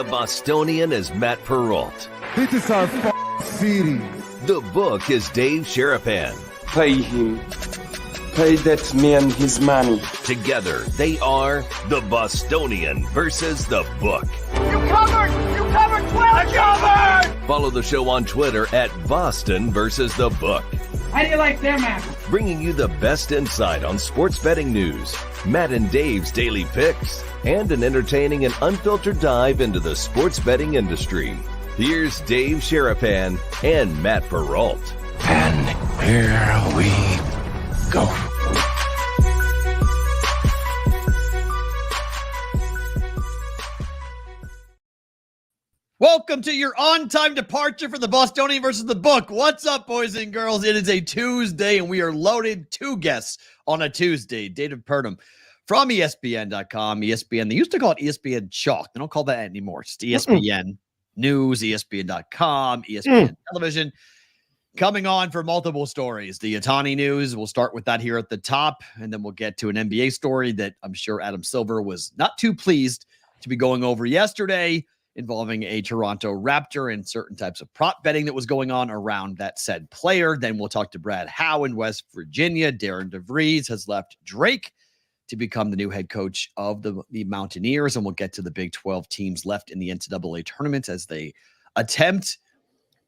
The Bostonian is Matt Perrault. This is our city. The book is Dave Sharapan. Pay him. Pay that man his money. Together, they are The Bostonian versus The Book. You covered! You covered 12! I covered! Follow the show on Twitter at Boston versus The Book. How do you like them apples? Bringing you the best insight on sports betting news, Matt and Dave's daily picks, and an entertaining and unfiltered dive into the sports betting industry. Here's Dave Sharapan and Matt Perrault. And here we go. Welcome to your on-time departure for the Bostonian versus the Book. What's up, boys and girls? It is a Tuesday, and we are loaded. Two guests on a Tuesday. David Purdum from ESPN.com. ESPN, they used to call it ESPN Chalk. They don't call that anymore. It's ESPN News, ESPN.com, ESPN Television. Coming on for multiple stories. The Ohtani news, we'll start with that here at the top, and then we'll get to an NBA story that I'm sure Adam Silver was not too pleased to be going over yesterday, involving a Toronto Raptor and certain types of prop betting that was going on around that said player. Then we'll talk to Brad Howe in West Virginia. Darren DeVries has left Drake to become the new head coach of the Mountaineers, and we'll get to the Big 12 teams left in the NCAA tournament as they attempt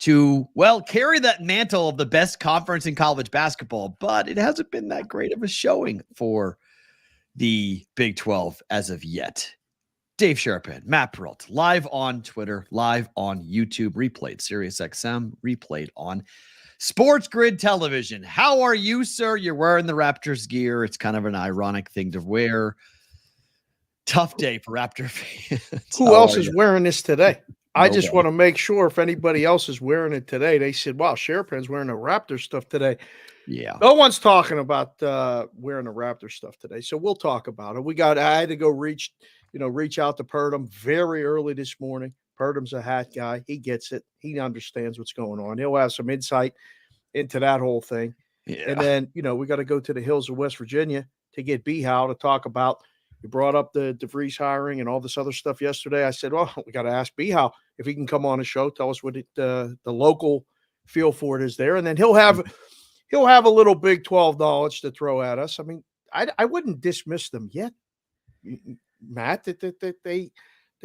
to, well, carry that mantle of the best conference in college basketball, but it hasn't been that great of a showing for the Big 12 as of yet. Dave Sharapan, Matt Perrault, live on Twitter, live on YouTube, replayed SiriusXM, replayed on Sports Grid Television. How are you, sir? You're wearing the Raptors gear. It's kind of an ironic thing to wear. Tough day for Raptor fans. Who else is wearing this today? I just want to make sure if anybody else is wearing it today, they said, wow, Sharapan's wearing the Raptor stuff today. Yeah. No one's talking about wearing the Raptor stuff today. So we'll talk about it. I had to go reach out to Purdum very early this morning. Purdum's a hat guy. He gets it. He understands what's going on. He'll have some insight into that whole thing. Yeah. And then, we got to go to the hills of West Virginia to get B. Howe to talk about. You brought up the DeVries hiring and all this other stuff yesterday. I said, well, we got to ask B. Howe if he can come on the show, tell us what the local feel for it is there. And then he'll have a little Big 12 knowledge to throw at us. I mean, I wouldn't dismiss them yet, Matt, that they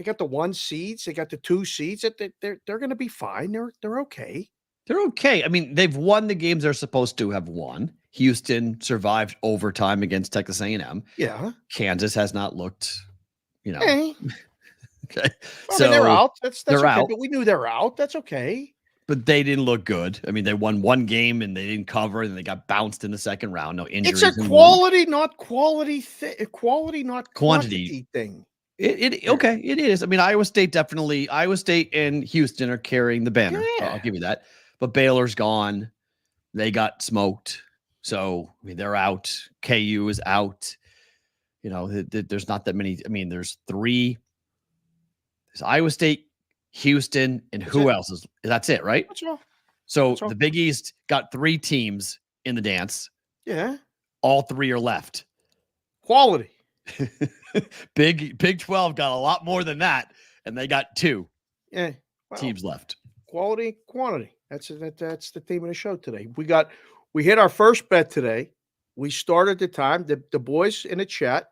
got the 1 seeds, they got the 2 seeds, that they're going to be fine. They're okay. They're okay. I mean, they've won the games they're supposed to have won. Houston survived overtime against Texas A&M. Yeah. Kansas has not looked, Hey. Okay. So they're out. That's they're okay, out. But we knew they're out. That's okay. But they didn't look good. I mean, they won 1 game and they didn't cover, and they got bounced in the second round. No injuries. It's a quality, not quality quality, not quantity thing. Okay, it is. I mean, Iowa State and Houston are carrying the banner. Yeah. I'll give you that. But Baylor's gone. They got smoked. So, I mean, they're out. KU is out. There's not that many. I mean, there's 3. There's Iowa State, Houston, and who else is? That's it, right? That's all. So the Big East got 3 teams in the dance. Yeah. All 3 are left. Quality. Big 12 got a lot more than that, and they got 2 teams left. Quality, quantity. That's the theme of the show today. We hit our first bet today. We started the time. The boys in the chat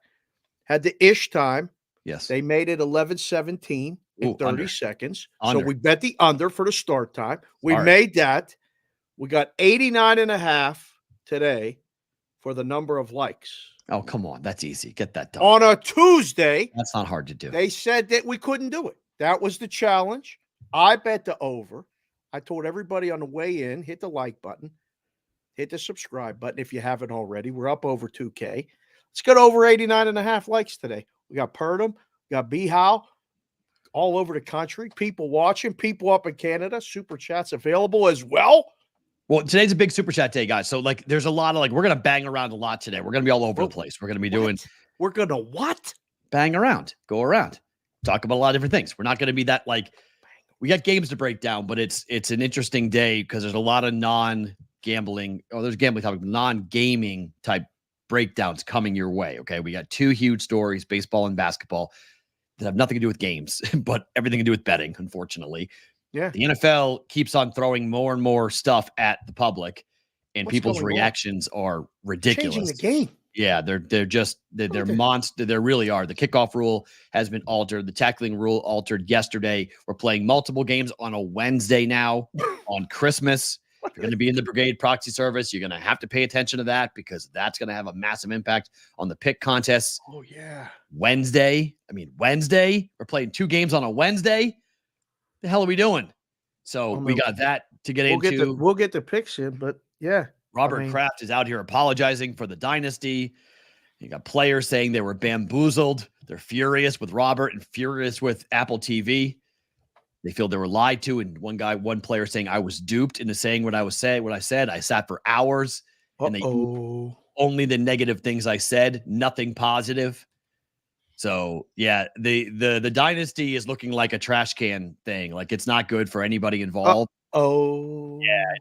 had the ish time. Yes. They made it 11:17 in 30 under. seconds. Under. So we bet the under for the start time. We All right. made that. We got 89.5 today for the number of likes. Oh, come on. That's easy. Get that done. On a Tuesday. That's not hard to do. They said that we couldn't do it. That was the challenge. I bet the over. I told everybody on the way in, hit the like button, hit the subscribe button if you haven't already. We're up over 2K. Let's get over 89.5 likes today. We got Purdum, we got B. Howe, all over the country. People watching, people up in Canada. Super chats available as well. Well, today's a big super chat day, guys. So, there's a lot of we're going to bang around a lot today. We're going to be all over the place. We're going to be doing. We're going to what? Bang around, go around, talk about a lot of different things. We're not going to be that we got games to break down, but it's an interesting day because there's a lot of non-gambling. There's gambling topic, non-gaming type breakdowns coming your way. Okay. We got 2 huge stories, baseball and basketball. that have nothing to do with games, but everything to do with betting, unfortunately. Yeah. The NFL keeps on throwing more and more stuff at the public, and What's people's going on? reactions are ridiculous. Changing the game. Yeah, they're monster. They really are. The kickoff rule has been altered. The tackling rule altered yesterday. We're playing multiple games on a Wednesday now on Christmas. If you're going to be in the brigade proxy service, you're going to have to pay attention to that because that's going to have a massive impact on the pick contests. Oh, yeah. Wednesday. We're playing 2 games on a Wednesday. The hell are we doing? So we got that to get into. We'll get the picks in, but yeah. Robert Kraft is out here apologizing for the dynasty. You got players saying they were bamboozled. They're furious with Robert and furious with Apple TV. They feel they were lied to. And one player saying, I was duped into saying what I said. I sat for hours and they only the negative things I said, nothing positive. So yeah, the dynasty is looking like a trash can thing. Like it's not good for anybody involved. Yeah,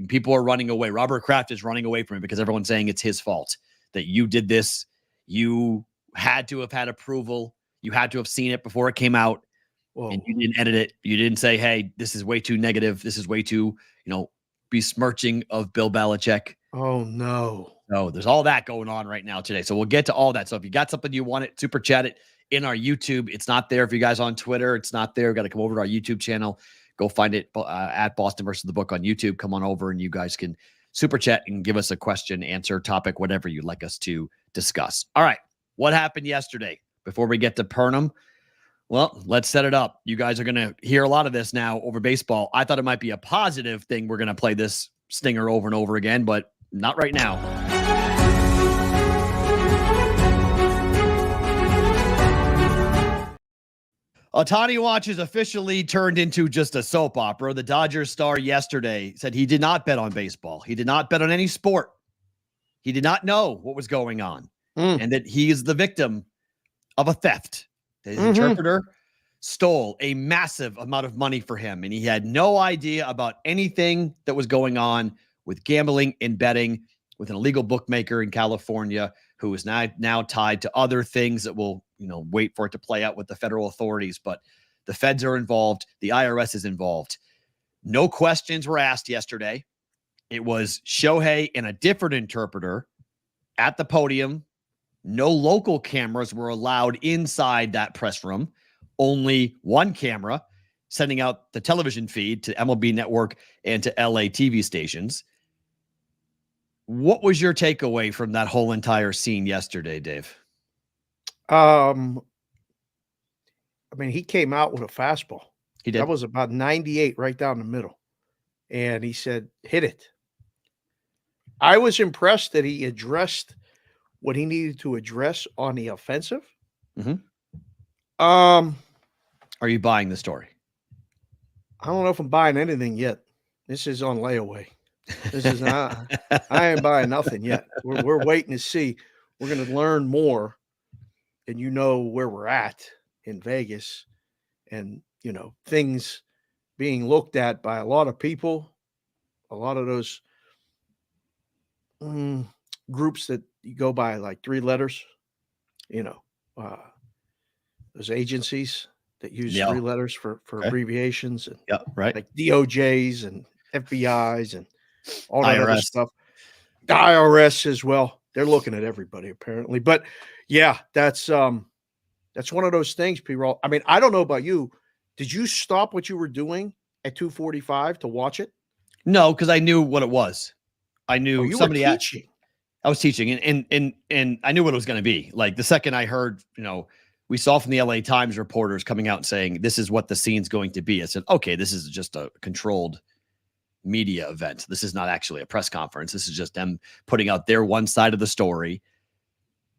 people are running away. Robert Kraft is running away from it because everyone's saying it's his fault that you did this. You had to have had approval. You had to have seen it before it came out. Whoa. And you didn't edit it. You didn't say, hey, this is way too negative. This is way too, besmirching of Bill Belichick. Oh, no. No, there's all that going on right now today. So we'll get to all that. So if you got something you want it, super chat it in our YouTube. It's not there. If you guys on Twitter, it's not there. Got to come over to our YouTube channel. Go find it at Boston versus the Book on YouTube. Come on over and you guys can super chat and give us a question, answer, topic, whatever you'd like us to discuss. All right. What happened yesterday? Before we get to Purnum, well, let's set it up. You guys are going to hear a lot of this now over baseball. I thought it might be a positive thing. We're going to play this stinger over and over again, but not right now. Ohtani watch is officially turned into just a soap opera. The Dodgers star yesterday said he did not bet on baseball. He did not bet on any sport. He did not know what was going on and that he is the victim of a theft. His interpreter stole a massive amount of money for him, and he had no idea about anything that was going on with gambling and betting with an illegal bookmaker in California who is now tied to other things that will, wait for it to play out with the federal authorities. But the feds are involved. The IRS is involved. No questions were asked yesterday. It was Shohei and a different interpreter at the podium. No local cameras were allowed inside that press room. Only one camera sending out the television feed to MLB Network and to LA TV stations. What was your takeaway from that whole entire scene yesterday, Dave? He came out with a fastball. He did. That was about 98 right down the middle. And he said, hit it. I was impressed that he addressed what he needed to address on the offensive. Are you buying the story? I don't know if I'm buying anything yet. This is on layaway. This is not. I ain't buying nothing yet. We're waiting to see. We're going to learn more, and where we're at in Vegas, and things being looked at by a lot of people, a lot of those groups that you go by like 3 letters, those agencies that use 3 letters for abbreviations and like DOJs and FBI's and all that other stuff. The IRS as well. They're looking at everybody apparently. But yeah, that's one of those things, P-Roll. I don't know about you. Did you stop what you were doing at 2:45 to watch it? No, because I knew what it was. I knew you somebody were teaching. I was teaching and I knew what it was going to be. Like the second I heard, we saw from the LA Times reporters coming out saying this is what the scene's going to be. I said, okay, this is just a controlled media event. This is not actually a press conference. This is just them putting out their one side of the story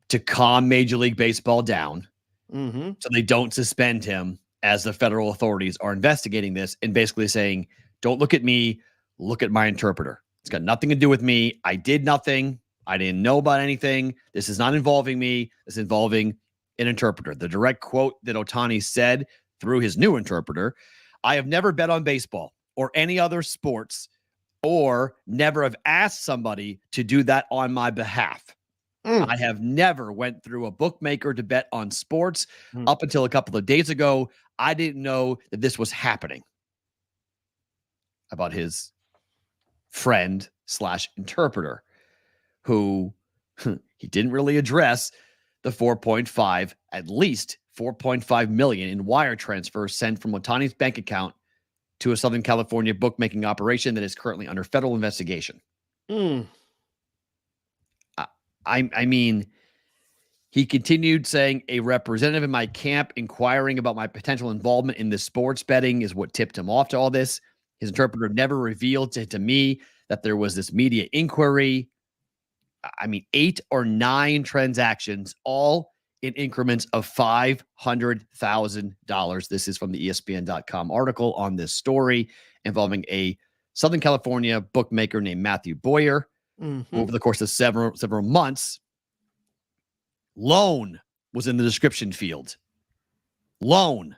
to calm Major League Baseball down so they don't suspend him as the federal authorities are investigating this and basically saying, don't look at me, look at my interpreter. It's got nothing to do with me. I did nothing. I didn't know about anything. This is not involving me. It's involving an interpreter. The direct quote that Ohtani said through his new interpreter, I have never bet on baseball or any other sports or never have asked somebody to do that on my behalf. I have never went through a bookmaker to bet on sports up until a couple of days ago. I didn't know that this was happening. About his friend / interpreter, who he didn't really address the at least 4.5 million in wire transfers sent from Ohtani's bank account to a Southern California bookmaking operation that is currently under federal investigation. I mean, he continued saying, a representative in my camp inquiring about my potential involvement in this sports betting is what tipped him off to all this. His interpreter never revealed to me that there was this media inquiry. I mean, 8 or 9 transactions, all in increments of $500,000. This is from the ESPN.com article on this story involving a Southern California bookmaker named Matthew Boyer. Over the course of several months, loan was in the description field. Loan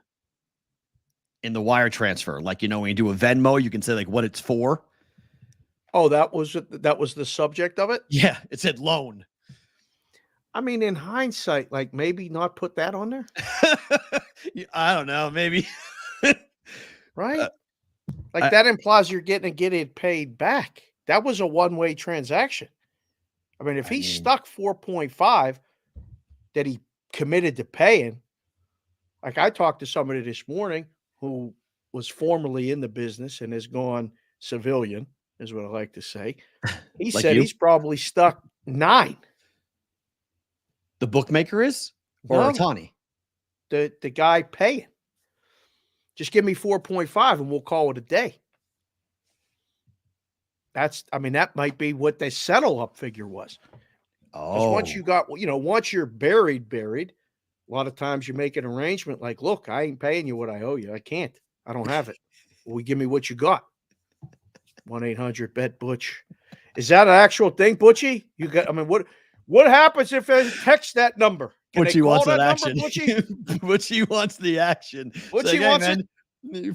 in the wire transfer. Like, when you do a Venmo, you can say like what it's for. Oh, that was the subject of it? Yeah, it said loan. I mean, in hindsight, like maybe not put that on there. I don't know, maybe. Right? That implies you're getting it paid back. That was a one-way transaction. I mean, if he stuck 4.5 that he committed to paying, like I talked to somebody this morning who was formerly in the business and has gone civilian, is what I like to say. He said he's probably stuck 9. The bookmaker is? Or Ohtani? The guy paying. Just give me 4.5 and we'll call it a day. That might be what the settle up figure was. Because once you got, once you're buried, a lot of times you make an arrangement like, look, I ain't paying you what I owe you. I can't. I don't have it. Well, give me what you got. 1-800-BET-BUTCH. Is that an actual thing, Butchie? You got, what happens if they text that number? Butchie wants that action. Butchie wants the action. Butchie wants it.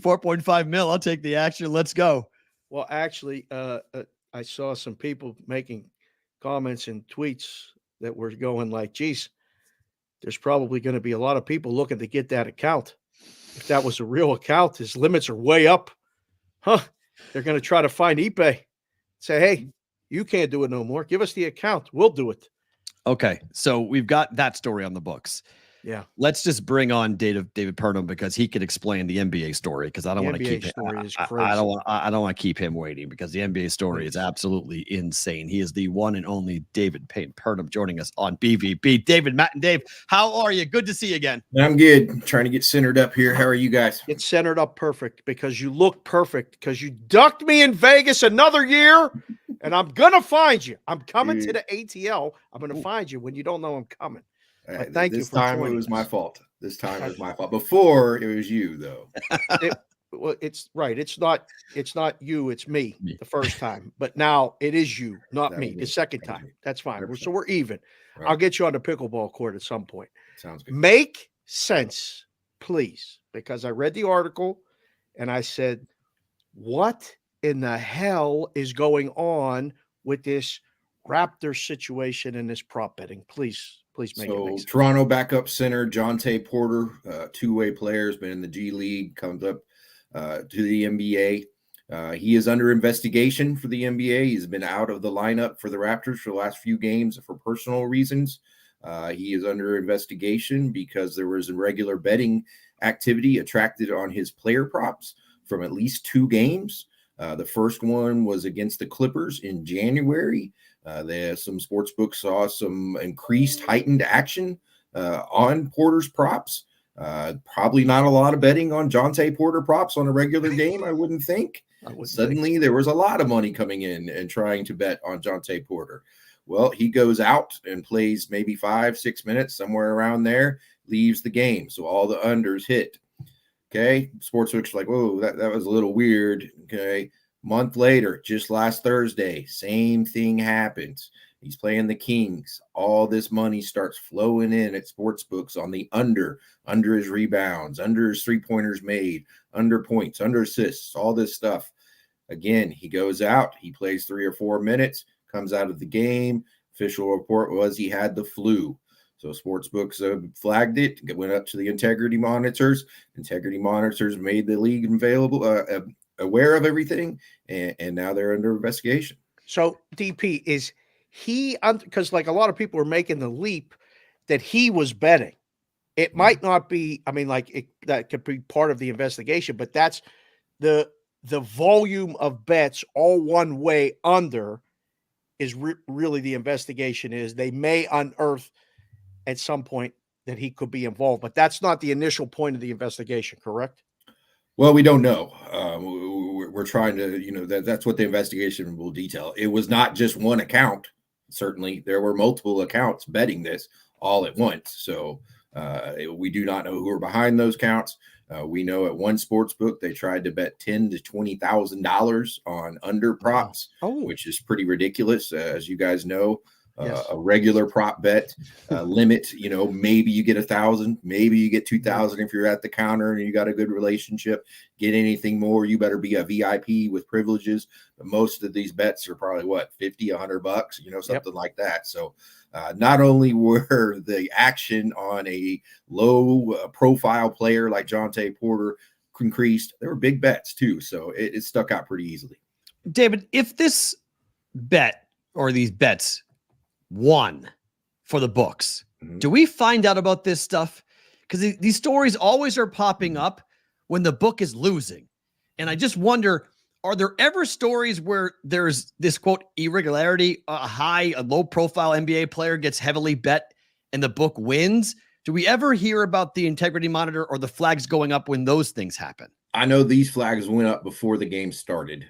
4.5 mil. I'll take the action. Let's go. Well, actually, I saw some people making comments and tweets that were going like, geez, there's probably going to be a lot of people looking to get that account. If that was a real account, his limits are way up. They're going to try to find eBay. Say, hey, you can't do it no more. Give us the account. We'll do it. Okay, so we've got that story on the books. Yeah. Let's just bring on David Purdum because he could explain the NBA story because I don't want to keep I don't want to keep him waiting because the NBA story is absolutely insane. He is the one and only David Payne Purdum joining us on BVB. David, Matt, and Dave, how are you? Good to see you again. I'm good. I'm trying to get centered up here. How are you guys? Get centered up perfect because you look perfect because you ducked me in Vegas another year and I'm going to find you. I'm coming to the ATL. I'm going to find you when you don't know I'm coming. Thank you. This time it was my fault. This time it was my fault. Before it was you, though. It's right. It's not you. It's me the first time. But now it is you, not me. The second time. That's fine. 100%. So we're even. Right. I'll get you on the pickleball court at some point. Sounds good. Make sense, please, because I read the article and I said, what in the hell is going on with this Raptor situation and this prop betting? Please make it make sense. Toronto backup center Jonte Porter, two-way player, has been in the G League, comes up to the NBA. He is under investigation for the NBA. He's been out of the lineup for the Raptors for the last few games for personal reasons. He is under investigation because there was irregular betting activity attracted on his player props from at least 2 games. The first one was against the Clippers in January. Some sportsbooks saw some increased heightened action on Porter's props. Probably not a lot of betting on Jonte Porter props on a regular game, I wouldn't think. Suddenly there was a lot of money coming in and trying to bet on Jonte Porter. Well, he goes out and plays maybe 5-6 minutes, somewhere around there, leaves the game. So all the unders hit. Okay. Sportsbooks are like, whoa, that was a little weird. Okay. Month later, just last Thursday, same thing happens. He's playing the Kings. All this money starts flowing in at sportsbooks on the under his rebounds, under his three-pointers made, under points, under assists, all this stuff. Again, he goes out, he plays 3 or 4 minutes, comes out of the game, Official report was he had the flu. So sportsbooks flagged it, went up to the integrity monitors. Integrity monitors made the league available, aware of everything, and now they're under investigation. So DP, is he, because like a lot of people are making the leap that he was betting. It might not be, I mean, like that could be part of the investigation, but that's the volume of bets all one way under is really the investigation is. They may unearth at some point that he could be involved, but that's not the initial point of the investigation, correct? Well, we don't know. We're trying to, that's what the investigation will detail. It was not just one account. Certainly, there were multiple accounts betting this all at once. So we do not know who are behind those counts. We know at one sports book they tried to bet $10,000 to $20,000 on under props, which is pretty ridiculous, as you guys know. Yes. A regular prop bet limit, maybe you get 1,000, maybe you get 2,000 if you're at the counter and you got a good relationship. Get anything more, you better be a VIP with privileges. But most of these bets are probably $50, $100, something like that. So not only were the action on a low profile player like Jonte Porter increased, there were big bets too. So it stuck out pretty easily. David, if this bet or these bets won for the books, do we find out about this stuff? Because these stories always are popping up when the book is losing. And I just wonder, are there ever stories where there's this quote irregularity, a low profile NBA player gets heavily bet and the book wins? Do we ever hear about the integrity monitor or the flags going up when those things happen? I know these flags went up before the game started.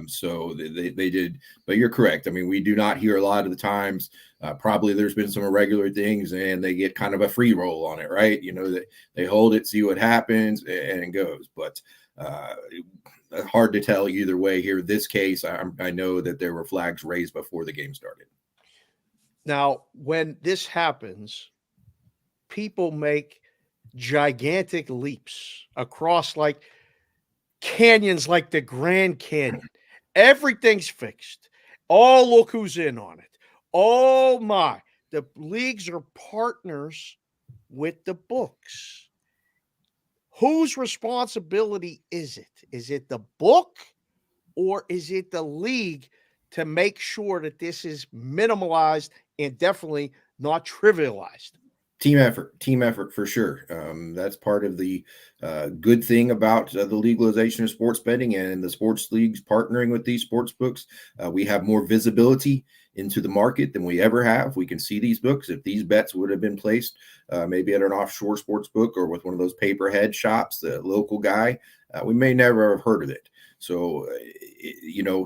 So they did, but you're correct. I mean, we do not hear a lot of the times. Probably there's been some irregular things and they get kind of a free roll on it, right? That they hold it, see what happens, and it goes. But hard to tell either way here. This case, I know that there were flags raised before the game started. Now, when this happens, people make gigantic leaps across like canyons, like the Grand Canyon. Everything's fixed. Oh, look who's in on it. Oh my, the leagues are partners with the books. Whose responsibility is it? Is it the book or is it the league to make sure that this is minimalized and definitely not trivialized? Team effort for sure. That's part of the good thing about the legalization of sports betting and the sports leagues partnering with these sports books. We have more visibility into the market than we ever have. We can see these books. If these bets would have been placed maybe at an offshore sports book or with one of those paperhead shops, the local guy, we may never have heard of it. So,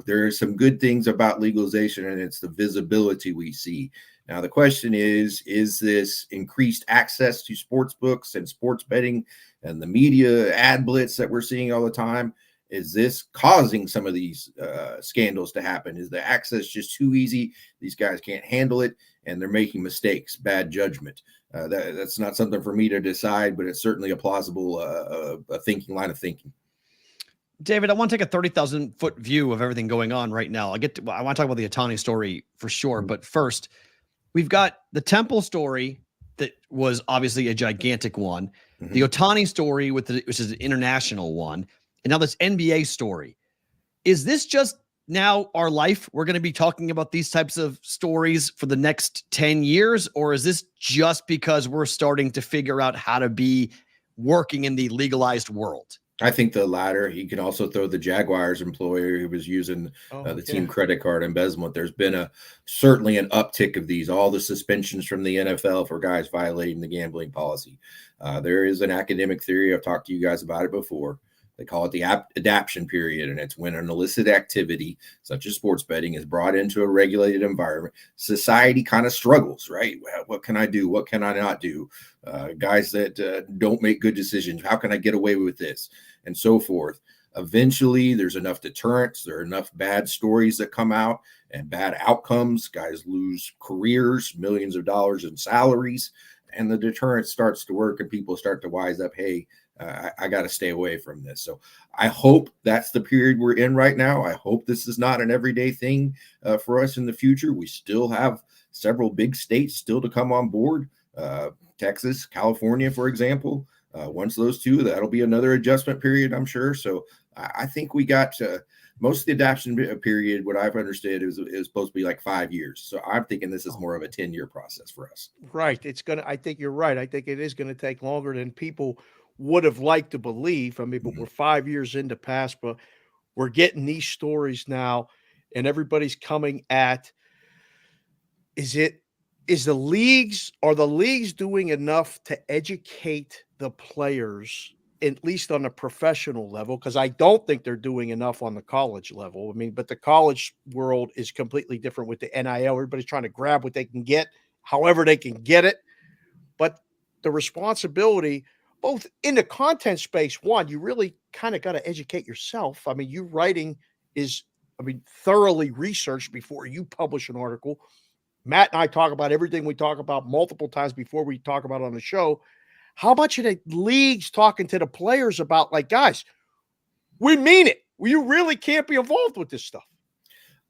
there are some good things about legalization, and it's the visibility we see. Now, the question is this increased access to sports books and sports betting and the media ad blitz that we're seeing all the time, is this causing some of these scandals to happen? Is the access just too easy? These guys can't handle it, and they're making mistakes, bad judgment. That's not something for me to decide, but it's certainly a plausible line of thinking. David, I want to take a 30,000-foot view of everything going on right now. I want to talk about the Ohtani story for sure, but first, we've got the Temple story that was obviously a gigantic one, the Ohtani story which is an international one, and now this NBA story. Is this just now our life? We're going to be talking about these types of stories for the next 10 years, or is this just because we're starting to figure out how to be working in the legalized world? I think the latter. You can also throw the Jaguars employer who was using the team credit card embezzlement. There's been certainly an uptick of these, all the suspensions from the NFL for guys violating the gambling policy. There is an academic theory. I've talked to you guys about it before. They call it the adaptation period, and it's when an illicit activity, such as sports betting, is brought into a regulated environment. Society kind of struggles, right? What can I do? What can I not do? Guys that don't make good decisions. How can I get away with this? And so forth. Eventually, there's enough deterrence. There are enough bad stories that come out and bad outcomes. Guys lose careers, millions of dollars in salaries, and the deterrence starts to work, and people start to wise up. Hey, I got to stay away from this. So I hope that's the period we're in right now. I hope this is not an everyday thing for us in the future. We still have several big states still to come on board. Texas, California, for example. Once those two, that'll be another adjustment period, I'm sure. So I think we got most of the adoption period, what I've understood, is supposed to be like 5 years. So I'm thinking this is more of a 10-year process for us. Right. I think you're right. I think it is going to take longer than people would have liked to believe. I mean, but we're 5 years into PASPA. We're getting these stories now, and everybody's coming at, are the leagues doing enough to educate the players, at least on a professional level? Because I don't think they're doing enough on the college level. I mean, but the college world is completely different with the NIL. Everybody's trying to grab what they can get, however they can get it. But the responsibility, both in the content space, one, you really kind of got to educate yourself. I mean, your writing is, thoroughly researched before you publish an article. Matt and I talk about everything we talk about multiple times before we talk about it on the show. How much of the leagues talking to the players about, like, guys, we mean it. You really can't be involved with this stuff.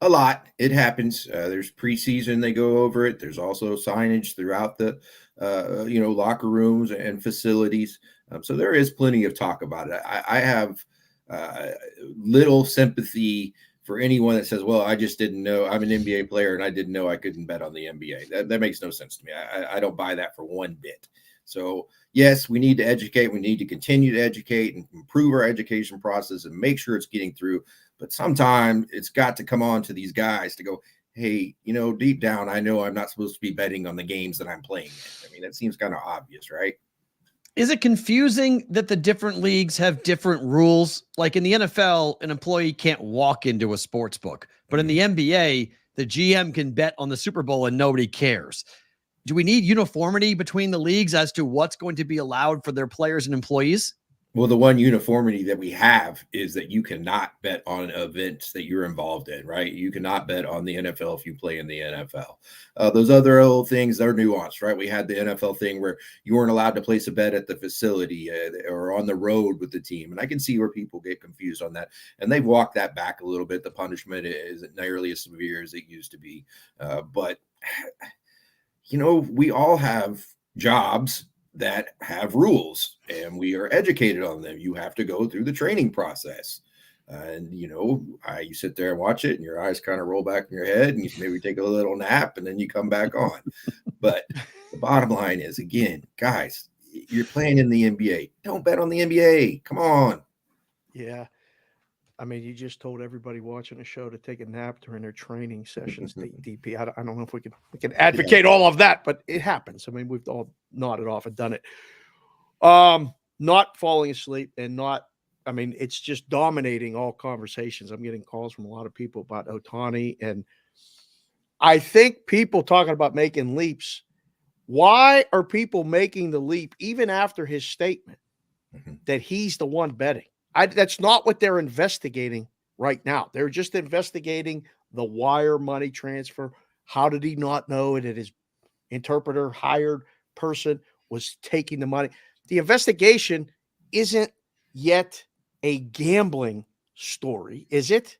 A lot. It happens. There's preseason. They go over it. There's also signage throughout the, locker rooms and facilities. So there is plenty of talk about it. I have little sympathy for anyone that says, well, I just didn't know. I'm an NBA player and I didn't know I couldn't bet on the NBA. That makes no sense to me. I don't buy that for one bit. So yes, we need to educate. We need to continue to educate and improve our education process and make sure it's getting through. But sometimes it's got to come on to these guys to go, hey, deep down, I know I'm not supposed to be betting on the games that I'm playing in. I mean, that seems kind of obvious, right? Is it confusing that the different leagues have different rules? Like in the NFL, an employee can't walk into a sports book, but in the NBA, the GM can bet on the Super Bowl and nobody cares. Do we need uniformity between the leagues as to what's going to be allowed for their players and employees? Well, the one uniformity that we have is that you cannot bet on events that you're involved in, right? You cannot bet on the NFL if you play in the NFL. Those other little things, they're nuanced, right? We had the NFL thing where you weren't allowed to place a bet at the facility or on the road with the team. And I can see where people get confused on that. And they've walked that back a little bit. The punishment isn't nearly as severe as it used to be. But, we all have jobs that have rules and we are educated on them. You have to go through the training process. And, you sit there and watch it and your eyes kind of roll back in your head and you maybe take a little nap and then you come back on. But the bottom line is, again, guys, you're playing in the NBA. Don't bet on the NBA. Come on. Yeah. I mean, you just told everybody watching the show to take a nap during their training sessions. DP, I don't know if we can advocate all of that, but it happens. I mean, we've all nodded off and done it. Not falling asleep and it's just dominating all conversations. I'm getting calls from a lot of people about Ohtani, and I think people talking about making leaps. Why are people making the leap even after his statement that he's the one betting? That's not what they're investigating right now. They're just investigating the wire money transfer. How did he not know that his interpreter hired person was taking the money? The investigation isn't yet a gambling story, is it?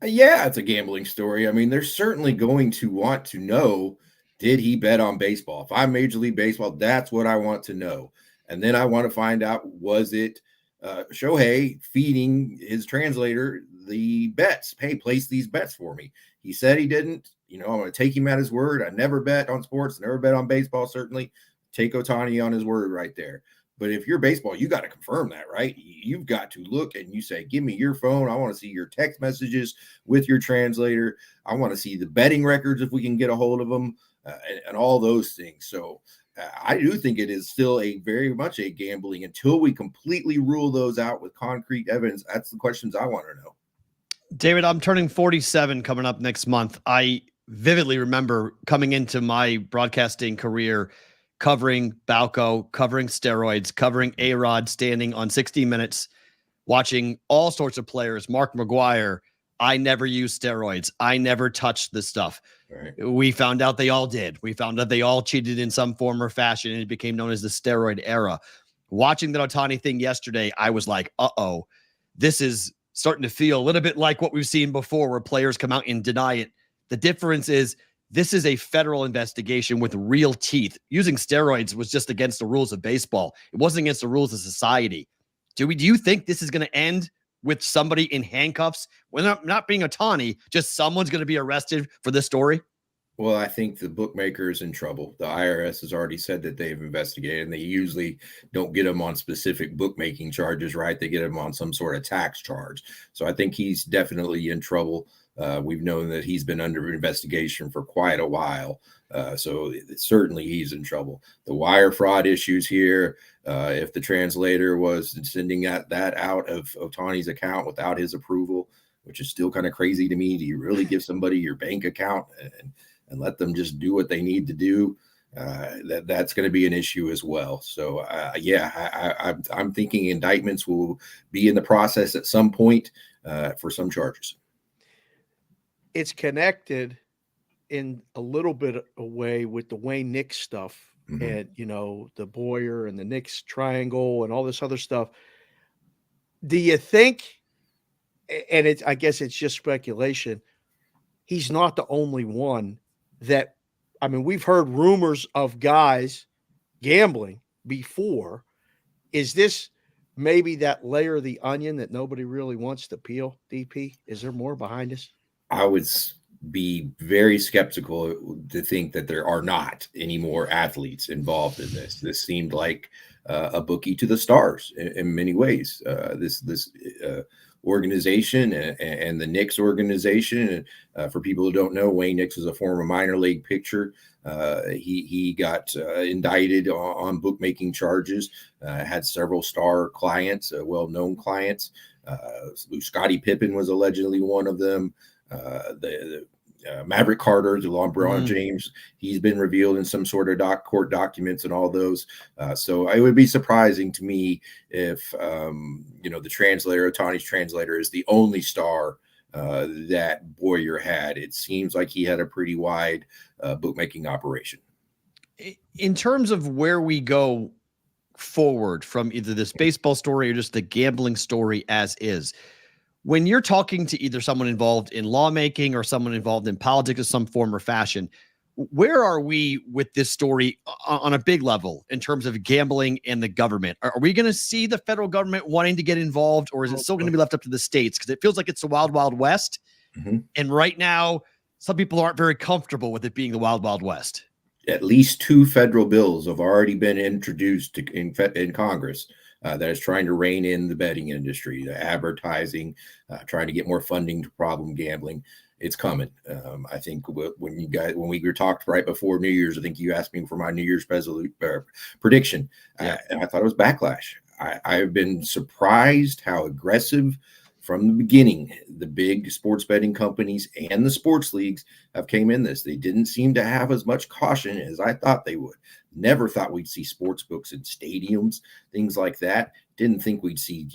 Yeah, it's a gambling story. I mean, they're certainly going to want to know, did he bet on baseball? If I'm Major League Baseball, that's what I want to know. And then I want to find out, was it Shohei feeding his translator the bets? Hey, place these bets for me. He said he didn't. I'm going to take him at his word. I never bet on sports, never bet on baseball, certainly. Take Ohtani on his word right there. But if you're baseball, you got to confirm that, right? You've got to look and you say, give me your phone. I want to see your text messages with your translator. I want to see the betting records if we can get a hold of them and all those things. So I do think it is still very much a gambling until we completely rule those out with concrete evidence. That's the questions I want to know. David, I'm turning 47 coming up next month. I vividly remember coming into my broadcasting career covering Balco, covering steroids, covering A-Rod, standing on 60 Minutes, watching all sorts of players. Mark McGuire, I never used steroids. I never touched this stuff. Right. We found out they all did. We found out they all cheated in some form or fashion, and it became known as the steroid era. Watching that Ohtani thing yesterday, I was like, uh-oh, this is starting to feel a little bit like what we've seen before where players come out and deny it. The difference is this is a federal investigation with real teeth. Using steroids was just against the rules of baseball. It wasn't against the rules of society. Do you think this is going to end with somebody in handcuffs? Well, not being Ohtani, just someone's going to be arrested for this story? Well, I think the bookmaker is in trouble. The IRS has already said that they've investigated, and they usually don't get them on specific bookmaking charges, right? They get him on some sort of tax charge. So I think he's definitely in trouble. We've known that he's been under investigation for quite a while. So certainly he's in trouble. The wire fraud issues here, if the translator was sending that out of Ohtani's account without his approval, which is still kind of crazy to me. Do you really give somebody your bank account and let them just do what they need to do? That's going to be an issue as well. So I'm thinking indictments will be in the process at some point for some charges. It's connected in a little bit of a way with the Wayne Knicks stuff, and the Boyer and the Knicks triangle and all this other stuff. Do you think, and I guess it's just speculation, he's not the only one that, I mean, we've heard rumors of guys gambling before. Is this maybe that layer of the onion that nobody really wants to peel, DP? Is there more behind this? I would be very skeptical to think that there are not any more athletes involved in this. This seemed like a bookie to the stars in many ways. This organization and the Knicks organization. For people who don't know, Wayne Knicks is a former minor league pitcher. He got indicted on bookmaking charges, had several star clients, well-known clients. Scottie Pippen was allegedly one of them. Maverick Carter, LeBron James, he's been revealed in some sort of court documents and all those. So it would be surprising to me if, the translator, Ohtani's translator, is the only star that Boyer had. It seems like he had a pretty wide bookmaking operation. In terms of where we go forward from either this baseball story or just the gambling story as is, when you're talking to either someone involved in lawmaking or someone involved in politics of some form or fashion, where are we with this story on a big level in terms of gambling and the government? Are we going to see the federal government wanting to get involved, or is it still going to be left up to the states? Because it feels like it's the wild, wild west. And right now, some people aren't very comfortable with it being the wild, wild west. At least 2 federal bills have already been introduced in Congress that is trying to rein in the betting industry, the advertising, trying to get more funding to problem gambling. It's coming. I think when we were talked right before New Year's, I think you asked me for my New Year's prediction, and I thought it was backlash. I've been surprised how aggressive from the beginning the big sports betting companies and the sports leagues have came in this. They didn't seem to have as much caution as I thought they would. Never thought we'd see sports books in stadiums, things like that. Didn't think we'd see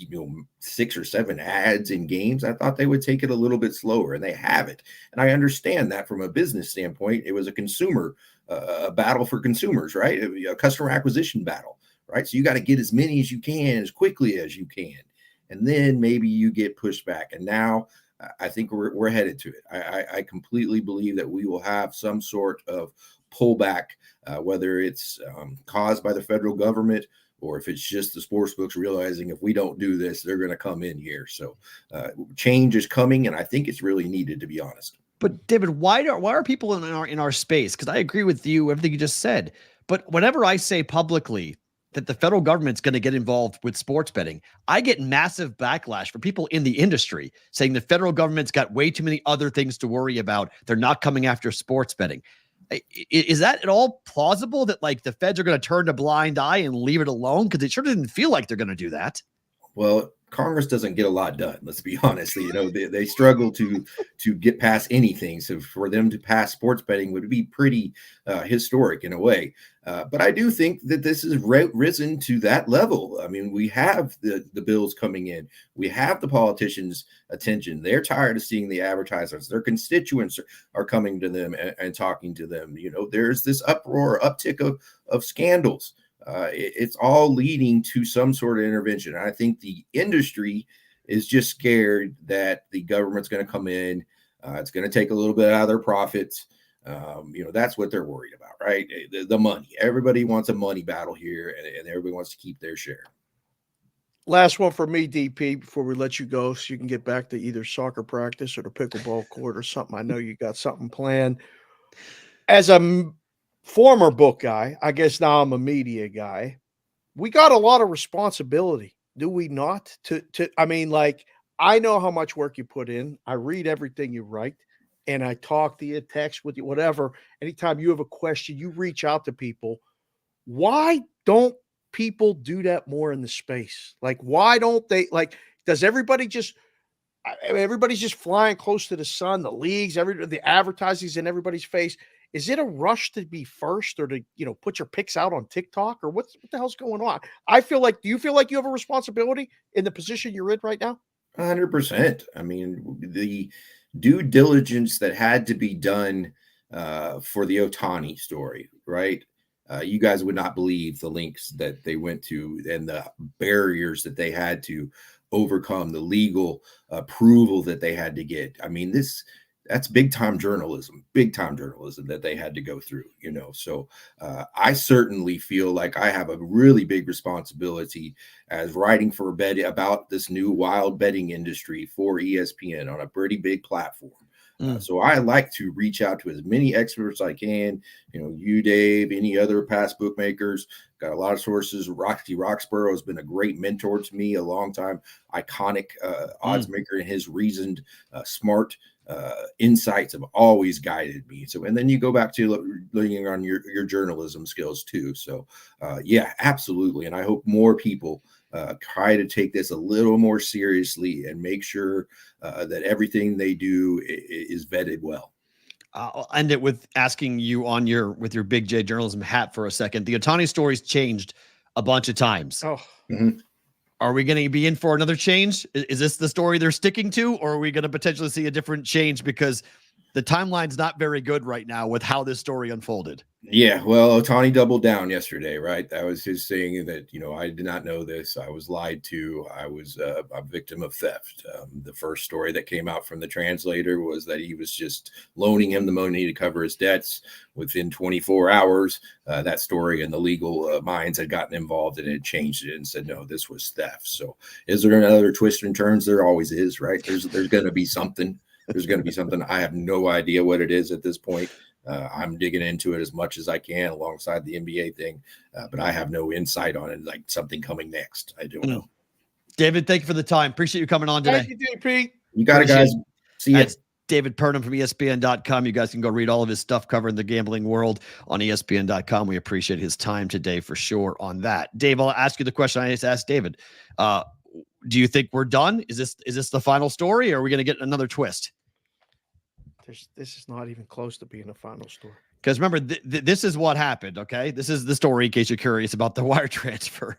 6 or 7 ads in games. I thought they would take it a little bit slower, and they haven't. And I understand that from a business standpoint. It was a consumer a battle for consumers, right? A customer acquisition battle, right? So you got to get as many as you can as quickly as you can. And then maybe you get pushed back. And now I think we're headed to it. I completely believe that we will have some sort of pullback, whether it's caused by the federal government or if it's just the sports books realizing if we don't do this, they're going to come in here. So change is coming, and I think it's really needed, to be honest. But David, why are people in our space? Because I agree with you, everything you just said. But whenever I say publicly that the federal government's going to get involved with sports betting, I get massive backlash from people in the industry saying the federal government's got way too many other things to worry about. They're not coming after sports betting. Is that at all plausible that like the feds are going to turn a blind eye and leave it alone? Because it sure didn't feel like they're going to do that. Well, Congress doesn't get a lot done. Let's be honest. They struggle to get past anything. So for them to pass sports betting would be pretty historic in a way. But I do think that this has risen to that level. I mean, we have the bills coming in. We have the politicians' attention. They're tired of seeing the advertisers. Their constituents are coming to them and talking to them. There's this uptick of scandals It's all leading to some sort of intervention. I think the industry is just scared that the government's going to come in. It's going to take a little bit out of their profits. That's what they're worried about, right? The money. Everybody wants a money battle here, and everybody wants to keep their share. Last one for me, DP, before we let you go so you can get back to either soccer practice or the pickleball court or something. I know you got something planned. As a former book guy, I guess now I'm a media guy, we got a lot of responsibility, do we not? I know how much work you put in. I read everything you write, and I talk to you, text with you, whatever. Anytime you have a question, you reach out to people. Why don't people do that more in the space? Like, why don't they, does everybody just, everybody's just flying close to the sun, the leagues, the advertising's in everybody's face. Is it a rush to be first or to, put your picks out on TikTok, or what the hell's going on? Do you feel like you have a responsibility in the position you're in right now? 100%. I mean, the due diligence that had to be done for the Ohtani story, right? You guys would not believe the links that they went to and the barriers that they had to overcome, the legal approval that they had to get. I mean, that's big time journalism that they had to go through, So I certainly feel like I have a really big responsibility as writing for a bet about this new wild betting industry for ESPN on a pretty big platform. So I like to reach out to as many experts as I can, you, Dave, any other past bookmakers. Got a lot of sources. Rocky Roxborough has been a great mentor to me, a long time iconic odds maker, and his reasoned, smart insights have always guided me. So, and then you go back to learning on your journalism skills too. So yeah, absolutely. And I hope more people try to take this a little more seriously and make sure that everything they do is vetted well. I'll end it with asking you with your Big J journalism hat for a second. The Ohtani story's changed a bunch of times. Oh, Are we going to be in for another change? Is this the story they're sticking to, or are we going to potentially see a different change because the timeline's not very good right now with how this story unfolded? Yeah, well, Ohtani doubled down yesterday, right? That was his saying that, I did not know this. I was lied to. I was a victim of theft. The first story that came out from the translator was that he was just loaning him the money to cover his debts. Within 24 hours, that story and the legal minds had gotten involved and had changed it and said, no, this was theft. So is there another twist and turns? There always is, right? There's going to be something. There's going to be something. I have no idea what it is at this point. I'm digging into it as much as I can alongside the NBA thing, but I have no insight on it, like something coming next. I don't know. David, thank you for the time. Appreciate you coming on today. Thank you, DP. You got it, guys. See you. That's David Purdum from ESPN.com. You guys can go read all of his stuff covering the gambling world on ESPN.com. We appreciate his time today for sure on that. Dave, I'll ask you the question I just asked David. Do you think we're done? Is this the final story, or are we going to get another twist? This is not even close to being a final story. Because remember, this is what happened, okay? This is the story in case you're curious about the wire transfer.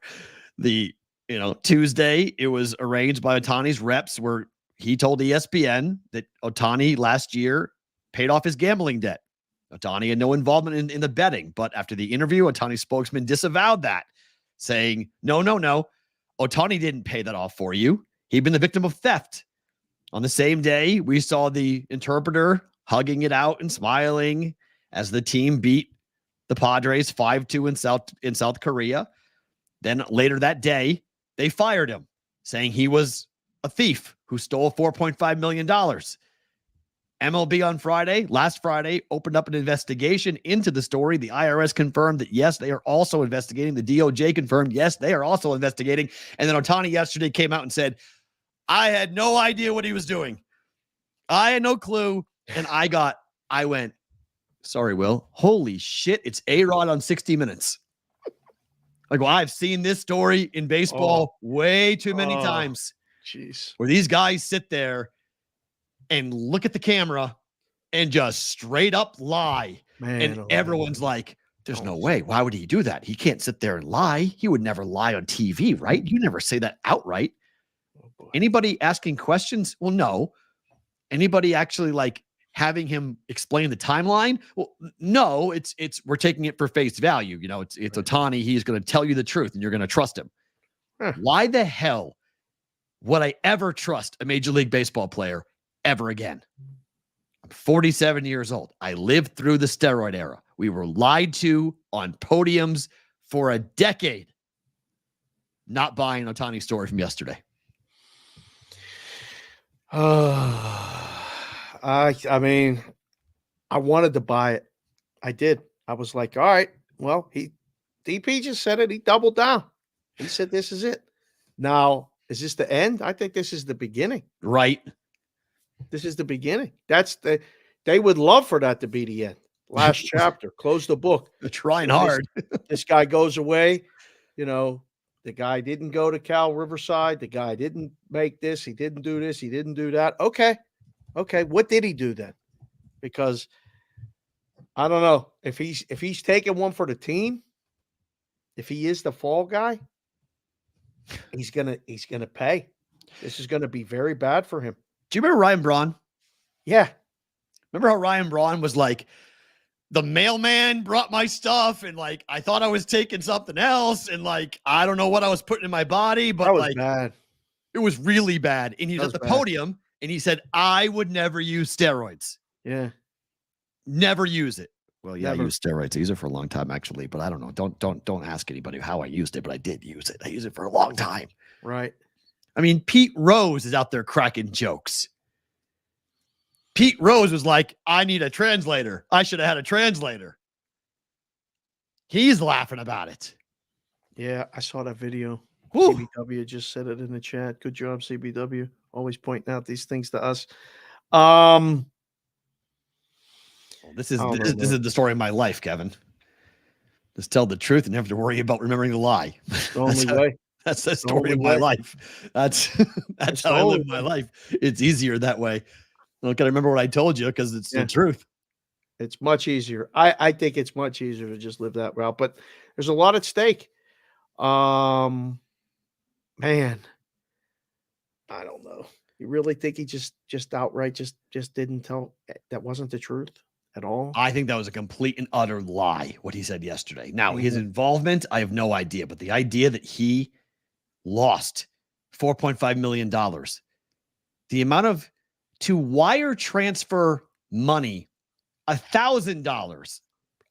Tuesday, it was arranged by Ohtani's reps where he told ESPN that Ohtani last year paid off his gambling debt. Ohtani had no involvement in the betting, but after the interview, Ohtani's spokesman disavowed that, saying, no. Ohtani didn't pay that off for you. He'd been the victim of theft. On the same day, we saw the interpreter hugging it out and smiling as the team beat the Padres 5-2 in South Korea. Then later that day, they fired him, saying he was a thief who stole $4.5 million. MLB last Friday, opened up an investigation into the story. The IRS confirmed that, yes, they are also investigating. The DOJ confirmed, yes, they are also investigating. And then Ohtani yesterday came out and said, I had no idea what he was doing. I had no clue. And I went, sorry, Will. Holy shit. It's A-Rod on 60 Minutes. Like, well, I've seen this story in baseball way too many times. Jeez. Where these guys sit there and look at the camera and just straight up lie. Man, and everyone's like, there's no way. Why would he do that? He can't sit there and lie. He would never lie on TV, right? You never say that outright. Anybody asking questions? Well, no. Anybody actually having him explain the timeline? Well, no, it's we're taking it for face value. You know, it's Ohtani. He's going to tell you the truth and you're going to trust him. Why the hell would I ever trust a Major League Baseball player ever again? I'm 47 years old. I lived through the steroid era. We were lied to on podiums for a decade. Not buying Ohtani's story from yesterday. I mean, I wanted to buy it. I did. I was like, all right, well, DP just said it. He doubled down. He said, this is it. Now, is this the end? I think this is the beginning. Right. This is the beginning. They would love for that to be the end. Last chapter, close the book. They're trying hard. This guy goes away. You know, the guy didn't go to Cal Riverside. The guy didn't make this. He didn't do this. He didn't do that. Okay. What did he do then? Because I don't know if he's taking one for the team. If he is the fall guy, he's gonna pay. This is gonna be very bad for him. Do you remember Ryan Braun? Yeah. Remember how Ryan Braun was like, the mailman brought my stuff and like I thought I was taking something else and like I don't know what I was putting in my body, but that was like bad. It was really bad. And he was at the podium and he said, I would never use steroids. Yeah. Never use it. Well, yeah, Never. I used steroids. I used it for a long time, actually, but I don't know. Don't ask anybody how I used it, but I did use it. I used it for a long time. Right. I mean, Pete Rose is out there cracking jokes. Pete Rose was like, I need a translator. I should have had a translator. He's laughing about it. Yeah, I saw that video. Whew. CBW just said it in the chat. Good job, CBW. Always pointing out these things to us. This is the story of my life, Kevin. Just tell the truth and never have to worry about remembering the lie. The only way. That's the story of my life. That's how I live my life. It's easier that way. I gotta remember what I told you because it's the truth. It's much easier. I think it's much easier to just live that route, but there's a lot at stake. Man, I don't know. You really think he just outright just didn't tell? That wasn't the truth at all? I think that was a complete and utter lie, what he said yesterday. Now, his involvement, I have no idea, but the idea that he lost $4.5 million, the amount to wire transfer money, $1,000.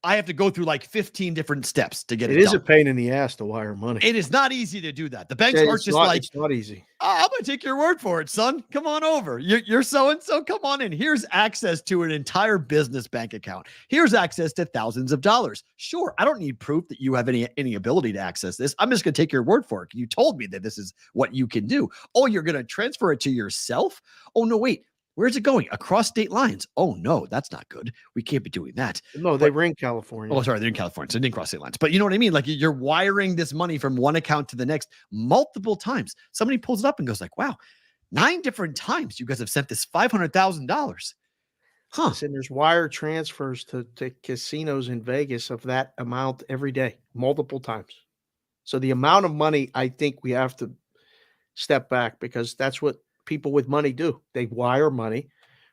I have to go through like 15 different steps to get it done. It is a pain in the ass to wire money. It is not easy to do that. The banks aren't just like, it's not easy. I'm going to take your word for it, son. Come on over. You're so-and-so. Come on in. Here's access to an entire business bank account. Here's access to thousands of dollars. Sure, I don't need proof that you have any ability to access this. I'm just going to take your word for it. You told me that this is what you can do. Oh, you're going to transfer it to yourself? Oh, no, wait. Where's it going? Across state lines. Oh, no, that's not good. We can't be doing that. No, they were in California. Oh, sorry, they're in California, so they didn't cross state lines. But you know what I mean? Like you're wiring this money from one account to the next multiple times. Somebody pulls it up and goes like, wow, 9 different times you guys have sent this $500,000. Huh. And there's wire transfers to casinos in Vegas of that amount every day, multiple times. So the amount of money, I think we have to step back because that's what people with money do. They wire money.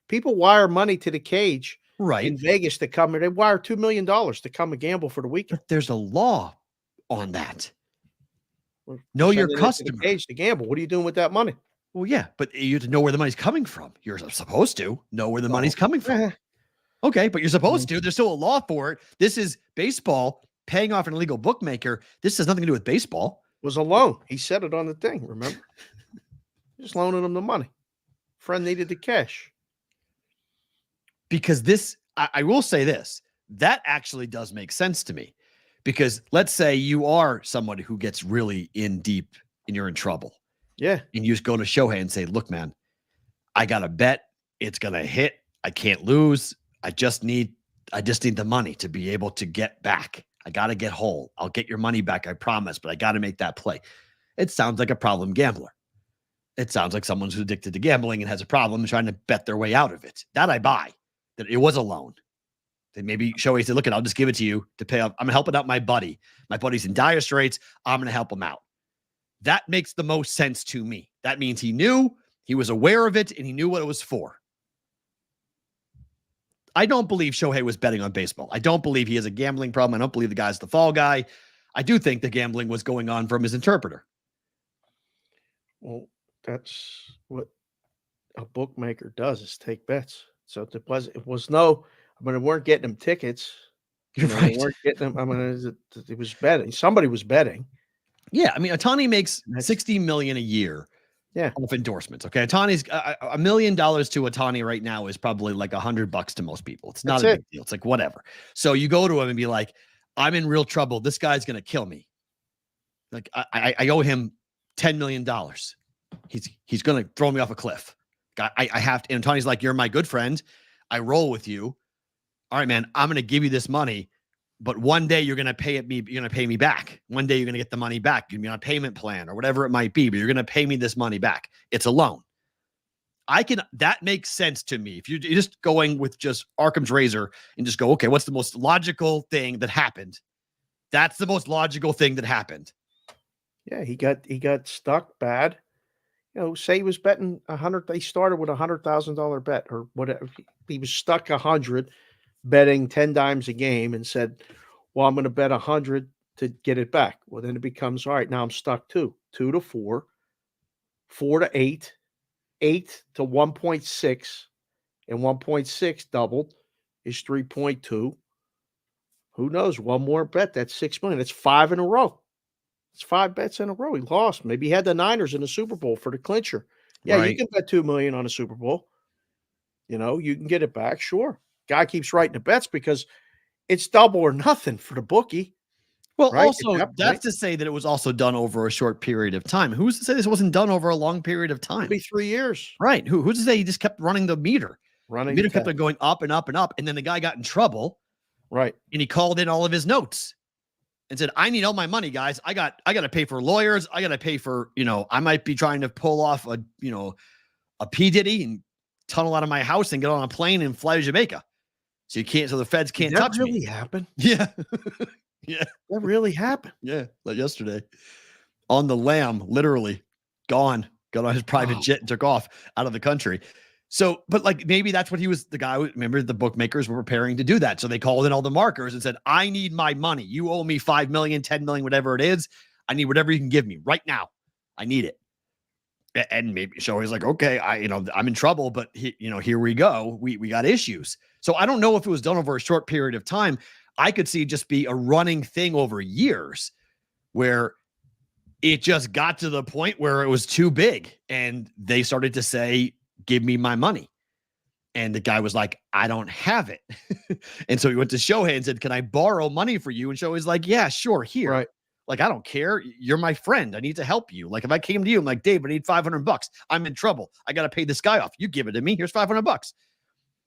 People wire money to the cage in Vegas to come. They wire $2 million to come and gamble for the weekend. But there's a law on that. Know your customer. To the cage to gamble. What are you doing with that money? Well, yeah, but you have to know where the money's coming from. You're supposed to know where the money's coming from. Okay, but you're supposed to. There's still a law for it. This is baseball paying off an illegal bookmaker. This has nothing to do with baseball. It was a loan. He said it on the thing, remember? Just loaning him the money. Friend needed the cash. Because this, I will say this, that actually does make sense to me. Because let's say you are somebody who gets really in deep and you're in trouble. Yeah. And you just go to Shohei and say, look, man, I got a bet. It's going to hit. I can't lose. I just need the money to be able to get back. I got to get whole. I'll get your money back. I promise, but I got to make that play. It sounds like a problem gambler. It sounds like someone who's addicted to gambling and has a problem trying to bet their way out of it. That I buy. That it was a loan. Then maybe Shohei said, look, I'll just give it to you to pay off. I'm helping out my buddy. My buddy's in dire straits. I'm going to help him out. That makes the most sense to me. That means he knew, he was aware of it, and he knew what it was for. I don't believe Shohei was betting on baseball. I don't believe he has a gambling problem. I don't believe the guy's the fall guy. I do think the gambling was going on from his interpreter. Well, that's what a bookmaker does, is take bets. So it was no, I mean, they weren't getting him tickets. You're They right. weren't getting them. I mean, it was betting. Somebody was betting. Yeah, I mean, Ohtani makes $60 million a year. Yeah, off endorsements. Okay, Ohtani's $1 million to Ohtani right now is probably like $100 to most people. It's not a big deal. It's like whatever. So you go to him and be like, "I'm in real trouble. This guy's gonna kill me. Like I owe him $10 million. He's gonna throw me off a cliff. I have to." And Ohtani's like, "You're my good friend. I roll with you. All right, man. I'm gonna give you this money." But one day you're going to pay me. You're going to pay me back. One day you're going to get the money back. You're going to be on a payment plan or whatever it might be, but you're going to pay me this money back. It's a loan. That makes sense to me. If you're just going with just Occam's razor and just go, okay, what's the most logical thing that happened? That's the most logical thing that happened. Yeah, he got stuck bad. You know, say he was betting 100. They started with $100,000 bet or whatever. He was stuck 100. Betting 10 times a game and said, well, I'm going to bet 100 to get it back. Well, then it becomes, all right, now I'm stuck 2 to 4, 4 to 8, 8 to 1.6, and 1.6 doubled is 3.2. Who knows? One more bet. That's $6 million. That's 5 in a row. It's 5 bets in a row. He lost. Maybe he had the Niners in the Super Bowl for the clincher. Yeah, right. You can bet $2 million on a Super Bowl. You know, you can get it back. Sure. Guy keeps writing the bets because it's double or nothing for the bookie. Well, right? Also, that's to say that it was also done over a short period of time. Who's to say this wasn't done over a long period of time? It'd be 3 years. Right. Who's to say he just kept running the meter? The meter kept on going up and up and up. And then the guy got in trouble. Right. And he called in all of his notes and said, I need all my money, guys. I got to pay for lawyers. I got to pay for, I might be trying to pull off a P. Diddy and tunnel out of my house and get on a plane and fly to Jamaica. So the feds can't touch me. That really happened? Yeah. Yeah. That really happened. Yeah. Like yesterday on the lam, literally gone, got on his private jet and took off out of the country. So, but like, maybe that's what the guy, remember the bookmakers were preparing to do that. So they called in all the markers and said, I need my money. You owe me 5 million, 10 million, whatever it is. I need whatever you can give me right now. I need it. And maybe Shohei's like, okay, I'm in trouble, but here we go. We got issues. So I don't know if it was done over a short period of time. I could see it just be a running thing over years where it just got to the point where it was too big and they started to say, give me my money. And the guy was like, I don't have it. And so he went to Shohei and said, can I borrow money for you? And Shohei's like, yeah, sure. Here. Right. Like, I don't care. You're my friend. I need to help you. Like, if I came to you, I'm like, Dave, I need $500. I'm in trouble. I got to pay this guy off. You give it to me. Here's $500.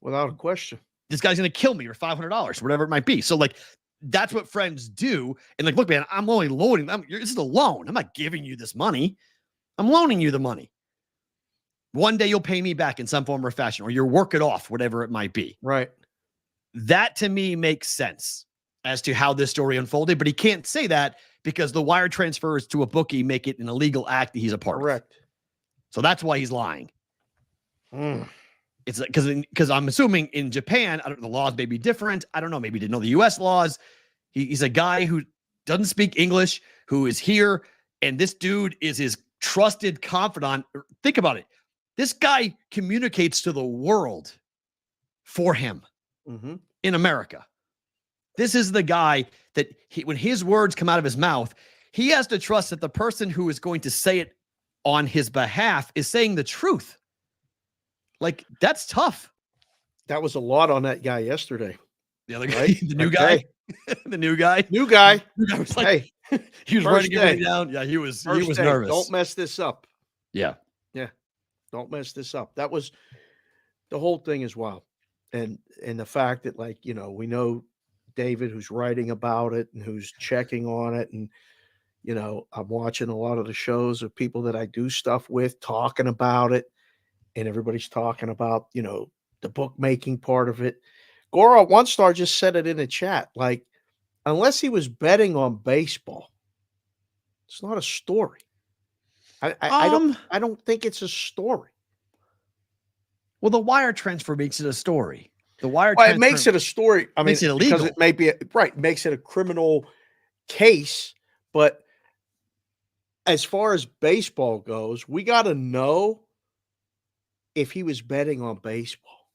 Without a question. This guy's going to kill me for $500, whatever it might be. So, like, that's what friends do. And like, look, man, I'm only loaning them. This is a loan. I'm not giving you this money. I'm loaning you the money. One day you'll pay me back in some form or fashion, or you'll work it off, whatever it might be. Right. That to me makes sense as to how this story unfolded, but he can't say that because the wire transfers to a bookie make it an illegal act that he's a part of. Correct. So that's why he's lying. It's because I'm assuming in Japan, the laws may be different. I don't know. Maybe he didn't know the U.S. laws. He's a guy who doesn't speak English, who is here, and this dude is his trusted confidant. Think about it. This guy communicates to the world for him in America. This is the guy that when his words come out of his mouth, he has to trust that the person who is going to say it on his behalf is saying the truth. Like, that's tough. That was a lot on that guy yesterday. The other guy, right? The new guy, the new guy. New guy. Was like, hey, he was writing everything down. Yeah, he was nervous. Don't mess this up. Yeah. Yeah. Don't mess this up. That was the whole thing is wild. And the fact that, like, we know David, who's writing about it and who's checking on it. And, I'm watching a lot of the shows of people that I do stuff with talking about it. And everybody's talking about, the bookmaking part of it. Goro One Star just said it in the chat. Like, unless he was betting on baseball, it's not a story. I don't think it's a story. Well, the wire transfer makes it a story. The wire Well, it transfer makes it a story. I mean, makes it because illegal. it may be right, makes it a criminal case. But as far as baseball goes, we got to know if he was betting on baseball.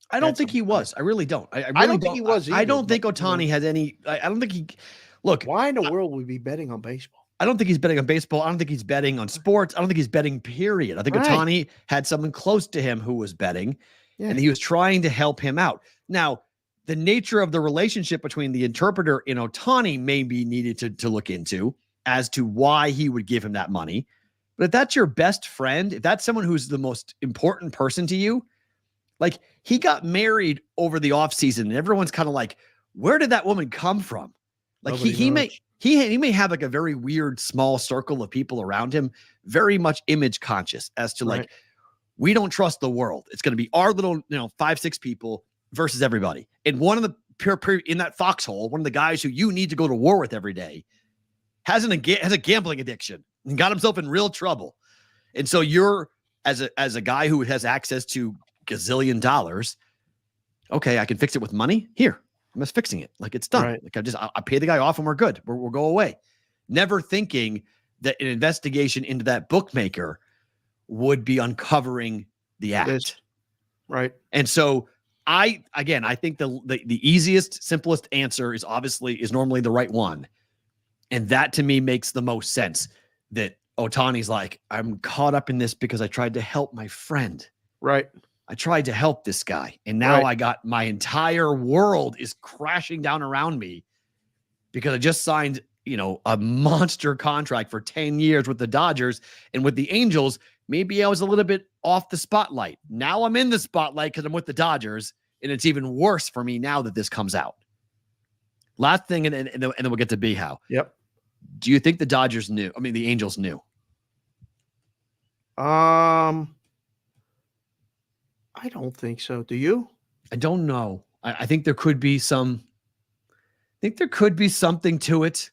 I don't think he was. I really don't. I really don't think he was I either, don't think but, Ohtani has any. I don't think he. Look, Why in the world would we be betting on baseball? I don't think he's betting on baseball. I don't think he's betting on sports. I don't think he's betting, period. I think Right. Ohtani had someone close to him who was betting, Yeah. and he was trying to help him out. Now, the nature of the relationship between the interpreter and Ohtani may be needed to look into as to why he would give him that money. But if that's your best friend, if that's someone who's the most important person to you, like he got married over the offseason, and everyone's kind of like, where did that woman come from? Like he may have like a very weird small circle of people around him, very much image conscious as to like, we don't trust the world. It's going to be our little, 5-6 people versus everybody. And one of the in that foxhole, one of the guys who you need to go to war with every day has a gambling addiction and got himself in real trouble. And so you're as a guy who has access to gazillion dollars. Okay, I can fix it with money. Here, I'm just fixing it. Like it's done. Right. Like I pay the guy off and we're good. We'll go away. Never thinking that an investigation into that bookmaker would be uncovering the act. Right. And so I think the easiest, simplest answer is normally the right one. And that to me makes the most sense, that Ohtani's like, I'm caught up in this because I tried to help my friend. Right. I tried to help this guy. And now I got my entire world is crashing down around me because I just signed, a monster contract for 10 years with the Dodgers, and with the Angels. Maybe I was a little bit off the spotlight. Now I'm in the spotlight because I'm with the Dodgers, and it's even worse for me now that this comes out. Last thing, and then we'll get to Howe. Yep. Do you think the Angels knew? I don't think so. Do you? I don't know. I think there could be something to it,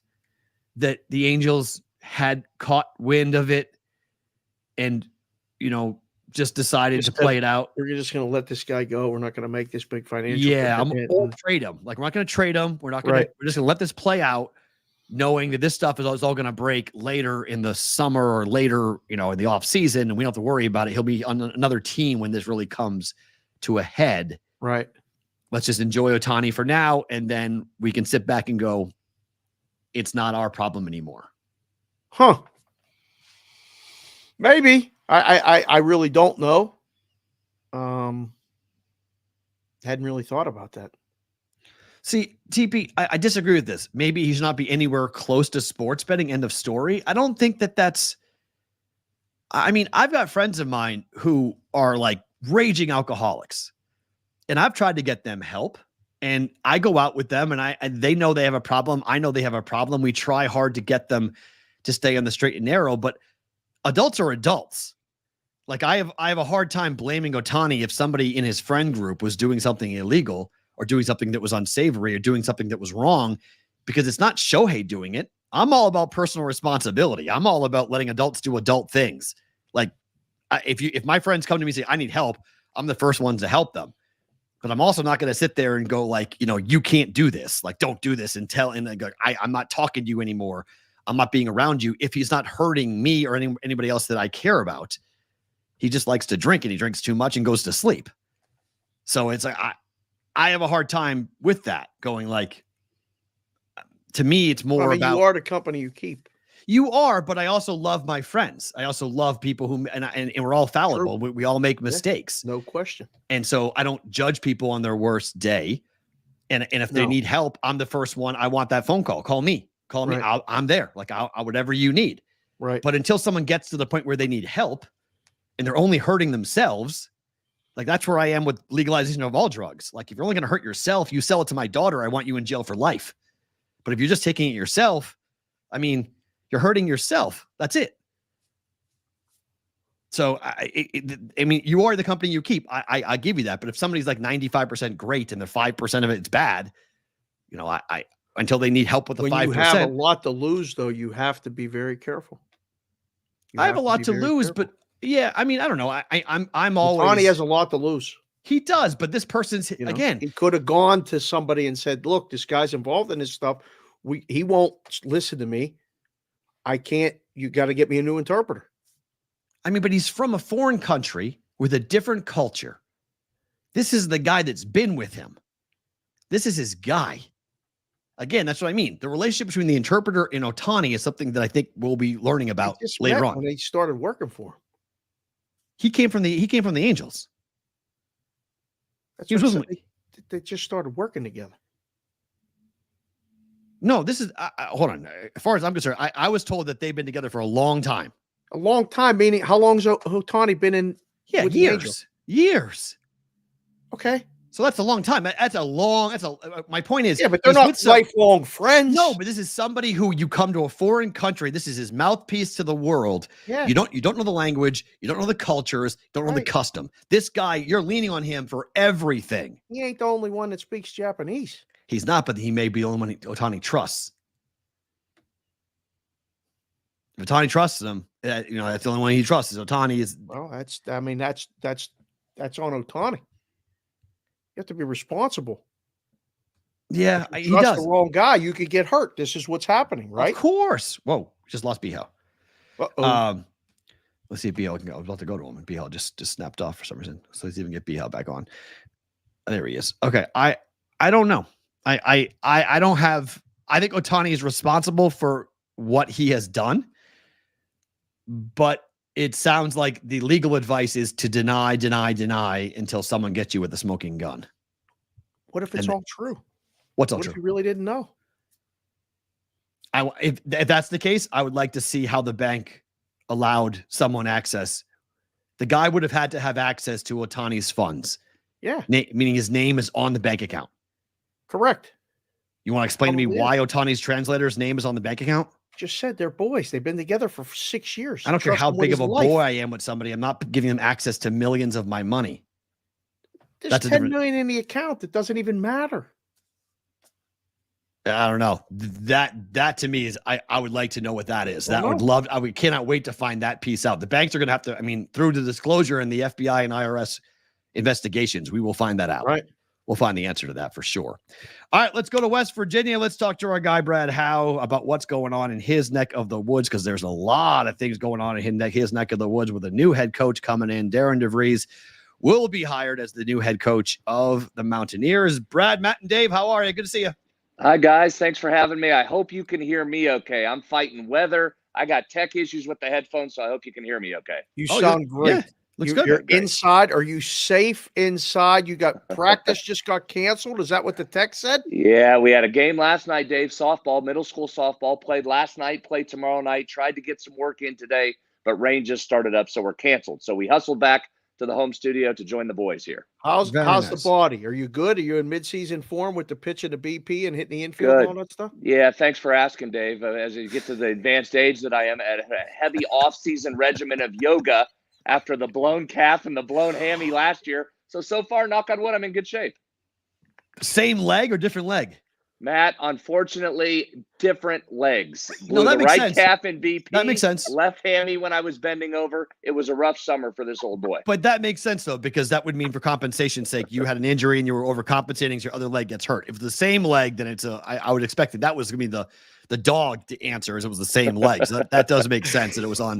that the Angels had caught wind of it and, just decided to play it out. We're just going to let this guy go. We're not going to make this big financial. Yeah, we'll trade him. Like, we're not going to trade him. We're just going to let this play out, knowing that this stuff is all going to break later in the summer or later, in the off season, and we don't have to worry about it. He'll be on another team when this really comes to a head. Right. Let's just enjoy Ohtani for now, and then we can sit back and go, it's not our problem anymore. Huh. Maybe. I really don't know. Hadn't really thought about that. See, TP, I disagree with this. Maybe he should not be anywhere close to sports betting. End of story. I don't think that's. I mean, I've got friends of mine who are like raging alcoholics, and I've tried to get them help. And I go out with them, and they know they have a problem. I know they have a problem. We try hard to get them to stay on the straight and narrow, but adults are adults. Like I have a hard time blaming Ohtani if somebody in his friend group was doing something illegal or doing something that was unsavory or doing something that was wrong, because it's not Shohei doing it. I'm all about personal responsibility. I'm all about letting adults do adult things. Like if my friends come to me and say, I need help, I'm the first one to help them. But I'm also not going to sit there and go like, you can't do this. Like, don't do this and go, I'm not talking to you anymore. I'm not being around you. If he's not hurting me or anybody else that I care about, he just likes to drink, and he drinks too much and goes to sleep. So it's like, I have a hard time with that going like, to me, it's more about. You are the company you keep. You are, but I also love my friends. I also love people who, and we're all fallible. We all make mistakes. No question. And so I don't judge people on their worst day. And if they need help, I'm the first one. I want that phone call. Call me. I'm there. Like I'll whatever you need. Right. But until someone gets to the point where they need help and they're only hurting themselves, like that's where I am with legalization of all drugs. Like if you're only going to hurt yourself, you sell it to my daughter, I want you in jail for life. But if you're just taking it yourself, I mean, you're hurting yourself. That's it. So, I mean, you are the company you keep. I give you that. But if somebody's like 95% great and the 5% of it's bad, I until they need help with the 5%. When you have a lot to lose, though, you have to be very careful. I have a lot to lose, but yeah, I mean, I don't know. I'm always. Ohtani has a lot to lose. He does, but this person's again. He could have gone to somebody and said, "Look, this guy's involved in this stuff. He won't listen to me. I can't. You got to get me a new interpreter." I mean, but he's from a foreign country with a different culture. This is the guy that's been with him. This is his guy. Again, that's what I mean. The relationship between the interpreter and Ohtani is something that I think we'll be learning about later on. When they started working for him, he came from the Angels. That's what they just started working together. No, this is hold on. As far as I'm concerned, I was told that they've been together for a long time. A long time, meaning how long's Ohtani been in? Yeah, years. Okay. So that's a long time. My point is, yeah, but they're not lifelong friends. No, but this is somebody who you come to a foreign country. This is his mouthpiece to the world. Yeah. You don't know the language. You don't know the cultures. You don't know the custom. This guy, you're leaning on him for everything. He ain't the only one that speaks Japanese. He's not, but he may be the only one Ohtani trusts. If Ohtani trusts him, that's the only one he trusts. Is Ohtani is. Well, that's on Ohtani. You have to be responsible. Yeah, if he you trust does. the wrong guy, you could get hurt. This is what's happening, right? Of course. Whoa, just lost B-Howe. Uh-oh. Let's see if B-Howe can go. I was about to go to him, and B-Howe just snapped off for some reason. So let's even get B-Howe back on. There he is. Okay, I don't know. I don't have. I think Ohtani is responsible for what he has done, but it sounds like the legal advice is to deny until someone gets you with a smoking gun. What if it's all true? What's all what true? If you really didn't know? If that's the case, I would like to see how the bank allowed someone access. The guy would have had to have access to Ohtani's funds. Yeah. Meaning his name is on the bank account. Correct. You want to explain to me why Ohtani's translator's name is on the bank account? Just said they're boys. They've been together for 6 years. I don't care how big of a boy I am with somebody. I'm not giving them access to millions of my money. There's 10 million in the account. That doesn't even matter. I don't know. That to me is I would like to know what that is. We cannot wait to find that piece out. The banks are going to have to, through the disclosure and the FBI and IRS investigations, we will find that out. Right. We'll find the answer to that for sure. All right, let's go to West Virginia. Let's talk to our guy, Brad Howe, about what's going on in his neck of the woods, because there's a lot of things going on in his neck of the woods with a new head coach coming in. Darren DeVries will be hired as the new head coach of the Mountaineers. Brad, Matt, and Dave, how are you? Good to see you. Hi, guys. Thanks for having me. I hope you can hear me okay. I'm fighting weather. I got tech issues with the headphones, so I hope you can hear me okay. You sound great. Yeah. Looks good. You're inside. Are you safe inside? You got practice just got canceled. Is that what the text said? Yeah, we had a game last night, Dave. Softball, middle school softball, played last night, played tomorrow night, tried to get some work in today, but rain just started up, so we're canceled. So we hustled back to the home studio to join the boys here. How's nice. The body? Are you good? Are you in midseason form with the pitch of the BP and hitting the infield and all that stuff? Yeah, thanks for asking, Dave. As you get to the advanced age that I am, at a heavy off-season regimen of yoga after the blown calf and the blown hammy last year. So far, knock on wood, I'm in good shape. Same leg or different leg? Matt, unfortunately, different legs. No, that the makes right sense. calf in BP. That makes sense. Left hammy when I was bending over. It was a rough summer for this old boy. But that makes sense, though, because that would mean for compensation's sake, you had an injury and you were overcompensating, so your other leg gets hurt. If it's the same leg, then I would expect that was going to be the dog to answer, as it was the same legs. That does make sense that it was on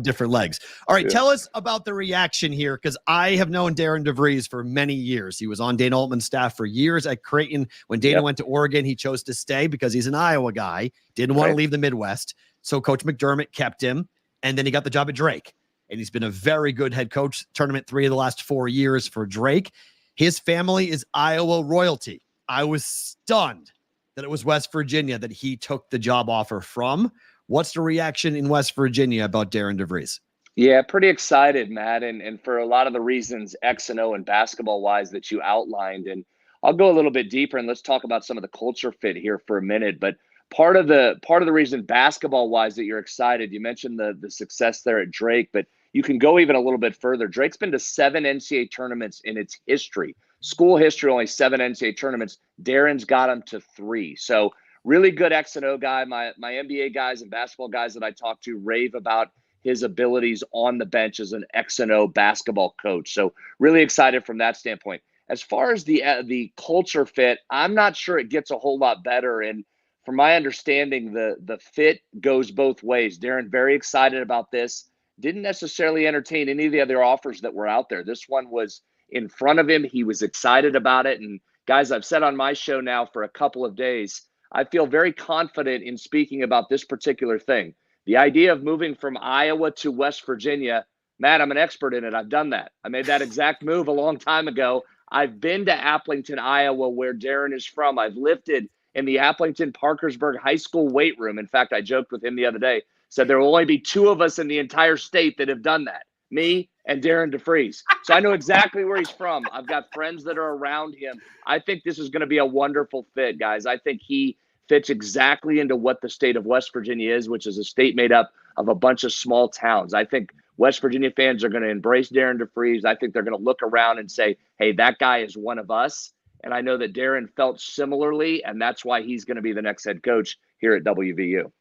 different legs. All right, Tell us about the reaction here, because I have known Darren DeVries for many years. He was on Dana Altman's staff for years at Creighton. When Dana went to Oregon, he chose to stay because he's an Iowa guy, didn't want to leave the Midwest. So Coach McDermott kept him, and then he got the job at Drake. And he's been a very good head coach, tournament 3 of the last 4 years for Drake. His family is Iowa royalty. I was stunned that it was West Virginia that he took the job offer from. What's the reaction in West Virginia about Darren DeVries? Yeah, pretty excited, Matt, and for a lot of the reasons X and O and basketball-wise that you outlined. And I'll go a little bit deeper, and let's talk about some of the culture fit here for a minute. But part of the reason basketball-wise that you're excited, you mentioned the success there at Drake, but you can go even a little bit further. Drake's been to 7 NCAA tournaments in its history. School history, only 7 NCAA tournaments. Darren's got him to 3. So really good X and O guy. My NBA guys and basketball guys that I talk to rave about his abilities on the bench as an X&O basketball coach. So really excited from that standpoint. As far as the culture fit, I'm not sure it gets a whole lot better. And from my understanding, the fit goes both ways. Darren, very excited about this. Didn't necessarily entertain any of the other offers that were out there. This one was in front of him. He was excited about it. And guys, I've said on my show now for a couple of days, I feel very confident in speaking about this particular thing. The idea of moving from Iowa to West Virginia, Matt, I'm an expert in it. I've done that. I made that exact move a long time ago. I've been to Appleton, Iowa, where Darren is from. I've lifted in the Appleton Parkersburg High School weight room. In fact, I joked with him the other day, said there will only be 2 of us in the entire state that have done that, me and Darren DeFries. So I know exactly where he's from. I've got friends that are around him. I think this is going to be a wonderful fit, guys. I think he fits exactly into what the state of West Virginia is, which is a state made up of a bunch of small towns. I think West Virginia fans are going to embrace Darren DeFries. I think they're going to look around and say, hey, that guy is one of us. And I know that Darren felt similarly, and that's why he's going to be the next head coach here at WVU.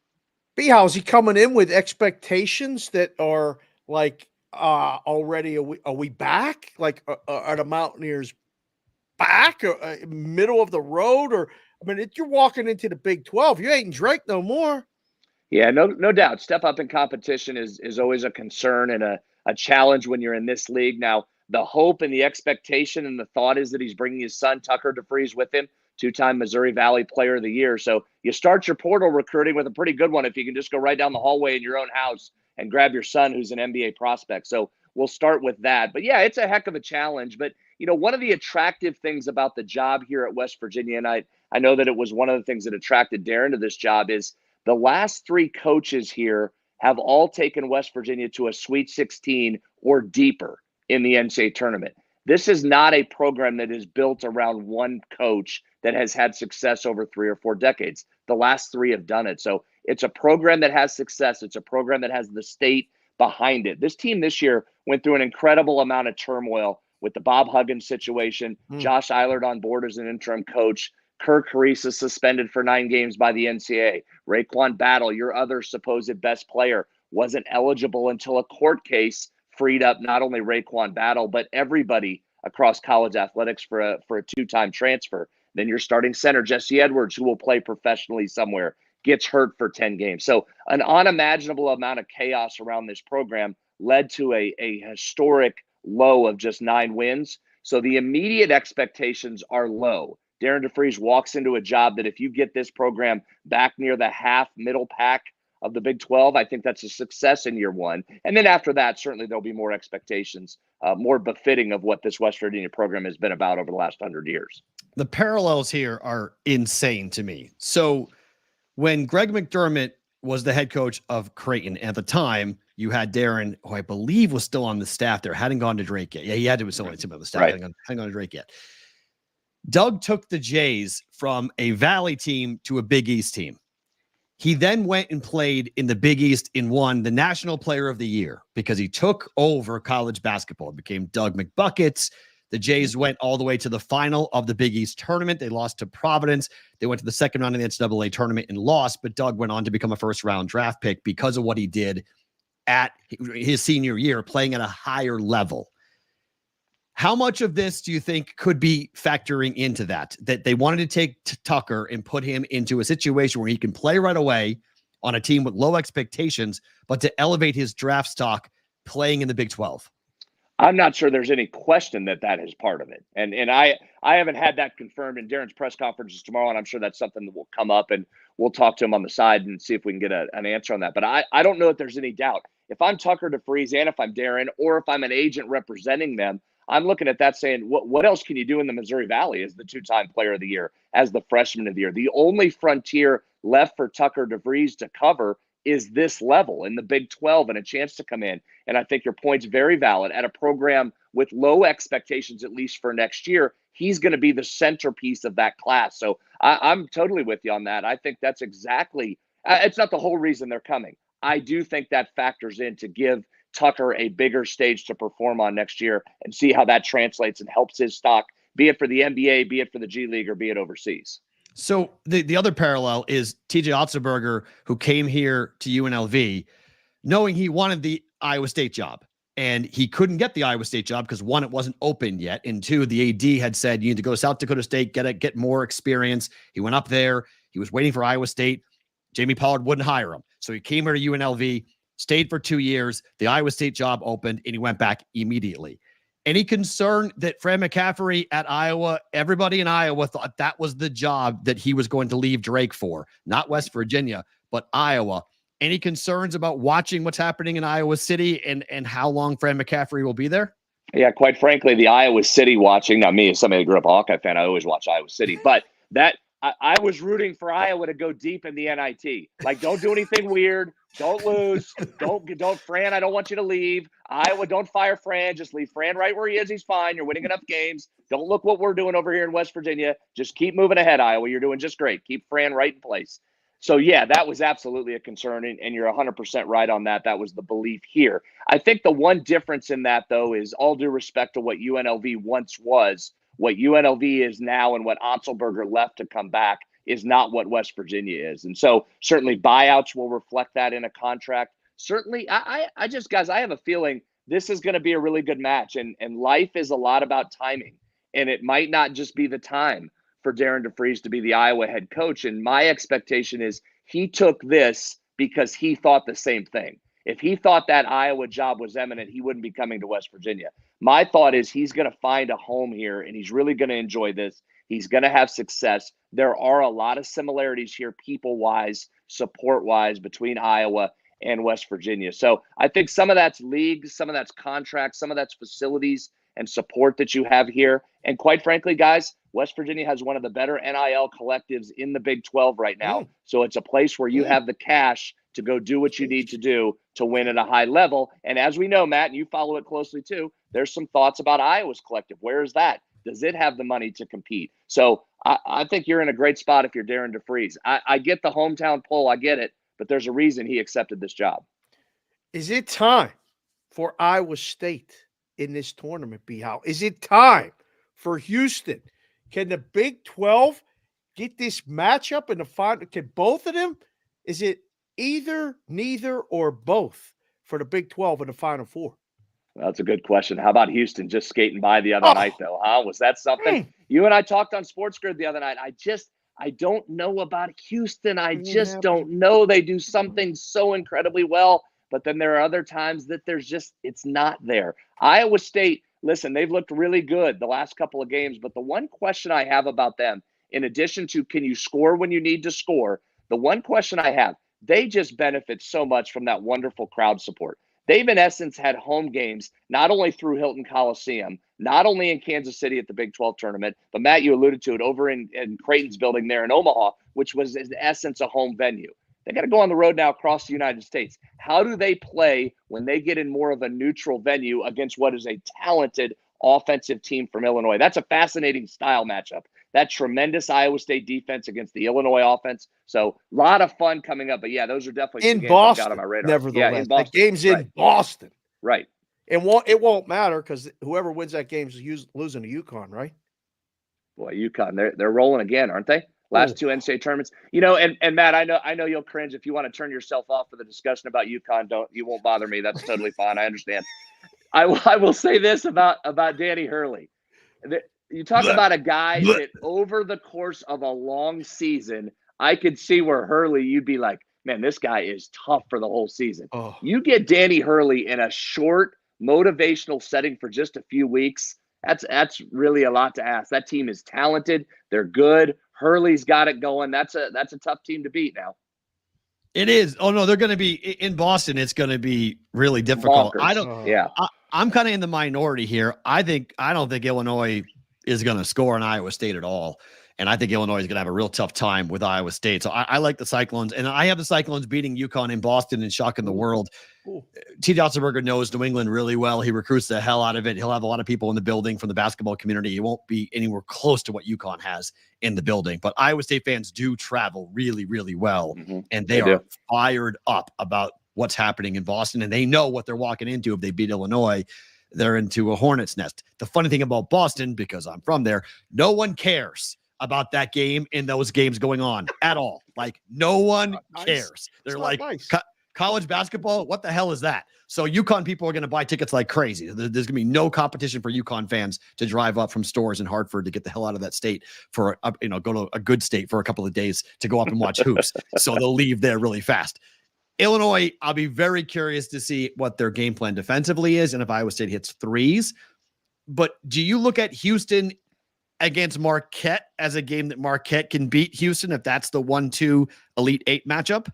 How is he coming in with expectations that are like already? Are we back? Like are the Mountaineers back or middle of the road? Or I mean, if you're walking into the Big 12, you ain't Drake no more. Yeah, no doubt. Step up in competition is always a concern and a challenge when you're in this league. Now, the hope and the expectation and the thought is that he's bringing his son, Tucker DeFries, with him, 2-time Missouri Valley Player of the Year. So you start your portal recruiting with a pretty good one if you can just go right down the hallway in your own house and grab your son who's an NBA prospect. So we'll start with that. But, yeah, it's a heck of a challenge. But, one of the attractive things about the job here at West Virginia, and I know that it was one of the things that attracted Darren to this job, is the last 3 coaches here have all taken West Virginia to a Sweet 16 or deeper in the NCAA tournament. This is not a program that is built around one coach that has had success over 3 or 4 decades. The last 3 have done it. So it's a program that has success. It's a program that has the state behind it. This team this year went through an incredible amount of turmoil with the Bob Huggins situation, Josh Eilert on board as an interim coach, Kirk Harisa suspended for 9 games by the NCAA. Raekwon Battle, your other supposed best player, wasn't eligible until a court case freed up not only Raekwon Battle, but everybody across college athletics for a 2-time transfer. Then your starting center, Jesse Edwards, who will play professionally somewhere, gets hurt for 10 games. So an unimaginable amount of chaos around this program led to a historic low of just 9 wins. So the immediate expectations are low. Darren DeFries walks into a job that if you get this program back near the middle pack of the Big 12, I think that's a success in year 1. And then after that, certainly there'll be more expectations, more befitting of what this West Virginia program has been about over the last 100 years. The parallels here are insane to me. So when Greg McDermott was the head coach of Creighton at the time, you had Darren, who I believe was still on the staff there, hadn't gone to Drake yet. Yeah, he had to be still on the staff, right. hadn't gone to Drake yet. Doug took the Jays from a Valley team to a Big East team. He then went and played in the Big East and won the National Player of the Year because he took over college basketball. It became Doug McBuckets. The Jays went all the way to the final of the Big East tournament. They lost to Providence. They went to the second round of the NCAA tournament and lost, but Doug went on to become a first-round draft pick because of what he did at his senior year, playing at a higher level. How much of this do you think could be factoring into that they wanted to take Tucker and put him into a situation where he can play right away on a team with low expectations, but to elevate his draft stock playing in the Big 12? I'm not sure there's any question that is part of it. And I haven't had that confirmed in Darren's press conferences tomorrow, and I'm sure that's something that will come up, and we'll talk to him on the side and see if we can get an answer on that. But I don't know if there's any doubt. If I'm Tucker DeFries and if I'm Darren, or if I'm an agent representing them, I'm looking at that saying, what else can you do in the Missouri Valley as the 2-time Player of the Year, as the freshman of the year? The only frontier left for Tucker DeFries to cover is this level in the Big 12 and a chance to come in. And I think your point's very valid. At a program with low expectations, at least for next year, he's going to be the centerpiece of that class. So I'm totally with you on that. I think that's exactly it's not the whole reason they're coming. I do think that factors in to give Tucker a bigger stage to perform on next year and see how that translates and helps his stock, be it for the NBA, be it for the G League, or be it overseas. So the other parallel is TJ Otzelberger, who came here to UNLV. knowing he wanted the Iowa State job. And he couldn't get the Iowa State job because, one, it wasn't open yet. And two, the AD had said, you need to go to South Dakota State, get more experience. He went up there. He was waiting for Iowa State. Jamie Pollard wouldn't hire him. So he came here to UNLV, stayed for 2 years. The Iowa State job opened, and he went back immediately. Any concern that Fran McCaffery at Iowa, everybody in Iowa thought that was the job that he was going to leave Drake for, not West Virginia, but Iowa. Any concerns about watching what's happening in Iowa City and how long Fran McCaffery will be there? Yeah, quite frankly, the Iowa City watching, now me as somebody that grew up a Hawkeye fan, I always watch Iowa City, but I was rooting for Iowa to go deep in the NIT. Like, don't do anything weird. Don't lose. Don't Fran, I don't want you to leave. Iowa, don't fire Fran. Just leave Fran right where he is. He's fine. You're winning enough games. Don't look what we're doing over here in West Virginia. Just keep moving ahead, Iowa. You're doing just great. Keep Fran right in place. So, yeah, that was absolutely a concern, and you're 100% right on that. That was the belief here. I think the one difference in that, though, is all due respect to what UNLV once was, what UNLV is now, and what Otzelberger left to come back is not what West Virginia is. And so certainly buyouts will reflect that in a contract. Certainly, I just, guys, I have a feeling this is going to be a really good match, and life is a lot about timing, and it might not just be the time for Darren DeFries to be the Iowa head coach. And my expectation is he took this because he thought the same thing. If he thought that Iowa job was imminent, he wouldn't be coming to West Virginia. My thought is he's going to find a home here, and he's really going to enjoy this. He's going to have success. There are a lot of similarities here, people-wise, support-wise, between Iowa and West Virginia. So I think some of that's league, some of that's contracts, some of that's facilities and support that you have here. And quite frankly, guys, West Virginia has one of the better NIL collectives in the Big 12 right now. So it's a place where you have the cash to go do what you need to do to win at a high level. And as we know, Matt, and you follow it closely too, there's some thoughts about Iowa's collective. Where is that? Does it have the money to compete? So I think you're in a great spot if you're Darren DeFries. I get the hometown pull. I get it. But there's a reason he accepted this job. Is it time for Iowa State in this tournament, B. Howe? Is it time for Houston? Can the Big 12 get this matchup in the final? Can both of them? Is it either, neither, or both for the Big 12 in the Final Four? Well, that's a good question. How about Houston just skating by the other night, though, huh? Was that something? You and I talked on Sports Grid the other night. I don't know about Houston. I just don't know. They do something so incredibly well, but then there are other times that it's not there. Iowa State, listen, they've looked really good the last couple of games, but the one question I have about them, in addition to can you score when you need to score, the one question I have, they just benefit so much from that wonderful crowd support. They've, in essence, had home games, not only through Hilton Coliseum, not only in Kansas City at the Big 12 tournament, but Matt, you alluded to it, over in Creighton's building there in Omaha, which was, in essence, a home venue. They got to go on the road now across the United States. How do they play when they get in more of a neutral venue against what is a talented offensive team from Illinois? That's a fascinating style matchup. That tremendous Iowa State defense against the Illinois offense. So a lot of fun coming up. But yeah, those are definitely in Boston. Got on my radar. Nevertheless, yeah, in Boston. The game's in Boston. Right. It won't matter because whoever wins that game is losing to UConn, right? Boy, UConn, they're rolling again, aren't they? Last two NCAA tournaments. You know, and Matt, I know you'll cringe if you want to turn yourself off for the discussion about UConn. You won't bother me. That's totally fine. I understand. I will say this about Danny Hurley. You talk about a guy that over the course of a long season, I could see where Hurley, you'd be like, man, this guy is tough for the whole season. You get Danny Hurley in a short motivational setting for just a few weeks. That's really a lot to ask. That team is talented. They're good. Hurley's got it going. That's a tough team to beat now. It is. Oh no, they're going to be in Boston. It's going to be really difficult. Bonkers. I'm kind of in the minority here. I don't think Illinois is going to score on Iowa State at all. And I think Illinois is going to have a real tough time with Iowa State. So I like the Cyclones. And I have the Cyclones beating UConn in Boston and shocking the world. T.J. Otzelberger knows New England really well. He recruits the hell out of it. He'll have a lot of people in the building from the basketball community. He won't be anywhere close to what UConn has in the building. But Iowa State fans do travel really, really well. Mm-hmm. And they are fired up about what's happening in Boston. And they know what they're walking into if they beat Illinois. They're into a hornet's nest. The funny thing about Boston, because I'm from there, no one cares about that game and those games going on at all. Like no one cares. They're like, College basketball, what the hell is that? So UConn people are going to buy tickets like crazy. There's going to be no competition for UConn fans to drive up from stores in Hartford to get the hell out of that state for, go to a good state for a couple of days to go up and watch hoops. So they'll leave there really fast. Illinois, I'll be very curious to see what their game plan defensively is and if Iowa State hits threes. But do you look at Houston against Marquette as a game that Marquette can beat Houston if that's the 1-2 Elite Eight matchup?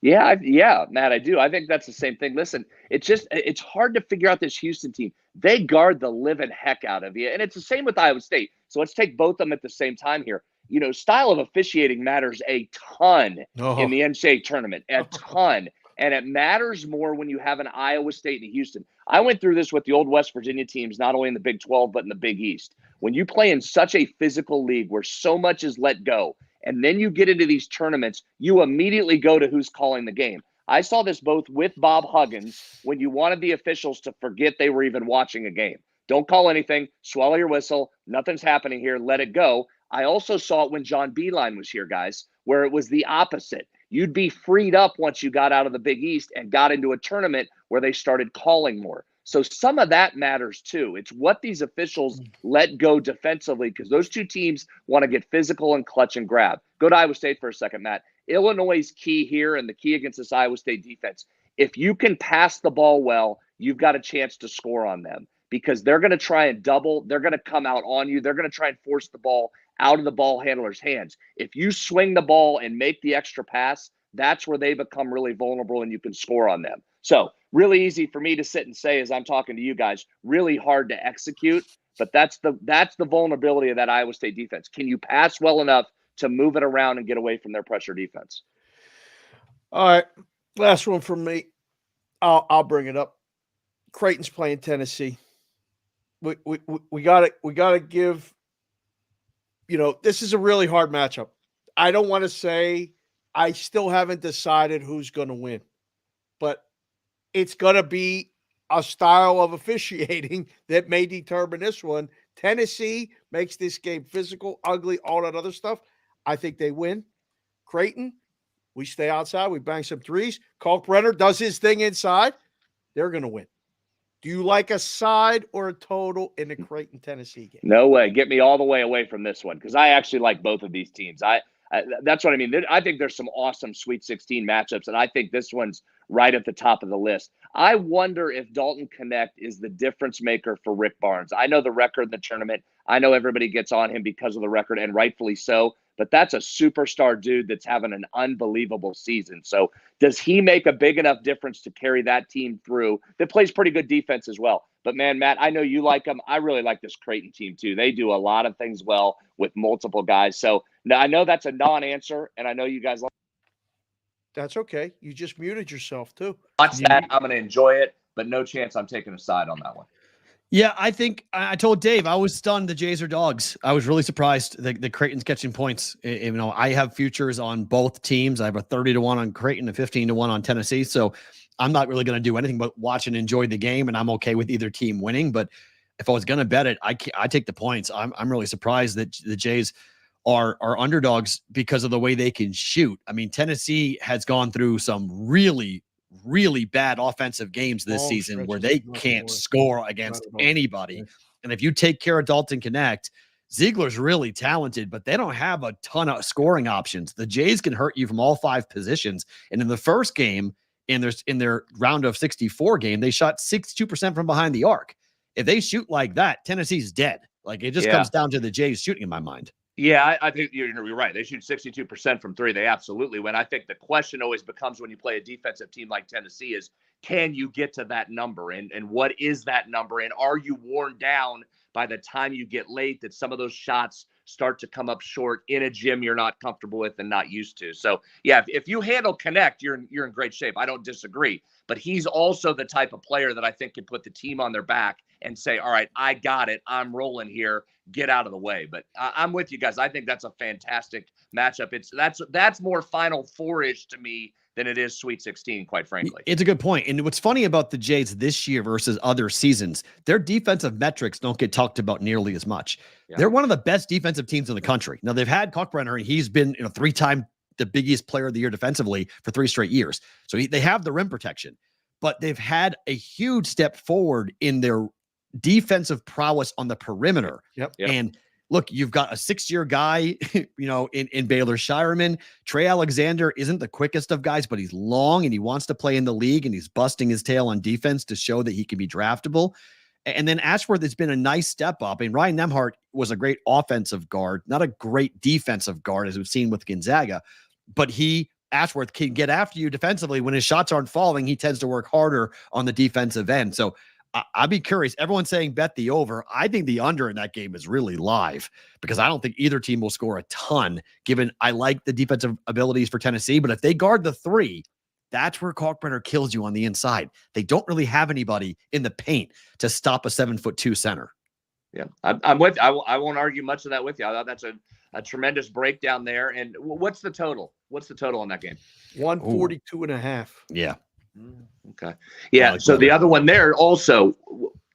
Yeah, Matt, I do. I think that's the same thing. Listen, it's hard to figure out this Houston team. They guard the living heck out of you. And it's the same with Iowa State. So let's take both of them at the same time here. Style of officiating matters a ton in the NCAA tournament, a ton. And it matters more when you have an Iowa State and Houston. I went through this with the old West Virginia teams, not only in the Big 12, but in the Big East. When you play in such a physical league where so much is let go, and then you get into these tournaments, you immediately go to who's calling the game. I saw this both with Bob Huggins when you wanted the officials to forget they were even watching a game. Don't call anything, swallow your whistle, nothing's happening here, let it go. I also saw it when John Beilein was here, guys, where it was the opposite. You'd be freed up once you got out of the Big East and got into a tournament where they started calling more. So some of that matters too. It's what these officials let go defensively, because those two teams want to get physical and clutch and grab. Go to Iowa State for a second, Matt. Illinois' key here and the key against this Iowa State defense, if you can pass the ball well, you've got a chance to score on them, because they're going to try and double. They're going to come out on you. They're going to try and force the ball out of the ball handler's hands. If you swing the ball and make the extra pass, that's where they become really vulnerable and you can score on them. So really easy for me to sit and say as I'm talking to you guys, really hard to execute, but that's the vulnerability of that Iowa State defense. Can you pass well enough to move it around and get away from their pressure defense? All right, last one from me. I'll bring it up. Creighton's playing Tennessee. We got to give, this is a really hard matchup. I don't want to say I still haven't decided who's going to win, but it's going to be a style of officiating that may determine this one. Tennessee makes this game physical, ugly, all that other stuff. I think they win. Creighton, we stay outside. We bang some threes. Kalkbrenner does his thing inside. They're going to win. Do you like a side or a total in the Creighton, Tennessee game? No way. Get me all the way away from this one, because I actually like both of these teams. That's what I mean. I think there's some awesome Sweet 16 matchups, and I think this one's right at the top of the list. I wonder if Dalton Knecht is the difference maker for Rick Barnes. I know the record in the tournament. I know everybody gets on him because of the record, and rightfully so, but that's a superstar dude that's having an unbelievable season. So does he make a big enough difference to carry that team through that plays pretty good defense as well? But, man, Matt, I know you like them. I really like this Creighton team, too. They do a lot of things well with multiple guys. So now I know that's a non-answer, and I know you guys like. That's okay. You just muted yourself, too. Watch that. I'm going to enjoy it, but no chance I'm taking a side on that one. Yeah, I think I told Dave I was stunned the Jays are dogs. I was really surprised that Creighton's catching points. I have futures on both teams. I have a 30-1 on Creighton, a 15-1 on Tennessee. So I'm not really going to do anything but watch and enjoy the game, and I'm okay with either team winning. But if I was going to bet it, I take the points. I'm really surprised that the Jays are underdogs because of the way they can shoot. I mean, Tennessee has gone through some really bad offensive games this season where they can't score against anybody. And if you take care of Dalton Knecht, Ziegler's really talented, but they don't have a ton of scoring options. The Jays can hurt you from all five positions. And in the first game, in their round of 64 game, they shot 62% from behind the arc. If they shoot like that, Tennessee's dead. Like, it just comes down to the Jays shooting, in my mind. Yeah, I think you're right. They shoot 62% from three. They absolutely win. I think the question always becomes when you play a defensive team like Tennessee is, can you get to that number? And what is that number? And are you worn down by the time you get late that some of those shots start to come up short in a gym you're not comfortable with and not used to? So, yeah, if you handle Knecht, you're in great shape. I don't disagree. But he's also the type of player that I think can put the team on their back and say, all right, I got it. I'm rolling here. Get out of the way. But I'm with you guys. I think that's a fantastic matchup. That's more Final Four-ish to me than it is Sweet 16, quite frankly. It's a good point. And what's funny about the Jays this year versus other seasons, their defensive metrics don't get talked about nearly as much. Yeah. They're one of the best defensive teams in the country. Now, they've had Kalkbrenner, and he's been 3-time the biggest player of the year defensively for 3 straight years. So they have the rim protection, but they've had a huge step forward in their defensive prowess on the perimeter. Yep. And look, you've got a 6-year guy, in Baylor Shireman. Trey Alexander isn't the quickest of guys, but he's long and he wants to play in the league, and he's busting his tail on defense to show that he can be draftable. And then Ashworth has been a nice step up. And Ryan Nembhard was a great offensive guard, not a great defensive guard, as we've seen with Gonzaga. But Ashworth can get after you defensively. When his shots aren't falling, he tends to work harder on the defensive end. So I'd be curious. Everyone's saying bet the over. I think the under in that game is really live, because I don't think either team will score a ton, given I like the defensive abilities for Tennessee. But if they guard the 3, that's where Kalkbrenner kills you on the inside. They don't really have anybody in the paint to stop a 7'2" center. Yeah, I'm with. I won't argue much of that with you. I thought that's a tremendous breakdown there. And what's the total? What's the total on that game? 142.5. Yeah. Okay. Yeah. So the other one there also,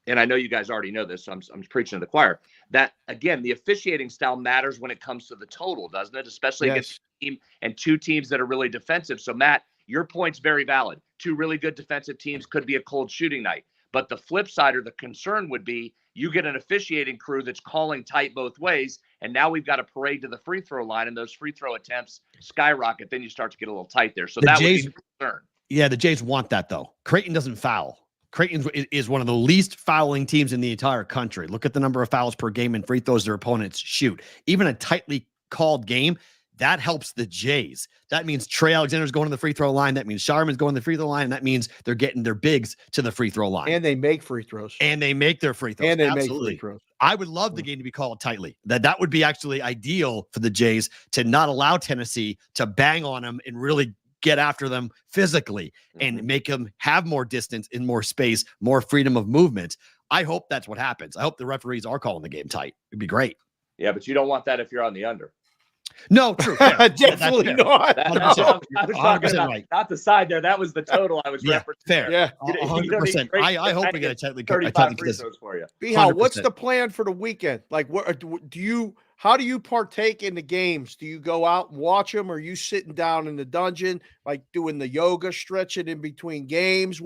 and I know you guys already know this, so I'm preaching to the choir, that again, the officiating style matters when it comes to the total, doesn't it? Especially against a team and 2 teams that are really defensive. So Matt, your point's very valid. 2 really good defensive teams could be a cold shooting night. But the flip side, or the concern, would be you get an officiating crew that's calling tight both ways, and now we've got a parade to the free throw line, and those free throw attempts skyrocket. Then you start to get a little tight there. So that would be a concern. Yeah, the Jays want that, though. Creighton doesn't foul. Creighton is one of the least fouling teams in the entire country. Look at the number of fouls per game and free throws their opponents shoot. Even a tightly called game, that helps the Jays. That means Trey Alexander's going to the free throw line. That means Sharman's going to the free throw line. And that means they're getting their bigs to the free throw line. And they make free throws. And they make their free throws. And they Absolutely. make free throws. I would love the game to be called tightly. That would be actually ideal for the Jays, to not allow Tennessee to bang on them and really get after them physically and make them have more distance and more space, more freedom of movement. I hope that's what happens. I hope the referees are calling the game tight. It'd be great. Yeah, but you don't want that if you're on the under. No, true. Definitely not. I was talking about, right. Not the side there. That was the total I was referencing. Fair. Yeah. 100%. I hope we get a tightly 35 free throws for you. Bihal, what's the plan for the weekend? Like, how do you partake in the games? Do you go out and watch them? Or are you sitting down in the dungeon, like doing the yoga, stretching in between games?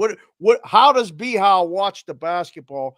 How does Bihal watch the basketball,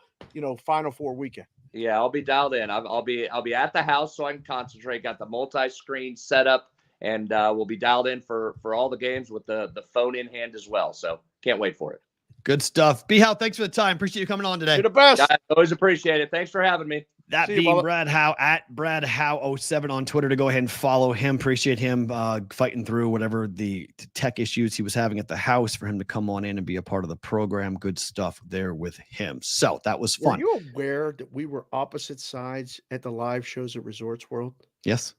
Final Four weekend? Yeah, I'll be dialed in. I'll be at the house so I can concentrate. Got the multi-screen set up, and we'll be dialed in for all the games with the phone in hand as well. So can't wait for it. Good stuff. Bihal, thanks for the time. Appreciate you coming on today. You're the best. Guys, always appreciate it. Thanks for having me. That being Brad Howe, at Brad Howe07 on Twitter, to go ahead and follow him. Appreciate him fighting through whatever the tech issues he was having at the house for him to come on in and be a part of the program. Good stuff there with him. So that was fun. Were you aware that we were opposite sides at the live shows at Resorts World? Yes.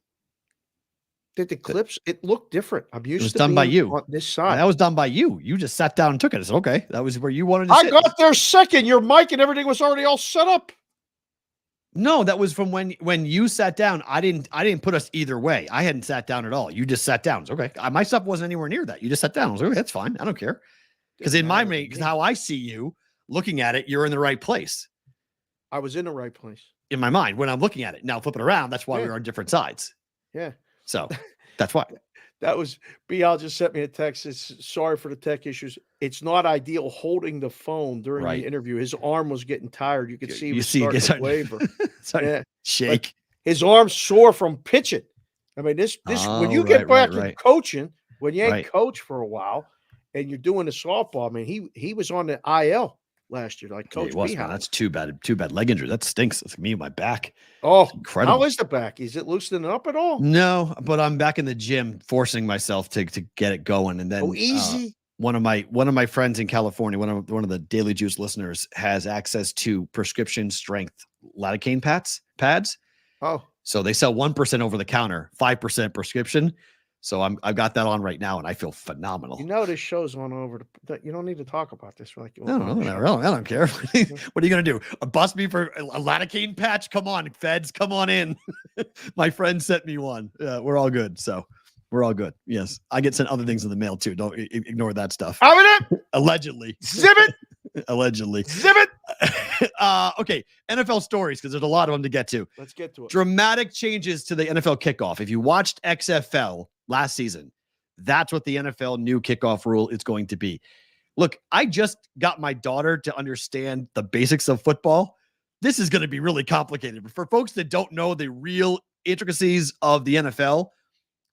Did the clips, it looked different. I'm used to it was done by you on this side. That was done by you. You just sat down and took it. It's okay. That was where you wanted to sit. I got there second. Your mic and everything was already all set up. No, that was from when you sat down. I didn't put us either way. I hadn't sat down at all. You just sat down. It's okay. My stuff wasn't anywhere near that. You just sat down. I was like, okay, that's fine. I don't care. Because in my mind, because how I see you looking at it, you're in the right place. I was in the right place. In my mind, when I'm looking at it. Now flip it around. That's why we're on different sides. Yeah. So that's why. That was BL just sent me a text. It's sorry for the tech issues. It's not ideal holding the phone during the interview. His arm was getting tired. You could see he was starting to waver. Shake. Like his arm's sore from pitching. I mean, this when you get back to coaching, when you ain't coached for a while and you're doing the softball, I mean, he was on the IL last year, like Coach Behan. That's too bad. Too bad leg injury. That stinks. It's me and my back. Oh, incredible. How is the back? Is it loosening up at all? No, but I'm back in the gym, forcing myself to get it going. And then easy. One of my friends in California, one of the Daily Juice listeners, has access to prescription strength lidocaine pads. Oh, so they sell 1% over the counter, 5% prescription. So I've got that on right now, and I feel phenomenal. You know, this show's on over. You don't need to talk about this. Like, I don't care. What are you gonna do? Bust me for a lidocaine patch? Come on, feds, come on in. My friend sent me one. We're all good. So we're all good. Yes, I get sent other things in the mail too. Don't ignore that stuff. Allegedly. Zip it. Allegedly. Zip it. Okay, NFL stories, because there's a lot of them to get to. Let's get to it. Dramatic changes to the NFL kickoff. If you watched XFL, last season. That's what the NFL new kickoff rule is going to be. Look, I just got my daughter to understand the basics of football. This is going to be really complicated. But for folks that don't know the real intricacies of the NFL,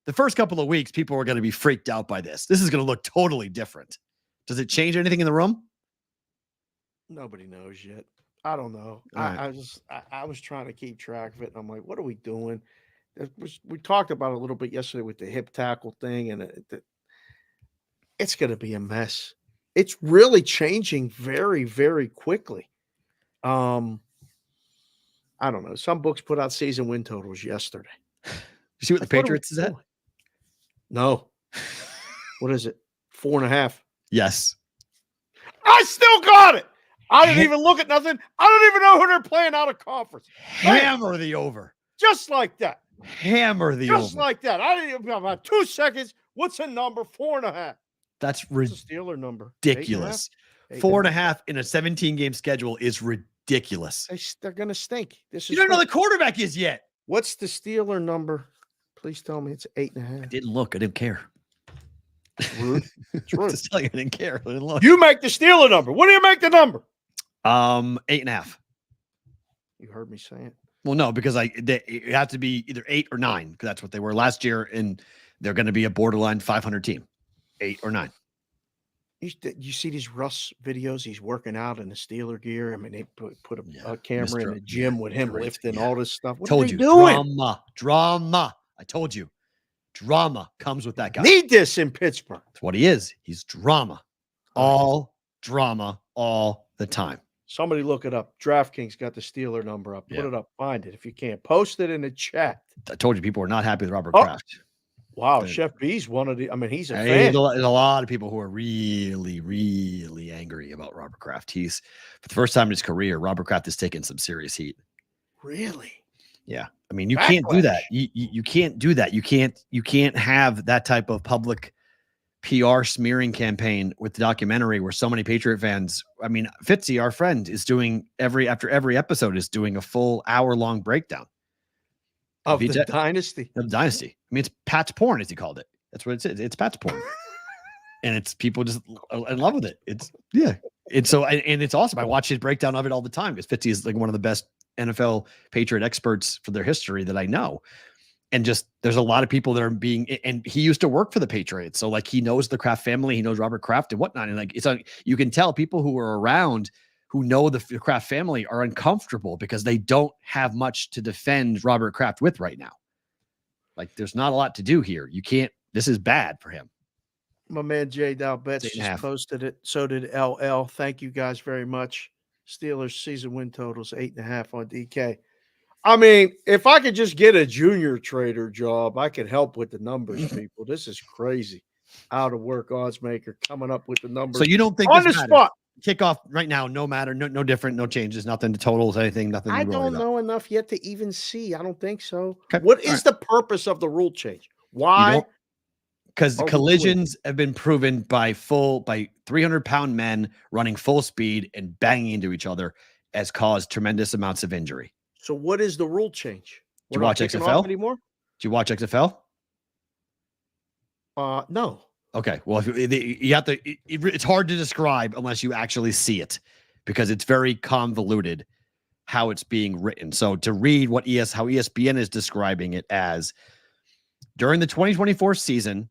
the first couple of weeks, people are going to be freaked out by this. This is going to look totally different. Does it change anything in the room? Nobody knows yet. I don't know. I was trying to keep track of it, and I'm like, what are we doing? We talked about it a little bit yesterday with the hip tackle thing, and it's going to be a mess. It's really changing very, very quickly. I don't know. Some books put out season win totals yesterday. You see what the Patriots is at? No. What is it? 4.5. Yes. I still got it. I didn't even look at nothing. I don't even know who they're playing out of conference. Hammer the over. Just like that. Hammer the over. Just like that. I didn't even about 2 seconds. What's a number? 4.5. That's a Steeler number. Ridiculous. 4.5 in a 17-game schedule is ridiculous. They're going to stink. You don't know the quarterback is yet. What's the Steeler number? Please tell me it's 8.5. I didn't look. I didn't care. Rude. It's rude. Just tell you, I didn't care. I didn't look. You make the Steeler number. What do you make the number? 8.5. You heard me say it. Well, no, because it have to be either 8 or 9, because that's what they were last year, and they're going to be a borderline 500 team. 8 or 9. You see these Russ videos? He's working out in the Steeler gear. I mean, they put a camera in the gym with him lifting all this stuff. What are they doing? Drama. I told you. Drama comes with that guy. Need this in Pittsburgh. That's what he is. He's drama. All drama all the time. Somebody look it up. DraftKings got the Steeler number up. Put it up. Find it. If you can't, post it in the chat. I told you people were not happy with Robert Kraft. Wow, Chef B's one of the. I mean, he's a fan. There's a lot of people who are really, really angry about Robert Kraft. He's, for the first time in his career, Robert Kraft has taken some serious heat. Really? Yeah. I mean, you can't do that. You can't do that. You can't have that type of public PR smearing campaign with the documentary where so many Patriot fans. I mean, Fitzy, our friend, is doing after every episode is doing a full hour-long breakdown. Of the dynasty. Of the dynasty. I mean, it's Pat's porn, as he called it. That's what it is. It's Pat's porn. And it's people just in love with it. It's it's awesome. I watch his breakdown of it all the time because Fitzy is like one of the best NFL Patriot experts for their history that I know. And just there's a lot of people that are and he used to work for the Patriots. So like he knows the Kraft family, he knows Robert Kraft and whatnot. And like you can tell people who are around who know the Kraft family are uncomfortable because they don't have much to defend Robert Kraft with right now. Like there's not a lot to do here. You can't, this is bad for him. My man Jay Dow Betts just posted it. So did LL. Thank you guys very much. Steelers season win totals 8.5 on DK. I mean, if I could just get a junior trader job, I could help with the numbers, people. This is crazy. Out of work odds maker coming up with the numbers. So you don't think on the spot? Kickoff right now, no matter, no different, no changes, nothing to totals, anything, nothing. I don't know enough yet to even see. I don't think so. Okay. What is the purpose of the rule change? Why? Because the collisions have been proven by 300-pound men running full speed and banging into each other has caused tremendous amounts of injury. So what is the rule change? Did you watch XFL anymore? Did you watch XFL? No. Okay. Well, you have to. It's hard to describe unless you actually see it, because it's very convoluted how it's being written. So to read how ESPN is describing it as, during the 2024 season,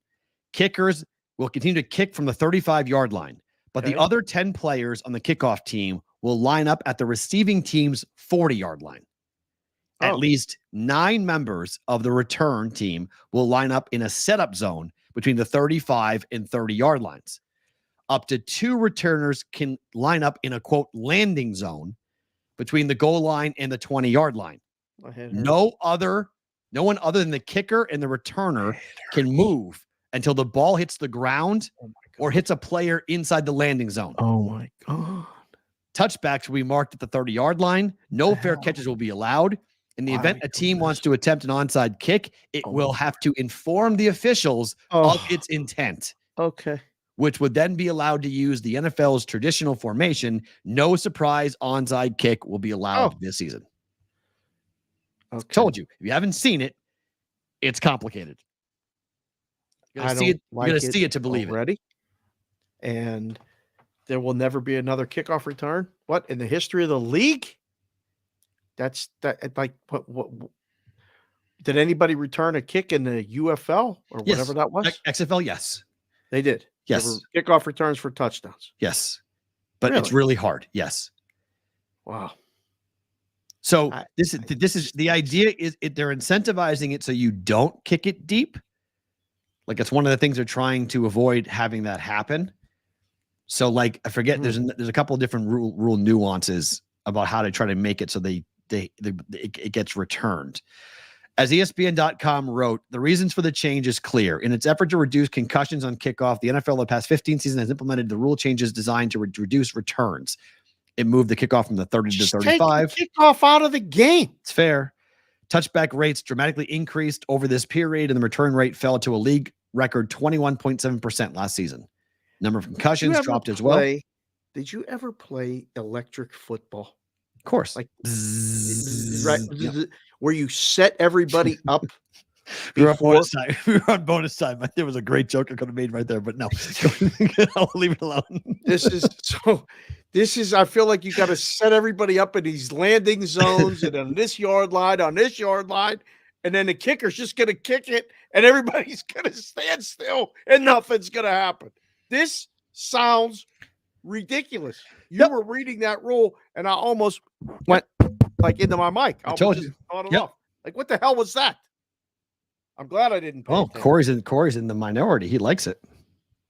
kickers will continue to kick from the 35-yard line, but the other 10 players on the kickoff team will line up at the receiving team's 40-yard line. At least 9 members of the return team will line up in a setup zone between the 35 and 30-yard lines. Up to 2 returners can line up in a, quote, landing zone between the goal line and the 20-yard line. No one other than the kicker and the returner can move until the ball hits the ground or hits a player inside the landing zone. Oh, my God. Touchbacks will be marked at the 30-yard line. No fair catches will be allowed. In the event a team wants to attempt an onside kick, it will have to inform the officials of its intent. Okay. Which would then be allowed to use the NFL's traditional formation. No surprise onside kick will be allowed this season. Okay. Told you. If you haven't seen it, it's complicated. You're gonna see it. You're gonna see it to believe it. already. And there will never be another kickoff return. What in the history of the league? That's that. Like what did anybody return a kick in the UFL or Yes. whatever that was? XFL, yes. They did. Yes. There were kickoff returns for touchdowns. Yes. But it's really hard. Yes. Wow. So this is the idea is they're incentivizing it so you don't kick it deep. Like it's one of the things they're trying to avoid having that happen. So like I forget there's a couple of different rule nuances about how to try to make it so it gets returned. As ESPN.com wrote, the reasons for the change is clear. In its effort to reduce concussions on kickoff, the NFL the past 15 seasons has implemented the rule changes designed to reduce returns. It moved the kickoff from the 30 to 35. Take the kickoff out of the game. It's fair. Touchback rates dramatically increased over this period, and the return rate fell to a league record 21.7% last season. Number of concussions dropped as well. Did you ever play electric football? Of course. Like right, where you set everybody up. We were on bonus time. We were on bonus time. There was a great joke I could have made right there, but no. I'll leave it alone. This is I feel like you got to set everybody up in these landing zones and on this yard line, and then the kicker's just going to kick it and everybody's going to stand still and nothing's going to happen. This sounds ridiculous. You were reading that rule and I almost went like into my mic. I told you. Off. Like, what the hell was that? I'm glad I didn't pay attention. Corey's in the minority. He likes it.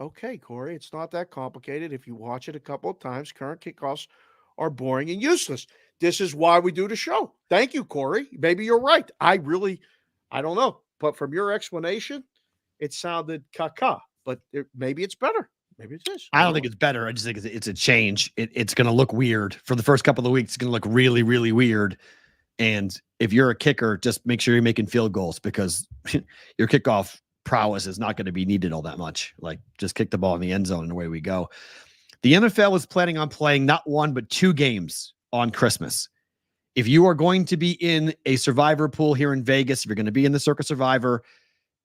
Okay, Corey, it's not that complicated. If you watch it a couple of times, current kickoffs are boring and useless. This is why we do the show. Thank you, Corey. Maybe you're right. I don't know. But from your explanation, it sounded caca. But maybe it's better. Maybe it is. I don't think it's better. I just think it's a change. It's going to look weird for the first couple of weeks. It's going to look really, really weird. And if you're a kicker, just make sure you're making field goals because your kickoff prowess is not going to be needed all that much. Like just kick the ball in the end zone and away we go. The NFL is planning on playing not one, but 2 games on Christmas. If you are going to be in a Survivor pool here in Vegas, if you're going to be in the Circa Survivor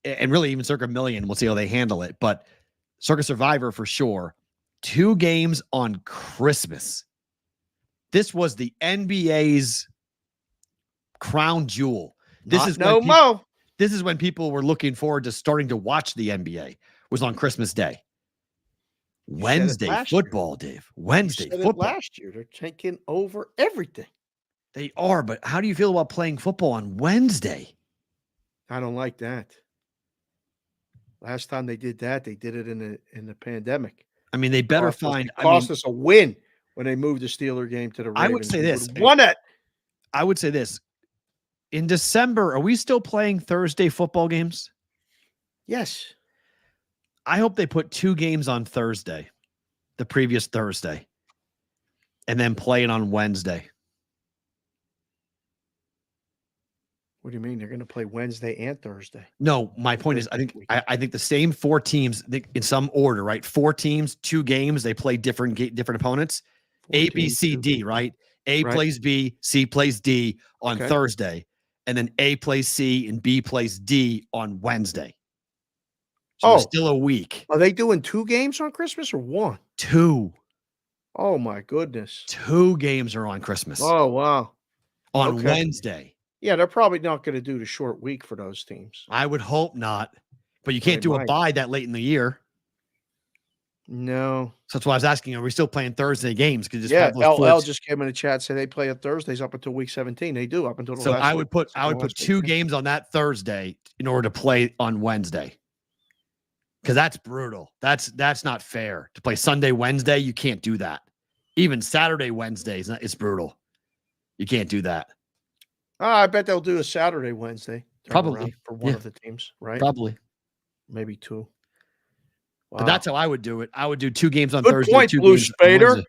and really even Circa Million, we'll see how they handle it. But Circa Survivor for sure, 2 games on Christmas. This was the NBA's crown jewel. This is when people were looking forward to starting to watch the NBA was on Christmas Day. Wednesday football, Dave. Wednesday football. Last year, they're taking over everything. They are, but how do you feel about playing football on Wednesday? I don't like that. Last time they did that, they did it in the pandemic. I mean, they better find. It cost us a win when they moved the Steeler game to the Ravens. I would say this. Won it. I would say this. In December, are we still playing Thursday football games? Yes. I hope they put 2 games on Thursday, the previous Thursday, and then play it on Wednesday. What do you mean? They're going to play Wednesday and Thursday? No, my point is, I think the same 4 teams in some order, right? 4 teams, 2 games. They play different opponents. A, B, C, D, right? A plays B, C plays D on Thursday, and then A plays C and B plays D on Wednesday. So there's still a week. Are they doing 2 games on Christmas or 1? 2. Oh my goodness. 2 games are on Christmas. Oh wow. On Wednesday. Yeah, they're probably not going to do the short week for those teams. I would hope not. But you can't do a bye that late in the year. No. So that's why I was asking, are we still playing Thursday games? Yeah, LL just came in the chat, say they play on Thursdays up until week 17. They do up until the last I would put 2 games on that Thursday in order to play on Wednesday. Because that's brutal. That's not fair. To play Sunday, Wednesday, you can't do that. Even Saturday, Wednesday, it's brutal. You can't do that. I bet they'll do a Saturday, Wednesday. Probably. For one of the teams, right? Probably. Maybe 2. Wow. But that's how I would do it. I would do 2 games on Good Thursday. Point, 2 Blue games Spader.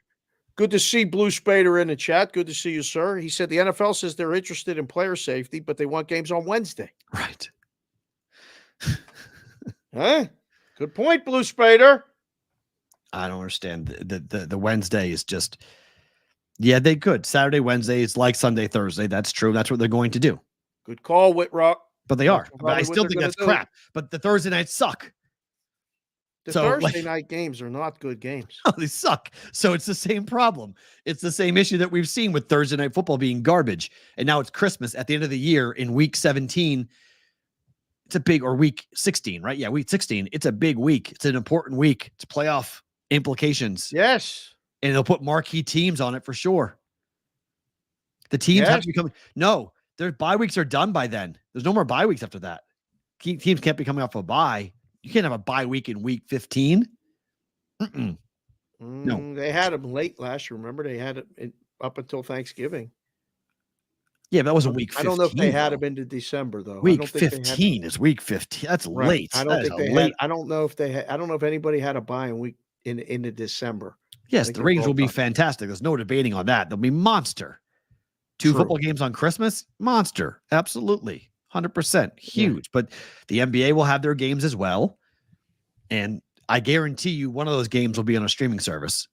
Good to see Blue Spader in the chat. Good to see you, sir. He said the NFL says they're interested in player safety, but they want games on Wednesday. Right. Huh? Good point, Blue Spader. I don't understand. The Wednesday is just, yeah, they could. Saturday, Wednesday is like Sunday, Thursday. That's true. That's what they're going to do. Good call, Whitrock. But they are. But I still think that's crap. But the Thursday nights suck. The So, Thursday night games are not good games. Oh, they suck. So it's the same problem. It's the same issue that we've seen with Thursday night football being garbage. And now it's Christmas at the end of the year in week 17. It's a big, or week 16, right? Yeah, week 16. It's a big week. It's an important week. It's playoff implications. Yes. And they'll put marquee teams on it for sure. The teams have to be coming. No, their bye weeks are done by then. There's no more bye weeks after that. Teams can't be coming off a bye. You can't have a bye week in week 15. No. They had them late last year. Remember, they had it up until Thanksgiving. Yeah, that was a week 15. I don't know if they had them into December though. Week 15 is week 15. That's late. I don't think they had. I don't know if they had. I don't know if anybody had a bye in week into December. Yes, the ratings will be fantastic. There's no debating on that. They'll be monster. Two football games on Christmas, monster. Absolutely, 100%, huge. Yeah. But the NBA will have their games as well, and I guarantee you, one of those games will be on a streaming service.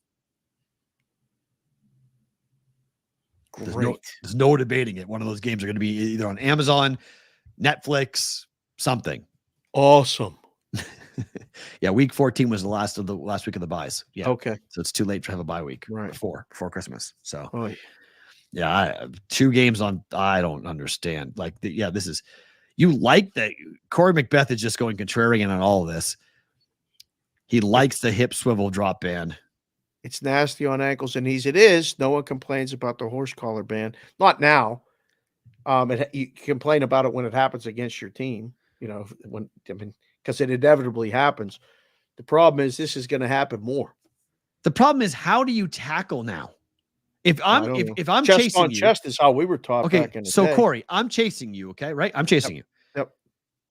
There's no debating it. One of those games are going to be either on Amazon, Netflix, something. Awesome. Yeah, week 14 was the last week of the buys. Yeah. Okay. So it's too late to have a bye week right before Christmas. So yeah, 2 games on. I don't understand. Like, this is, you like that. Corey Macbeth is just going contrarian on all of this. He likes the hip swivel drop ban. It's nasty on ankles and knees. It is. No one complains about the horse collar ban. Not now. You complain about it when it happens against your team. You know, because it inevitably happens. The problem is this is going to happen more. The problem is, how do you tackle now? If I'm chest chasing on you, chest is how we were taught. Okay, back in the so day. Corey, I'm chasing you. Okay, right? I'm chasing you. Yep.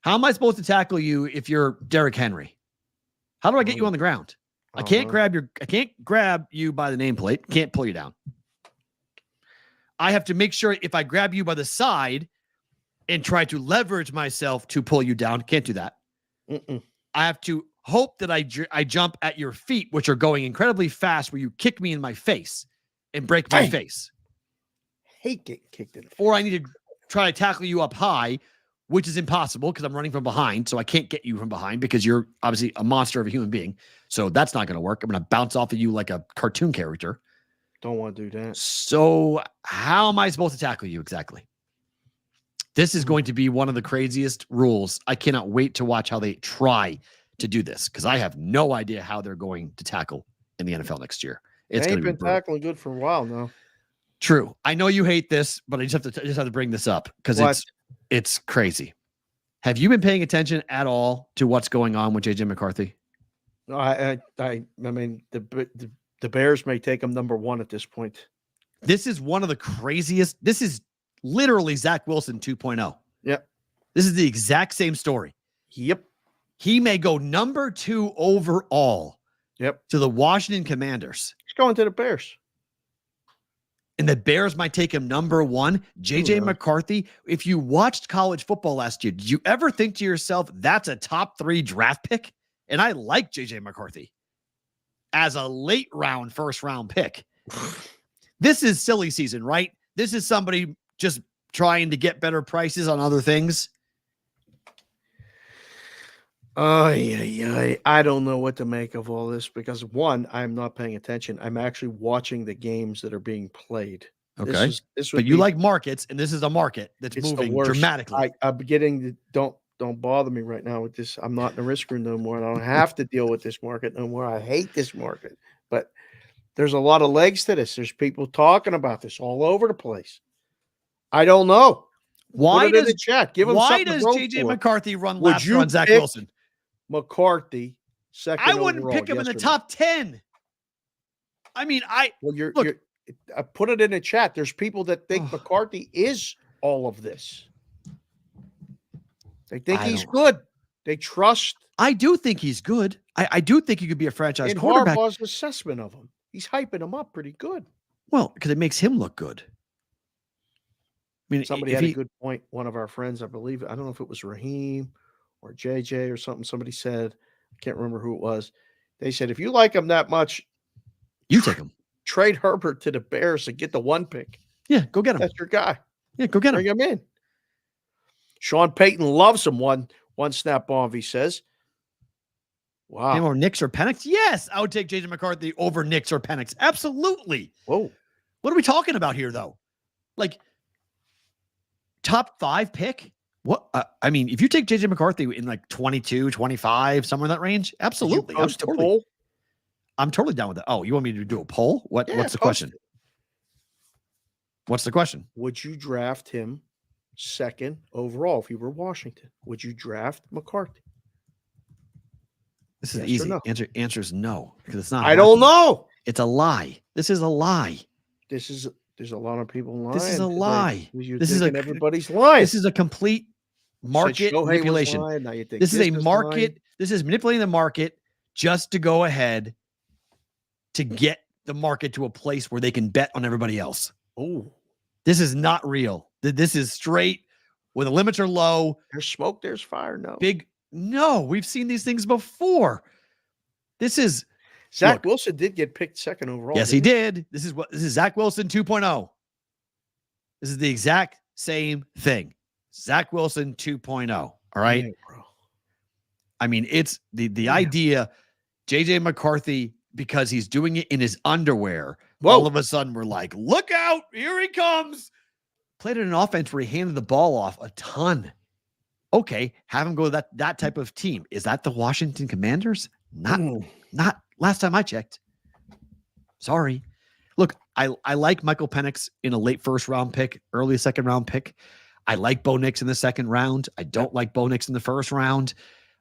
How am I supposed to tackle you if you're Derrick Henry? How do I get you on the ground? I can't grab you by the nameplate. Can't pull you down. I have to make sure if I grab you by the side and try to leverage myself to pull you down, can't do that. I have to hope that I jump at your feet, which are going incredibly fast, where you kick me in my face and break my face. Hate getting kicked in the face. Or I need to try to tackle you up high, which is impossible because I'm running from behind. So I can't get you from behind because you're obviously a monster of a human being. So that's not going to work. I'm going to bounce off of you like a cartoon character. Don't want to do that. So how am I supposed to tackle you exactly? This is going to be one of the craziest rules. I cannot wait to watch how they try to do this, because I have no idea how they're going to tackle in the NFL next year. It's going to be tackling good for a while now. True. I know you hate this, but I just have to bring this up because it's crazy. Have you been paying attention at all to what's going on with JJ McCarthy? No, I mean, the Bears may take him number 1 at this point. This is one of the craziest. This is literally Zach Wilson 2.0. Yep. This is the exact same story. Yep. He may go number 2 overall. Yep. To the Washington Commanders. He's going to the Bears. And the Bears might take him number 1. JJ McCarthy, if you watched college football last year, did you ever think to yourself, that's a top 3 draft pick? And I like JJ McCarthy as a late round, first round pick. This is silly season, right? This is somebody just trying to get better prices on other things. I don't know what to make of all this because, one, I'm not paying attention. I'm actually watching the games that are being played. Okay. But you like markets, and this is a market that's moving dramatically. I'm getting don't bother me right now with this. I'm not in the risk room no more. I don't have to deal with this market no more. I hate this market. But there's a lot of legs to this. There's people talking about this all over the place. I don't know. Why does JJ McCarthy run laps on Zach Wilson? McCarthy, second. I wouldn't pick him in the top 10. I mean, I put it in the chat. There's people that think McCarthy is all of this. They think he's good. They trust. I do think he's good. I do think he could be a franchise quarterback. Harbaugh's assessment of him, he's hyping him up pretty good. Well, because it makes him look good. I mean, somebody had a good point. One of our friends, I believe, I don't know if it was Raheem or JJ or something. Somebody said, I can't remember who it was. They said, if you like him that much, you take him. Trade Herbert to the Bears and get the 1 pick. Yeah, go get him. That's your guy. Yeah, go get him. Bring him in. Sean Payton loves him. One snap bomb, he says. Wow. Him or Knicks or Penix? Yes, I would take JJ McCarthy over Knicks or Penix. Absolutely. Whoa. What are we talking about here, though? Like, top 5 pick? What? I mean, if you take JJ McCarthy in like 22, 25, somewhere in that range, absolutely. Did you post a poll? I'm totally down with that. Oh, you want me to do a poll? What's the question? What's the question? Would you draft him second overall if you were Washington? Would you draft McCarthy? This is Yes or easy. no? Answer is no, because it's not. I don't know. It's a lie. This is a lie. There's a lot of people lying. This is a lie. This is everybody's lying. This is a complete market manipulation. This is a market. This is manipulating the market just to go ahead to get the market to a place where they can bet on everybody else. Oh, this is not real. This is straight when the limits are low. There's smoke, there's fire. No, we've seen these things before. This is Zach Wilson did get picked second overall. Yes, he did. This is Zach Wilson 2.0. This is the exact same thing. Zach Wilson 2.0. All right. Yeah, bro. I mean, it's the idea, JJ McCarthy, because he's doing it in his underwear. Whoa. All of a sudden, we're like, look out, here he comes. Played in an offense where he handed the ball off a ton. Okay, have him go to that type of team. Is that the Washington Commanders? Not last time I checked. Sorry. Look, I like Michael Penix in a late first round pick, early second round pick. I like Bo Nix in the second round. I don't like Bo Nix in the first round.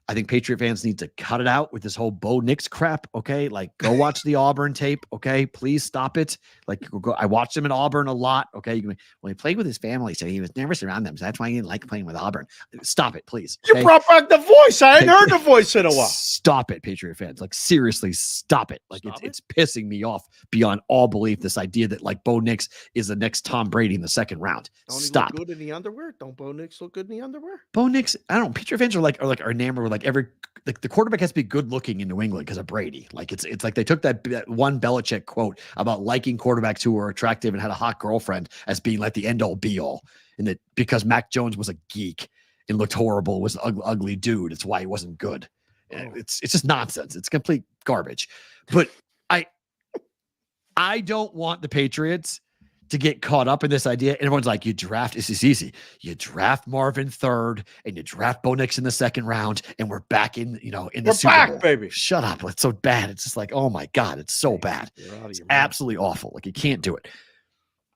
I think Patriot fans need to cut it out with this whole Bo Nix crap. Okay. Like, go watch the Auburn tape. Okay. Please stop it. Like, I watched him in Auburn a lot. Okay. Well, he played with his family, so he was never around them. So that's why he didn't like playing with Auburn. Stop it, please. Okay? You brought back the voice. I hadn't heard the voice in a while. Stop it, Patriot fans. Like, seriously, stop it. Like, it's pissing me off beyond all belief. This idea that like Bo Nix is the next Tom Brady in the second round. Don't Stop. He look good in the underwear? Don't Bo Nix look good in the underwear? Bo Nix, I don't know. Patriot fans are enamored with like the quarterback has to be good looking in New England because of Brady. Like it's like they took that one Belichick quote about liking quarterbacks who were attractive and had a hot girlfriend as being like the end all be all. And that because Mac Jones was a geek and looked horrible, was an ugly dude. It's why he wasn't good. It's just nonsense. It's complete garbage. But I don't want the Patriots to get caught up in this idea. And everyone's like, this is easy. You draft Marvin third and you draft Bo Nix in the second round. And we're back in the Super Bowl. Baby. Shut up. It's so bad. It's just like, oh my God, it's so bad. It's absolutely awful. Like, you can't do it.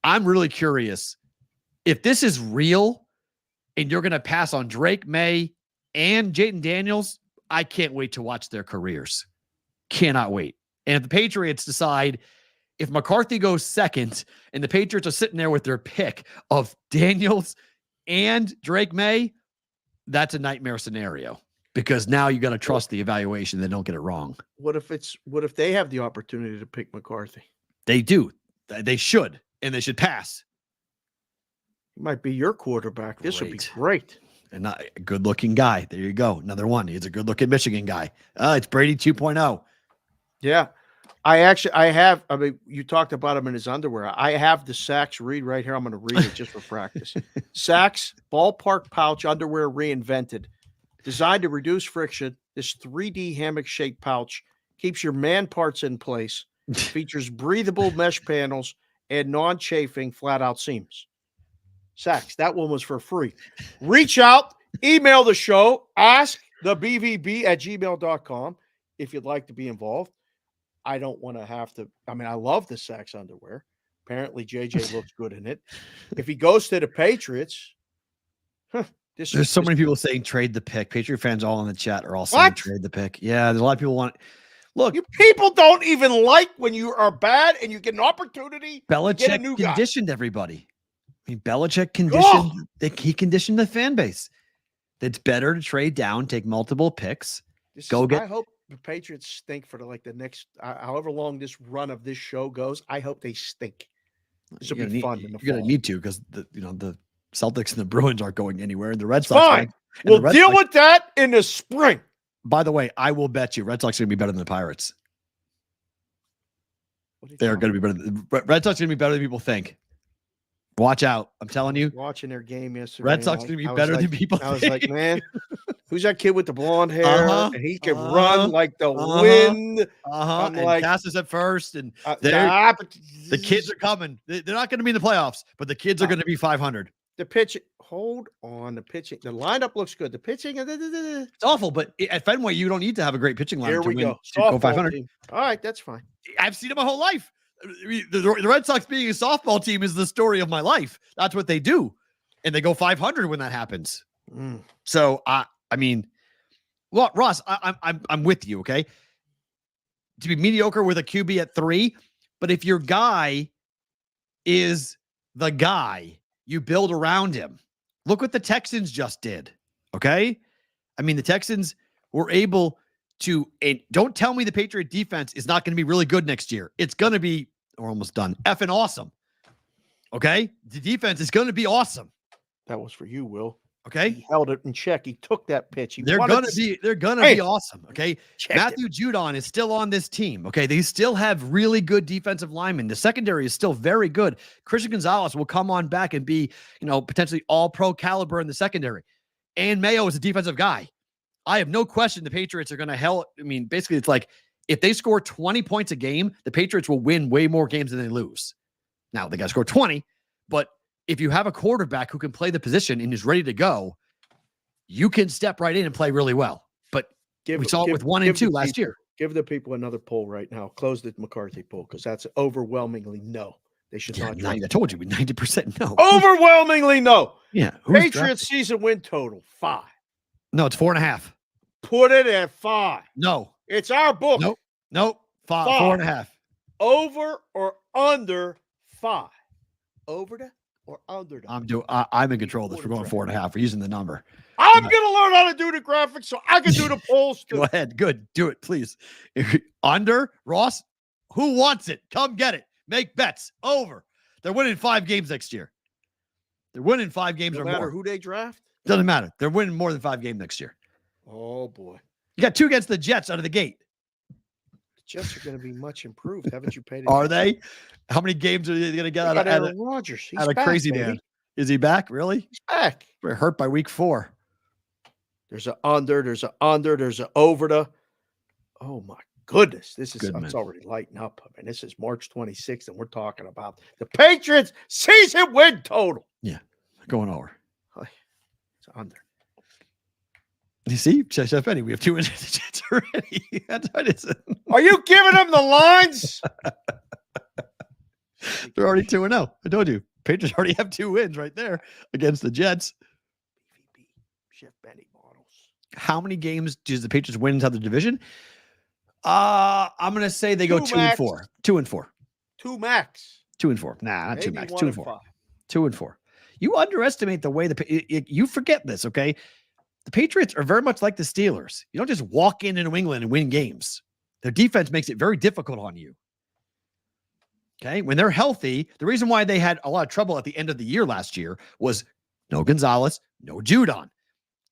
I'm really curious if this is real and you're going to pass on Drake May and Jayden Daniels. I can't wait to watch their careers. Cannot wait. And if the Patriots decide, if McCarthy goes second and the Patriots are sitting there with their pick of Daniels and Drake May, that's a nightmare scenario because now you got to trust the evaluation. They don't get it wrong. What if they have the opportunity to pick McCarthy? They do. They should, and they should pass. He might be your quarterback. This would be great. And not a good looking guy. There you go. Another one. He's a good looking Michigan guy. It's Brady 2.0. Yeah. You talked about him in his underwear. I have the Saks read right here. I'm going to read it just for practice. Saks ballpark pouch underwear reinvented. Designed to reduce friction, this 3D hammock-shaped pouch keeps your man parts in place, features breathable mesh panels, and non-chafing flat-out seams. Saks, that one was for free. Reach out, email the show, ask the bvb@gmail.com if you'd like to be involved. I don't want to have to. I mean, I love the Saks underwear. Apparently, JJ looks good in it. If he goes to the Patriots, there's so many people saying trade the pick. Patriot fans all in the chat are all saying trade the pick. Yeah, there's a lot of people want. Look, you people don't even like when you are bad and you get an opportunity. Belichick conditioned everybody. I mean, Belichick conditioned. He conditioned the fan base. It's better to trade down, take multiple picks. I hope the Patriots stink for the next, however long this run of this show goes. I hope they stink. This will be fun. You're going to need to because the Celtics and the Bruins aren't going anywhere, and the Red Sox. Fine. We'll deal with that in the spring. By the way, I will bet you Red Sox are going to be better than the Pirates. They're going to be better. Red Sox are going to be better than people think. Watch out. I'm telling you. Watching their game yesterday. Red Sox are going to be better than people think. I was like, man, Who's that kid with the blonde hair? Uh-huh. And he can run like the wind. And like, passes at first, and the kids are coming. They're not going to be in the playoffs, but the kids are going to be 500. The pitching, hold on. The pitching, the lineup looks good. The pitching, it's awful, but at Fenway, you don't need to have a great pitching lineup here we to win. Go. Go 500. Team. All right, that's fine. I've seen it my whole life. The Red Sox being a softball team is the story of my life. That's what they do, and they go 500 when that happens. So I mean, well, Ross, I'm with you. Okay, to be mediocre with a QB at 3, but if your guy is the guy, you build around him. Look what the Texans just did. Okay, I mean the Texans were able to, and don't tell me the Patriot defense is not going to be really good next year. It's going to be, we're almost done, effing awesome. Okay, the defense is going to be awesome. That was for you, Will. Okay, he held it in check. He took that pitch. They're gonna be awesome. Okay, Matthew Judon is still on this team. Okay, they still have really good defensive linemen. The secondary is still very good. Christian Gonzalez will come on back and be, potentially all pro caliber in the secondary. And Mayo is a defensive guy. I have no question the Patriots are going to basically it's like if they score 20 points a game, the Patriots will win way more games than they lose. Now they got to score 20, but if you have a quarterback who can play the position and is ready to go, you can step right in and play really well. But we saw it with 1 and 2 last year. Give the people another poll right now. Close the McCarthy poll because that's overwhelmingly no. They should not. I told you, 90% no. Overwhelmingly no. Yeah. Patriots season win total 5. No, it's 4.5. Put it at 5. No. It's our book. Nope. 5. 4.5. Over or under 5. Over to or under to? I'm in control of this. We're going 4.5. We're using the number. I'm going to learn how to do the graphics so I can do the polls too. Go ahead. Good. Do it, please. Under, Ross, who wants it? Come get it. Make bets. Over. They're winning 5 games next year. They're winning 5 games or more. No matter who they draft? Doesn't matter. They're winning more than 5 games next year. Oh, boy. You got 2 against the Jets out of the gate. The Jets are going to be much improved. Haven't you paid attention? Are they? How many games are they going to get out of Aaron Rodgers? He's out of back, Crazy baby. Man? Is he back? Really? He's back. We're hurt by week 4. There's an under. There's an under. There's an over to. Oh, my goodness. This is it's already lighting up. I mean, this is March 26th, and we're talking about the Patriots season win total. Yeah. Going over. It's under. You see, Chef Benny, we have 2 Jets already. That's what it is. Are you giving them the lines? They're already 2-0. I told you. Patriots already have 2 wins right there against the Jets. Chef Benny models. How many games does the Patriots win inside the division? I'm going to say they go 2 and 4. 2 and 4. 2 max. 2 and 4. Nah, not maybe 2 max. 1 2 and 4. 5. 2 and 4. You underestimate the way you forget this, okay? The Patriots are very much like the Steelers. You don't just walk into New England and win games. Their defense makes it very difficult on you. Okay? When they're healthy, the reason why they had a lot of trouble at the end of the year last year was no Gonzalez, no Judon.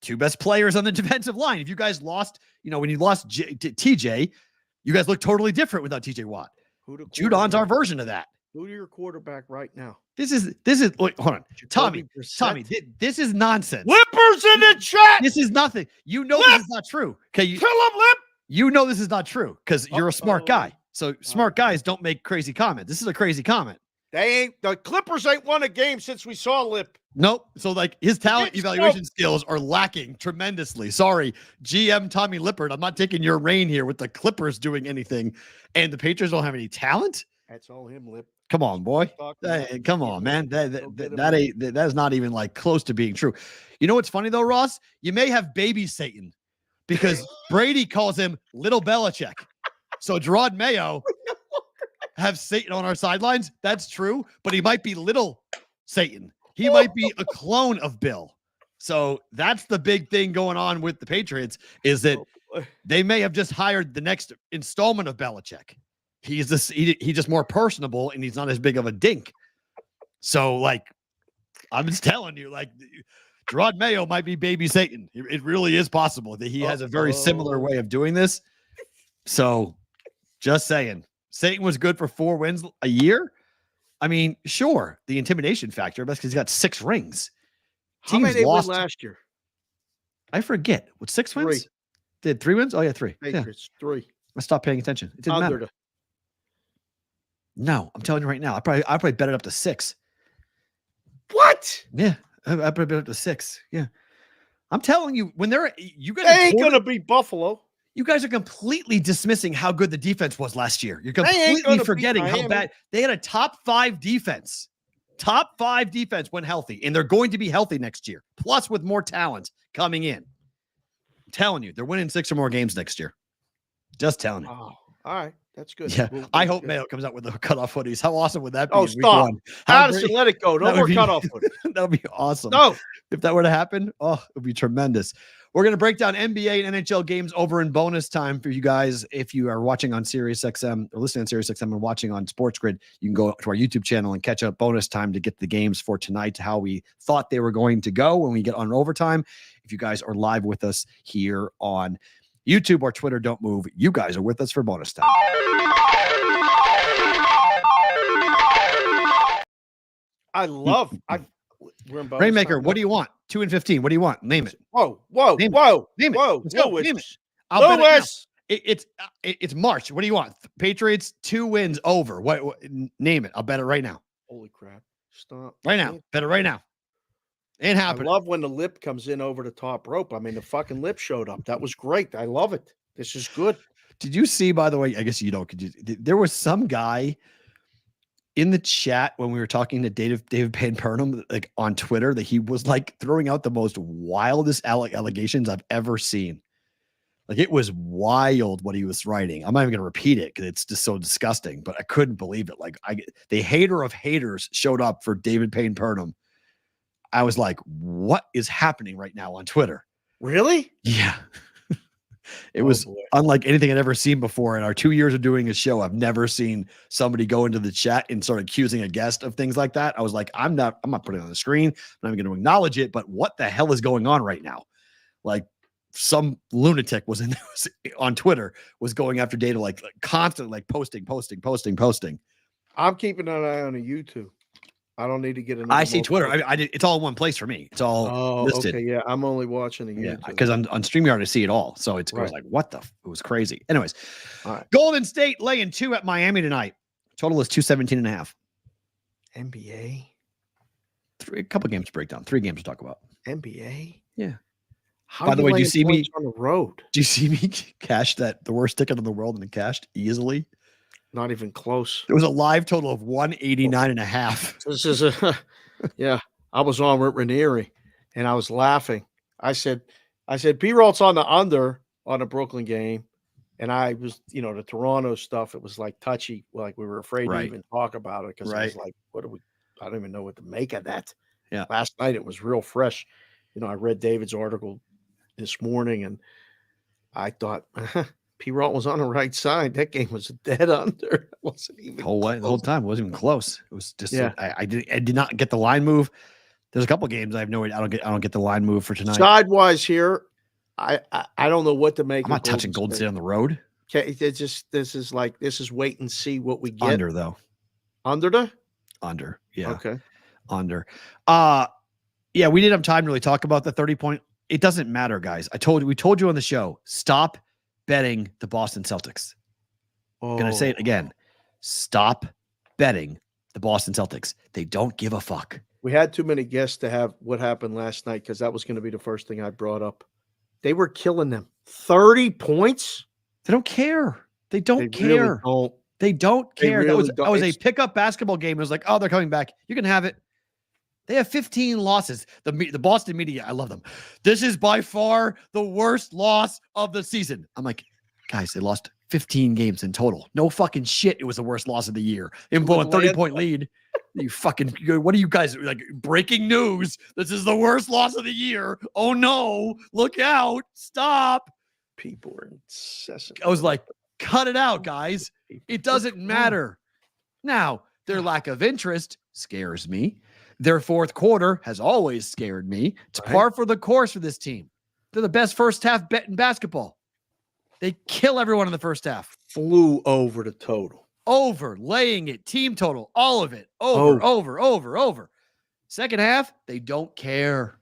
2 best players on the defensive line. If you guys lost, when you lost TJ, you guys look totally different without TJ Watt. Judon's our version of that. Who's your quarterback right now? This is wait, hold on. Tommy, this is nonsense. Lippers in the chat. This is nothing. You know this is not true. Okay. Kill him, Lip. You know this is not true because you're a smart guy. So smart guys don't make crazy comments. This is a crazy comment. The Clippers ain't won a game since we saw Lip. Nope. So his talent evaluation skills are lacking tremendously. Sorry, GM Tommy Lippert. I'm not taking your reign here with the Clippers doing anything. And the Patriots don't have any talent. That's all him, Lip. Come on, boy. Come on, man. That is not even like close to being true. You know what's funny though, Ross? You may have baby Satan because Brady calls him Little Belichick. So Gerard Mayo have Satan on our sidelines. That's true, but he might be Little Satan. He might be a clone of Bill. So that's the big thing going on with the Patriots is that they may have just hired the next installment of Belichick. He's just more personable and he's not as big of a dink. So I'm just telling you, Gerard Mayo might be baby Satan. It really is possible that he has a very similar way of doing this. So just saying, Satan was good for 4 wins a year. I mean, sure, the intimidation factor, that's because he's got 6 rings. How many they win last year? I forget. What, 6 wins? Three. Did 3 wins? Oh, yeah, 3. Patriots, 3. I stopped paying attention. It didn't matter. No, I'm telling you right now. I probably bet it up to 6. What? Yeah, I probably bet it up to 6. Yeah. I'm telling you, when you guys ain't going to beat Buffalo. You guys are completely dismissing how good the defense was last year. You're completely forgetting how bad they had a top 5 defense. Top 5 defense when healthy, and they're going to be healthy next year. Plus, with more talent coming in. I'm telling you, they're winning 6 or more games next year. Just telling you. Oh, all right. That's good. Yeah. I hope Mayo comes out with the cutoff hoodies. How awesome would that be? Oh, stop. Addison, let it go. No more cutoff hoodies. That would be awesome. No. If that were to happen, it would be tremendous. We're going to break down NBA and NHL games over in bonus time for you guys. If you are watching on SiriusXM or listening on SiriusXM and watching on Sports Grid, you can go to our YouTube channel and catch up bonus time to get the games for tonight, how we thought they were going to go when we get on overtime. If you guys are live with us here on YouTube or Twitter, don't move. You guys are with us for bonus time. We're in bonus Rainmaker, time. what do you want? 2 and 15. What do you want? Name it. Whoa. Name Whoa. Let's go. Lewis. Name it. I'll bet Lewis. It's March. What do you want? Patriots 2 wins over. What? Name it. I'll bet it right now. Holy crap. Stop. Right now. Bet it right now. Ain't happening. I love when the lip comes in over the top rope. I mean, the fucking lip showed up. That was great. I love it. This is good. Did you see, by the way, I guess you don't, there was some guy in the chat when we were talking to David Payne Purnham, like on Twitter, that he was like throwing out the most wildest allegations I've ever seen. Like, it was wild what he was writing. I'm not even going to repeat it because it's just so disgusting, but I couldn't believe it. Like, the hater of haters showed up for David Payne Purnham. I was like, what is happening right now on Twitter? Really? Yeah. It was unlike anything I'd ever seen before. In our 2 years of doing a show, I've never seen somebody go into the chat and start accusing a guest of things like that. I was like, I'm not putting it on the screen. I'm not even going to acknowledge it, but what the hell is going on right now? Like, some lunatic was on Twitter was going after data, like constantly, like posting. I'm keeping an eye on the YouTube. I don't need to get another. I see Twitter. It's all in one place for me. It's all listed. Okay, yeah. I'm only watching the YouTube. Yeah, because on StreamYard I see it all. So it was like, what the? It was crazy. Anyways, all right. Golden State laying 2 at Miami tonight. Total is 217.5. NBA. A couple games to break down. 3 games to talk about. NBA. Yeah. By the way, do you see me on the road? Do you see me cash the worst ticket in the world and it cashed easily? Not even close. There was a live total of 189.5. This is yeah. I was on with Ranieri and I was laughing. I said, P-Rolt's on the under on the Brooklyn game. And I was, the Toronto stuff, it was like touchy. Like we were afraid to even talk about it because I was like, I don't even know what to make of that. Yeah. Last night it was real fresh. I read David's article this morning and I thought P-Rolt was on the right side. That game was dead under. It wasn't even the whole time. It wasn't even close. It was just I did not get the line move. There's a couple of games I have no idea. I don't get the line move for tonight. Sidewise here, I don't know what to make. I'm not touching Golden State on the road. Okay, this is wait and see what we get. Under though. Under. Yeah. Okay. Under. Yeah, we didn't have time to really talk about the 30-point. It doesn't matter, guys. We told you on the show, stop betting the Boston Celtics. I'm going to say it again. Stop betting the Boston Celtics. They don't give a fuck. We had too many guests to have what happened last night because that was going to be the first thing I brought up. They were killing them. 30 points? They don't care. They don't care. Really they don't care. Really that was a pickup basketball game. It was like, oh, they're coming back. You can have it. They have 15 losses. The Boston media, I love them. This is by far the worst loss of the season. I'm like, guys, they lost 15 games in total. No fucking shit. It was the worst loss of the year. In blowing 30-point lead. What are you guys like? Breaking news. This is the worst loss of the year. Oh no. Look out. Stop. People are incessant. I was like, cut it out, guys. It doesn't matter. Now, their lack of interest scares me. Their fourth quarter has always scared me. It's par for the course for this team. They're the best first half bet in basketball. They kill everyone in the first half. Flew over the total. Over, laying it, team total, all of it. Over. Second half, they don't care.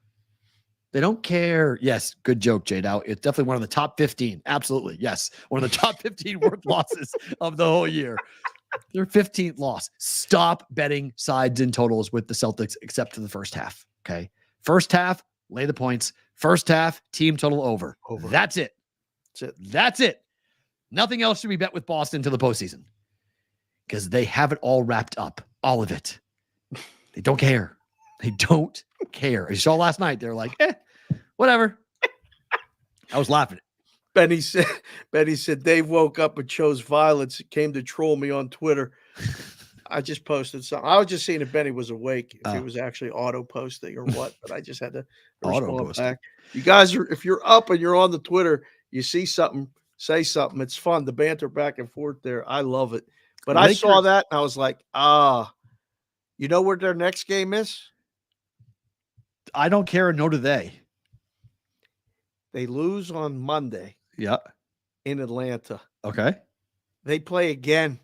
They don't care. Yes, good joke, J Dow. It's definitely one of the top 15. Absolutely. Yes. One of the top 15 worst losses of the whole year. Their 15th loss. Stop betting sides and totals with the Celtics except for the first half. Okay. First half, lay the points. First half, team total over. That's it. That's it. Nothing else should be bet with Boston to the postseason because they have it all wrapped up. All of it. They don't care. They don't care. As you saw last night, they're like, whatever. I was laughing. Benny said Dave woke up and chose violence. Came to troll me on Twitter. I just posted something. I was just seeing if Benny was awake, if he was actually auto posting or what, but I just had to respond back. You guys are, if you're up and you're on the Twitter, you see something, say something. It's fun. The banter back and forth there. I love it. But I saw that and I was like, you know where their next game is? I don't care, nor do they. They lose on Monday. Yeah. In Atlanta. Okay. They play again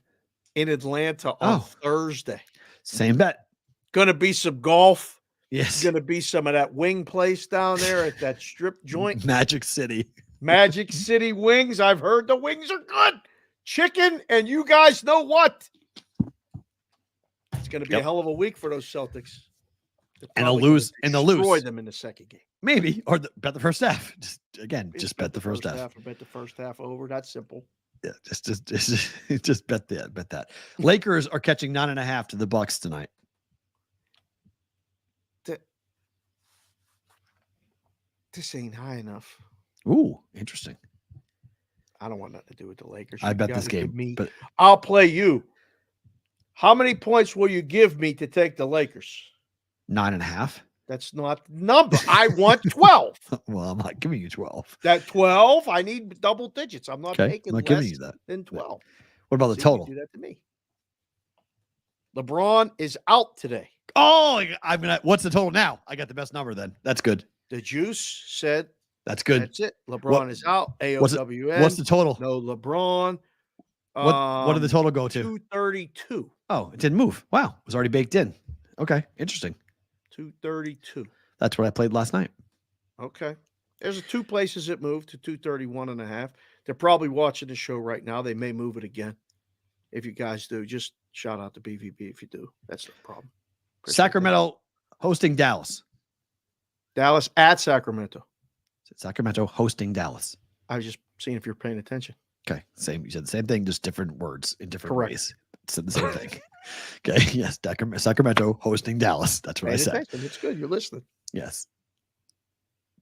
in Atlanta on Thursday. Same bet. Gonna be some golf. Yes. Gonna be some of that wing place down there at that strip joint. Magic City. Magic City wings. I've heard the wings are good. Chicken, and you guys know what? It's gonna be a hell of a week for those Celtics. And they'll lose. Destroy them in the second game. Maybe. Or bet the first half. Just bet the first half. Or bet the first half over. That's simple. Yeah, just bet that. Lakers are catching 9.5 to the Bucks tonight. This ain't high enough. Ooh, interesting. I don't want nothing to do with the Lakers. I bet this game, but I'll play you. How many points will you give me to take the Lakers? 9.5. That's not the number. I want 12. Well, I'm not giving you 12. That 12, I need double digits. I'm not taking less giving you that. than 12. What about the total? You do that to me. LeBron is out today. Oh, I mean, what's the total now? I got the best number then. That's good. The juice said that's good. That's it. LeBron is out. AOWN. What's the total? No LeBron. What did the total go to? 232. Oh, it didn't move. Wow. It was already baked in. Okay. Interesting. 232. That's what I played last night. Okay. There's two places it moved to 231.5. They're probably watching the show right now. They may move it again. If you guys do, just shout out to BVB if you do. That's no problem. Appreciate Sacramento hosting Dallas. Dallas at Sacramento. Sacramento hosting Dallas. I was just seeing if you're paying attention. Okay. Same. You said the same thing, just different words in different ways. Said the same thing. Okay. Yes. Sacramento hosting Dallas. That's what I said. It's good. You're listening. Yes.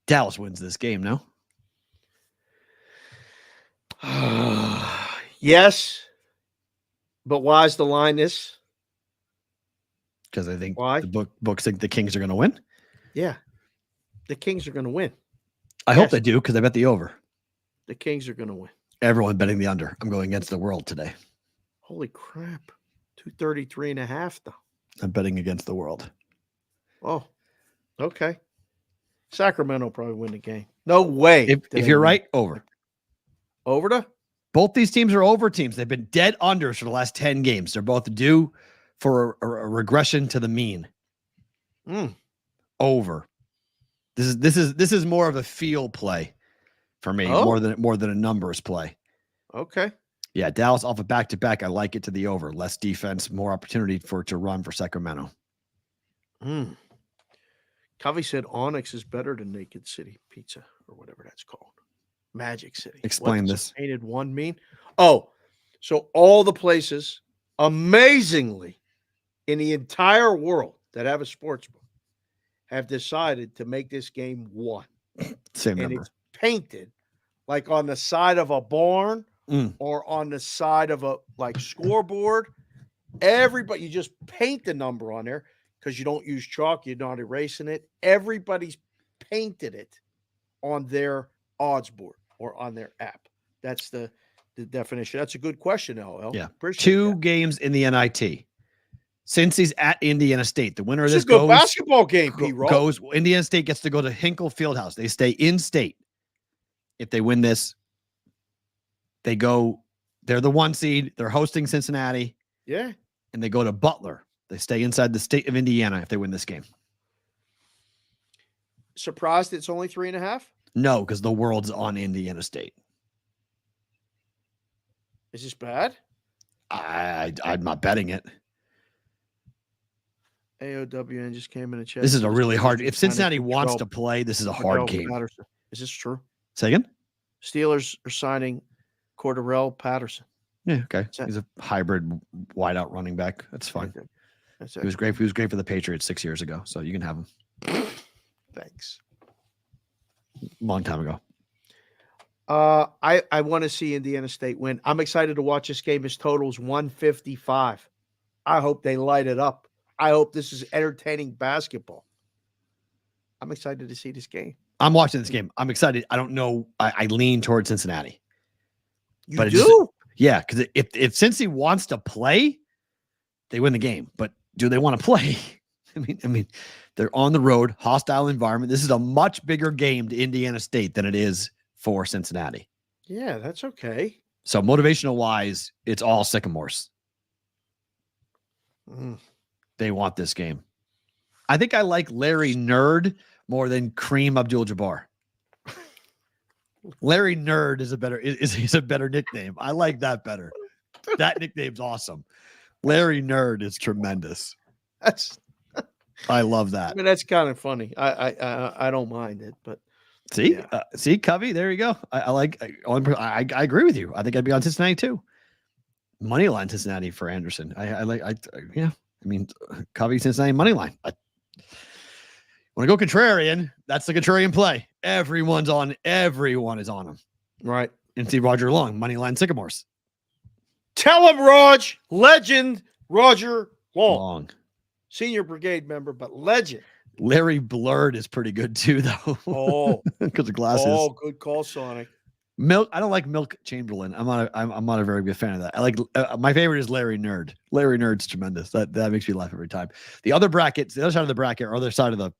Dallas wins this game, no? Yes. But why is the line this? Because I think the books think the Kings are going to win. Yeah. The Kings are going to win. I hope they do because I bet the over. The Kings are going to win. Everyone betting the under. I'm going against the world today. Holy crap. 233.5 though. I'm betting against the world. Oh, okay. Sacramento will probably win the game. No way. If you're right, over. Over to? Both these teams are over teams. They've been dead unders for the last 10 games. They're both due for a regression to the mean. Over. This is more of a feel play for me, more than a numbers play. Okay. Yeah, Dallas off a back-to-back. I like it to the over. Less defense, more opportunity for it to run for Sacramento. Covey said Onyx is better than Naked City Pizza or whatever that's called. Magic City. Explain this. Painted one mean? Oh, so all the places, amazingly, in the entire world that have a sports book have decided to make this game one. Same and number. It's painted like on the side of a barn or on the side of a scoreboard. Everybody, you just paint the number on there because you don't use chalk. You're not erasing it. Everybody's painted it on their odds board or on their app. That's the definition. That's a good question, LL. Yeah. Appreciate Two that. games in the NIT. Since he's at Indiana State, the winner of this It's a good basketball game, goes. Indiana State gets to go to Hinkle Fieldhouse. They stay in state. If they win this, they go. They're the 1 seed. They're hosting Cincinnati. Yeah. And they go to Butler. They stay inside the state of Indiana if they win this game. surprised it's only 3.5? No, because the world's on Indiana State. Is this bad? I'm not betting it. AOWN just came in and checked. This is a really hard. If Cincinnati wants to play, this is a hard game. Patterson. Is this true? Say again? Steelers are signing Cordarrelle Patterson. Yeah, okay. He's a hybrid wideout running back. That's fine. He was great. He was great for the Patriots 6 years ago, so you can have him. Thanks. Long time ago. I want to see Indiana State win. I'm excited to watch this game. His total is 155. I hope they light it up. I hope this is entertaining basketball. I'm excited to see this game. I'm watching this game. I'm excited. I don't know. I lean towards Cincinnati. You do? Yeah, because if Cincy wants to play, they win the game. But do they want to play? I mean, they're on the road, hostile environment. This is a much bigger game to Indiana State than it is for Cincinnati. Yeah, that's okay. So motivational wise, it's all Sycamores. They want this game. I think I like Larry Nerd more than Kareem Abdul-Jabbar. Larry Nerd is a better nickname. I like that better. That nickname's awesome. Larry Nerd is tremendous. I love that. I mean, that's kind of funny. I don't mind it, but see, yeah. See, Covey, there you go. I agree with you. I think I'd be on Cincinnati too. Money line Cincinnati for Anderson. Yeah. I mean, Covey Cincinnati money line. When I go contrarian, that's the contrarian play. Everyone is on him. Right. And see Roger Long, money line Sycamores. Tell him, Raj, legend Roger Long. Senior brigade member, but legend. Larry Blurred is pretty good too, though. Oh, because of glasses. Oh, good call, Sonic. Milk. I don't like Milk Chamberlain. I'm not a very big fan of that. I like my favorite is Larry Nerd. Larry Nerd's tremendous. That makes me laugh every time. The other brackets, the other side of the bracket, or other side of the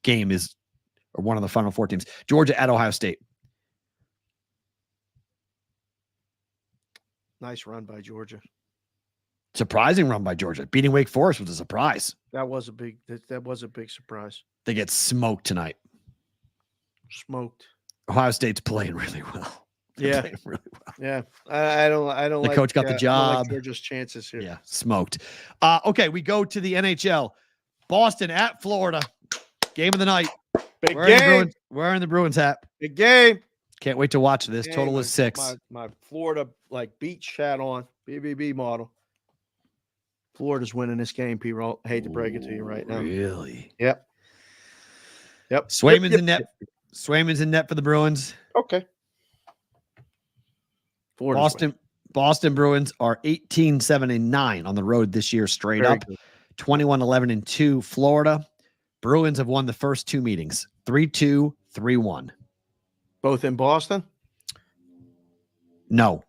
game is, or one of the Final Four teams, Georgia at Ohio State. Nice run by Georgia. Surprising run by Georgia. Beating Wake Forest was a surprise. That was a big surprise. They get smoked tonight. Smoked. Ohio State's playing really well. They're playing really well. Yeah. I don't the like coach got the job. I don't like Georgia's chances here. Yeah, smoked. Okay, we go to the NHL. Boston at Florida. Game of the night. Big game. Wearing the Bruins hat. Big game. Can't wait to watch this. Total is 6. My Florida beach hat on. BBB model. Florida's winning this game, P-Roll. Hate to break it to you right now. Really? Yep. Swayman's in net. Swayman's in net for the Bruins. Okay. Boston Bruins are 18-7-9 on the road this year, straight up. 21-11-2 Florida. Bruins have won the first 2 meetings. 3-2, 3-1. Both in Boston? No.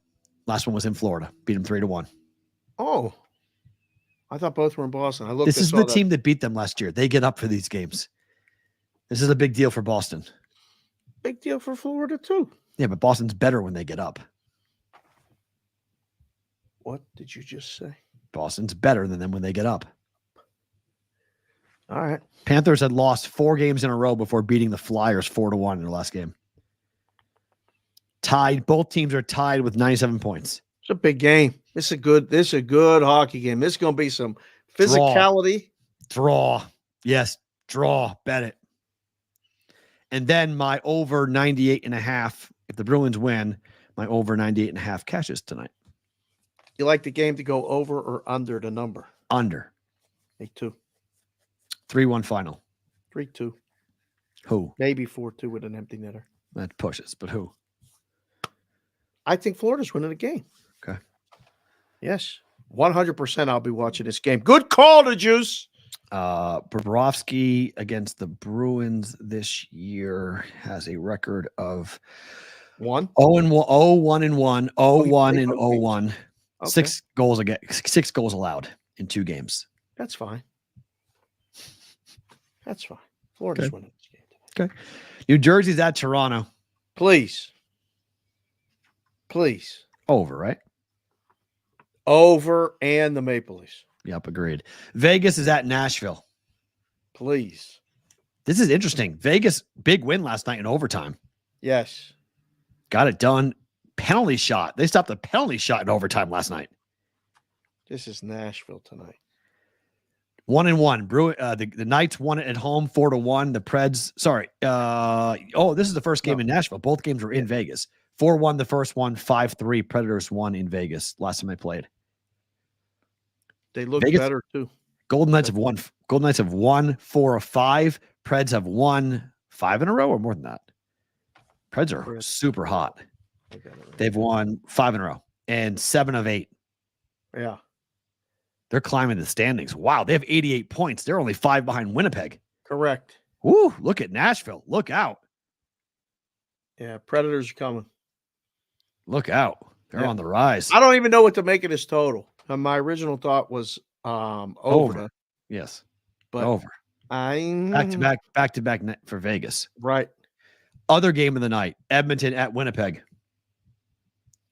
Last one was in Florida. Beat them 3-1. Oh. I thought both were in Boston. This is the team that beat them last year. They get up for these games. This is a big deal for Boston. Big deal for Florida, too. Yeah, but Boston's better when they get up. What did you just say? Boston's better than them when they get up. All right. Panthers had lost 4 games in a row before beating the Flyers 4-1 in their last game. Tied. Both teams are tied with 97 points. It's a big game. This is a good hockey game. This is going to be some physicality. Draw. Yes. Draw. Bet it. And then my over 98.5. If the Bruins win, my over 98.5 cashes tonight. You like the game to go over or under the number? Under. Me too. 3-1 final. 3-2. Who? Maybe 4-2 with an empty netter. That pushes, but who? I think Florida's winning the game. Okay. Yes. 100% I'll be watching this game. Good call to Juice. Bobrovsky against the Bruins this year has a record of 1-1. 0-1-1, 0-1 and 0-1. Okay. 6 goals again. 6 goals allowed in 2 games. That's fine. That's fine. Florida's winning this game today. Okay. New Jersey's at Toronto. Please. Over, right? Over and the Maple Leafs. Yep, agreed. Vegas is at Nashville. Please. This is interesting. Vegas, big win last night in overtime. Yes. Got it done. Penalty shot. They stopped the penalty shot in overtime last night. This is Nashville tonight. 1-1. The Knights won it at home 4-1. The Preds, this is the first game in Nashville. Both games were in Vegas. 4-1 the first one, 5-3. Predators won in Vegas last time I played. They look Vegas, better too. Golden Knights have won. Golden Knights have won 4 of 5. Preds have won 5 in a row or more than that. Preds are super hot. They've won 5 in a row and 7 of 8. Yeah. They're climbing the standings. Wow, they have 88 points. They're only 5 behind Winnipeg. Correct. Woo, look at Nashville. Look out. Yeah, Predators are coming. Look out. They're on the rise. I don't even know what to make of this total. My original thought was over. Yes. But over. Back to back net for Vegas. Right. Other game of the night, Edmonton at Winnipeg.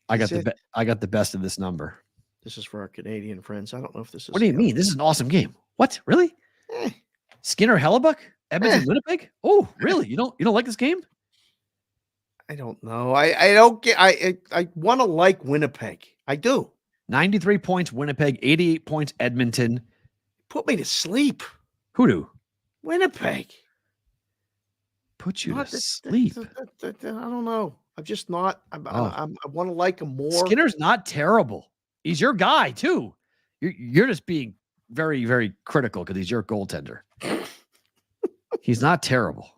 I got the best of this number. This is for our Canadian friends. I don't know if this is. What do you mean? This is an awesome game. What? Really? Skinner Hellebuck? Edmonton Winnipeg? Oh, really? You don't like this game? I don't know. I don't get. I want to like Winnipeg. I do. 93 points Winnipeg, 88 points Edmonton. Put me to sleep. Who do? Winnipeg. Put you to sleep. I don't know. I'm just not. I want to like him more. Skinner's not terrible. He's your guy too. You're just being very, very critical because he's your goaltender. He's not terrible.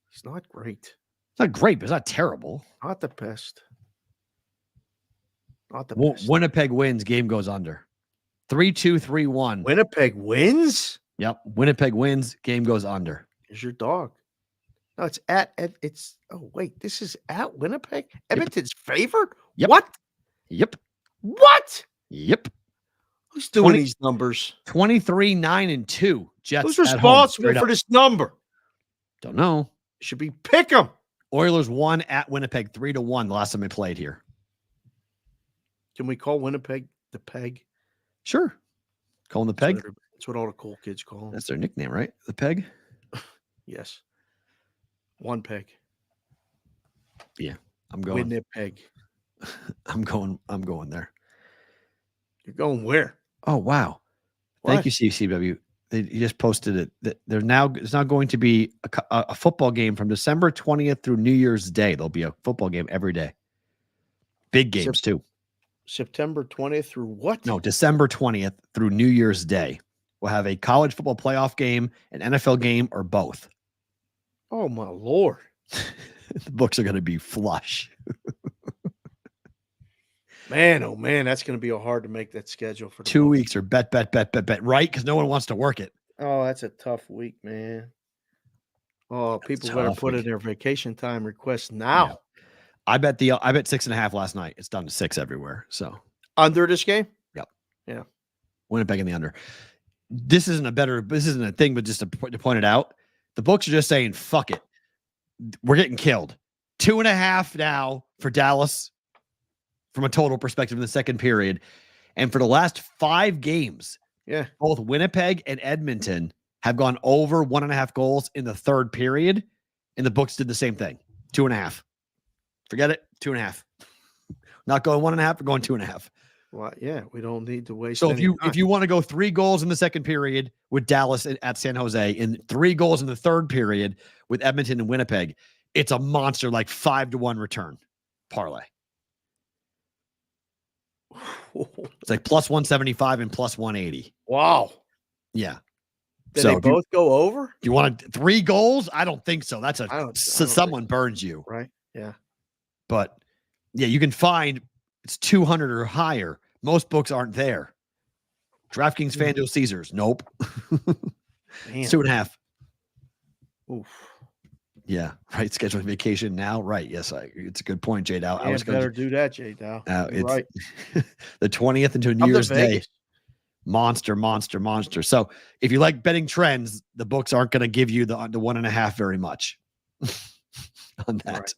He's not great. It's not great, but it's not terrible. Not the best. Not the best. Winnipeg wins. Game goes under. 3-2, 3-1. Winnipeg wins? Yep. Winnipeg wins. Game goes under. Here's your dog. No, it's this is at Winnipeg? Edmonton's favored? Yep. What? Yep. What? Yep. Who's doing these numbers? 23, 9, and 2. Jets. Who's responsible for this number? Don't know. It should be Pick'em. Oilers won at Winnipeg 3-1 the last time they played here. Can we call Winnipeg the Peg? Sure. Call them the Peg? That's what all the cool kids call them. That's their nickname, right? The Peg? Yes. One peg. Yeah. I'm going. Winnipeg. I'm going there. You're going where? Oh, wow. What? Thank you, CCW. You just posted it. That it's now going to be a football game from December 20th through New Year's Day. There'll be a football game every day. Big games, too. September 20th through what? No, December 20th through New Year's Day. We'll have a college football playoff game, an NFL game, or both. Oh, my Lord. The books are going to be flush. Man, oh, man, that's going to be hard to make that schedule for 2 weeks or bet, right? Because no one wants to work it. Oh, that's a tough week, man. Oh, people better put in their vacation time requests now. Yeah. I bet 6.5 last night. It's down to 6 everywhere. So under this game? Yep. Yeah. Winnipeg in the under. This isn't a thing, but just to point it out. The books are just saying, fuck it. We're getting killed. 2.5 now for Dallas from a total perspective in the second period. And for the last 5 games, both Winnipeg and Edmonton have gone over 1.5 goals in the third period. And the books did the same thing. 2.5. Forget it. 2.5. Not going 1.5, we're going 2.5. Well, yeah, we don't need to waste. So if you want to go 3 goals in the second period with Dallas at San Jose and 3 goals in the third period with Edmonton and Winnipeg, it's a monster like 5-1 return parlay. It's like plus 175 and plus 180. Wow. Yeah. Did they both go over? You want 3 goals? I don't think so. That's someone burns you. Right. Yeah. But yeah, you can find it's 200 or higher. Most books aren't there. DraftKings, FanDuel, Caesars. Nope. It's 2.5. Oof. Yeah. Right. Scheduling vacation now. Right. Yes. It's a good point, J Dow. I was better do that, J Dow. It's right. The 20th into New Year's Day. Monster. So if you like betting trends, the books aren't going to give you the 1.5 very much on that. Right.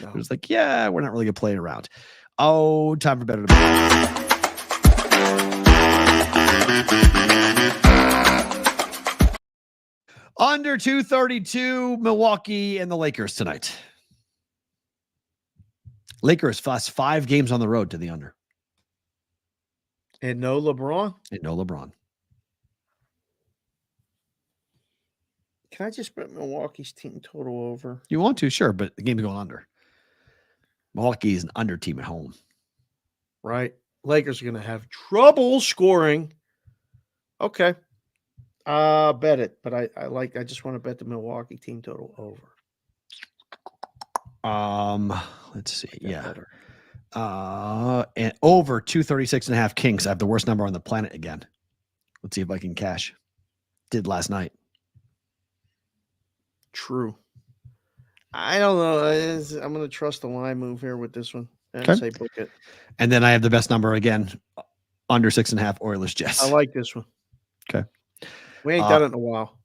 No. It was like, yeah, we're not really going to play it around. Oh, time for better to bet. Under 232, Milwaukee and the Lakers tonight. Lakers lost 5 games on the road to the under. And no LeBron? And no LeBron. Can I just bet Milwaukee's team total over? You want to? Sure, but the game's going under. Milwaukee is an under team at home. Right. Lakers are going to have trouble scoring. Okay. Bet it. But I just want to bet the Milwaukee team total over. Let's see. Yeah. And over 236.5 Kings. I have the worst number on the planet again. Let's see if I can cash. Did last night. True. I don't know. I'm going to trust the line move here with this one and Okay. say book it. And then I have the best number again. Under 6.5 Oilers Jets. I like this one. Okay. We ain't done it in a while.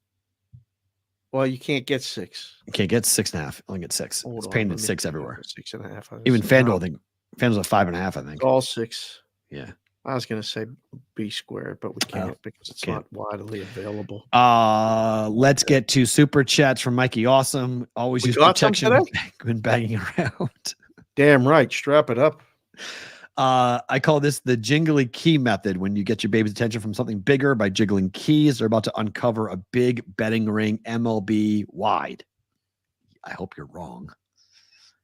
Well, you can't get 6. You can't get 6.5. Only get 6. Hold It's on, paying let at me 6 see. everywhere. 6.5. Even FanDuel, I think. FanDuel's at 5.5, I think. All 6. Yeah. I was going to say B squared, but we can't because it's can't. not widely available. Let's get to super chats from Mikey Awesome. Always We use got some protection today? when banging around. Damn right. Strap it up. I call this the jingly key method. When you get your baby's attention from something bigger by jiggling keys, they're about to uncover a big betting ring MLB wide. I hope you're wrong.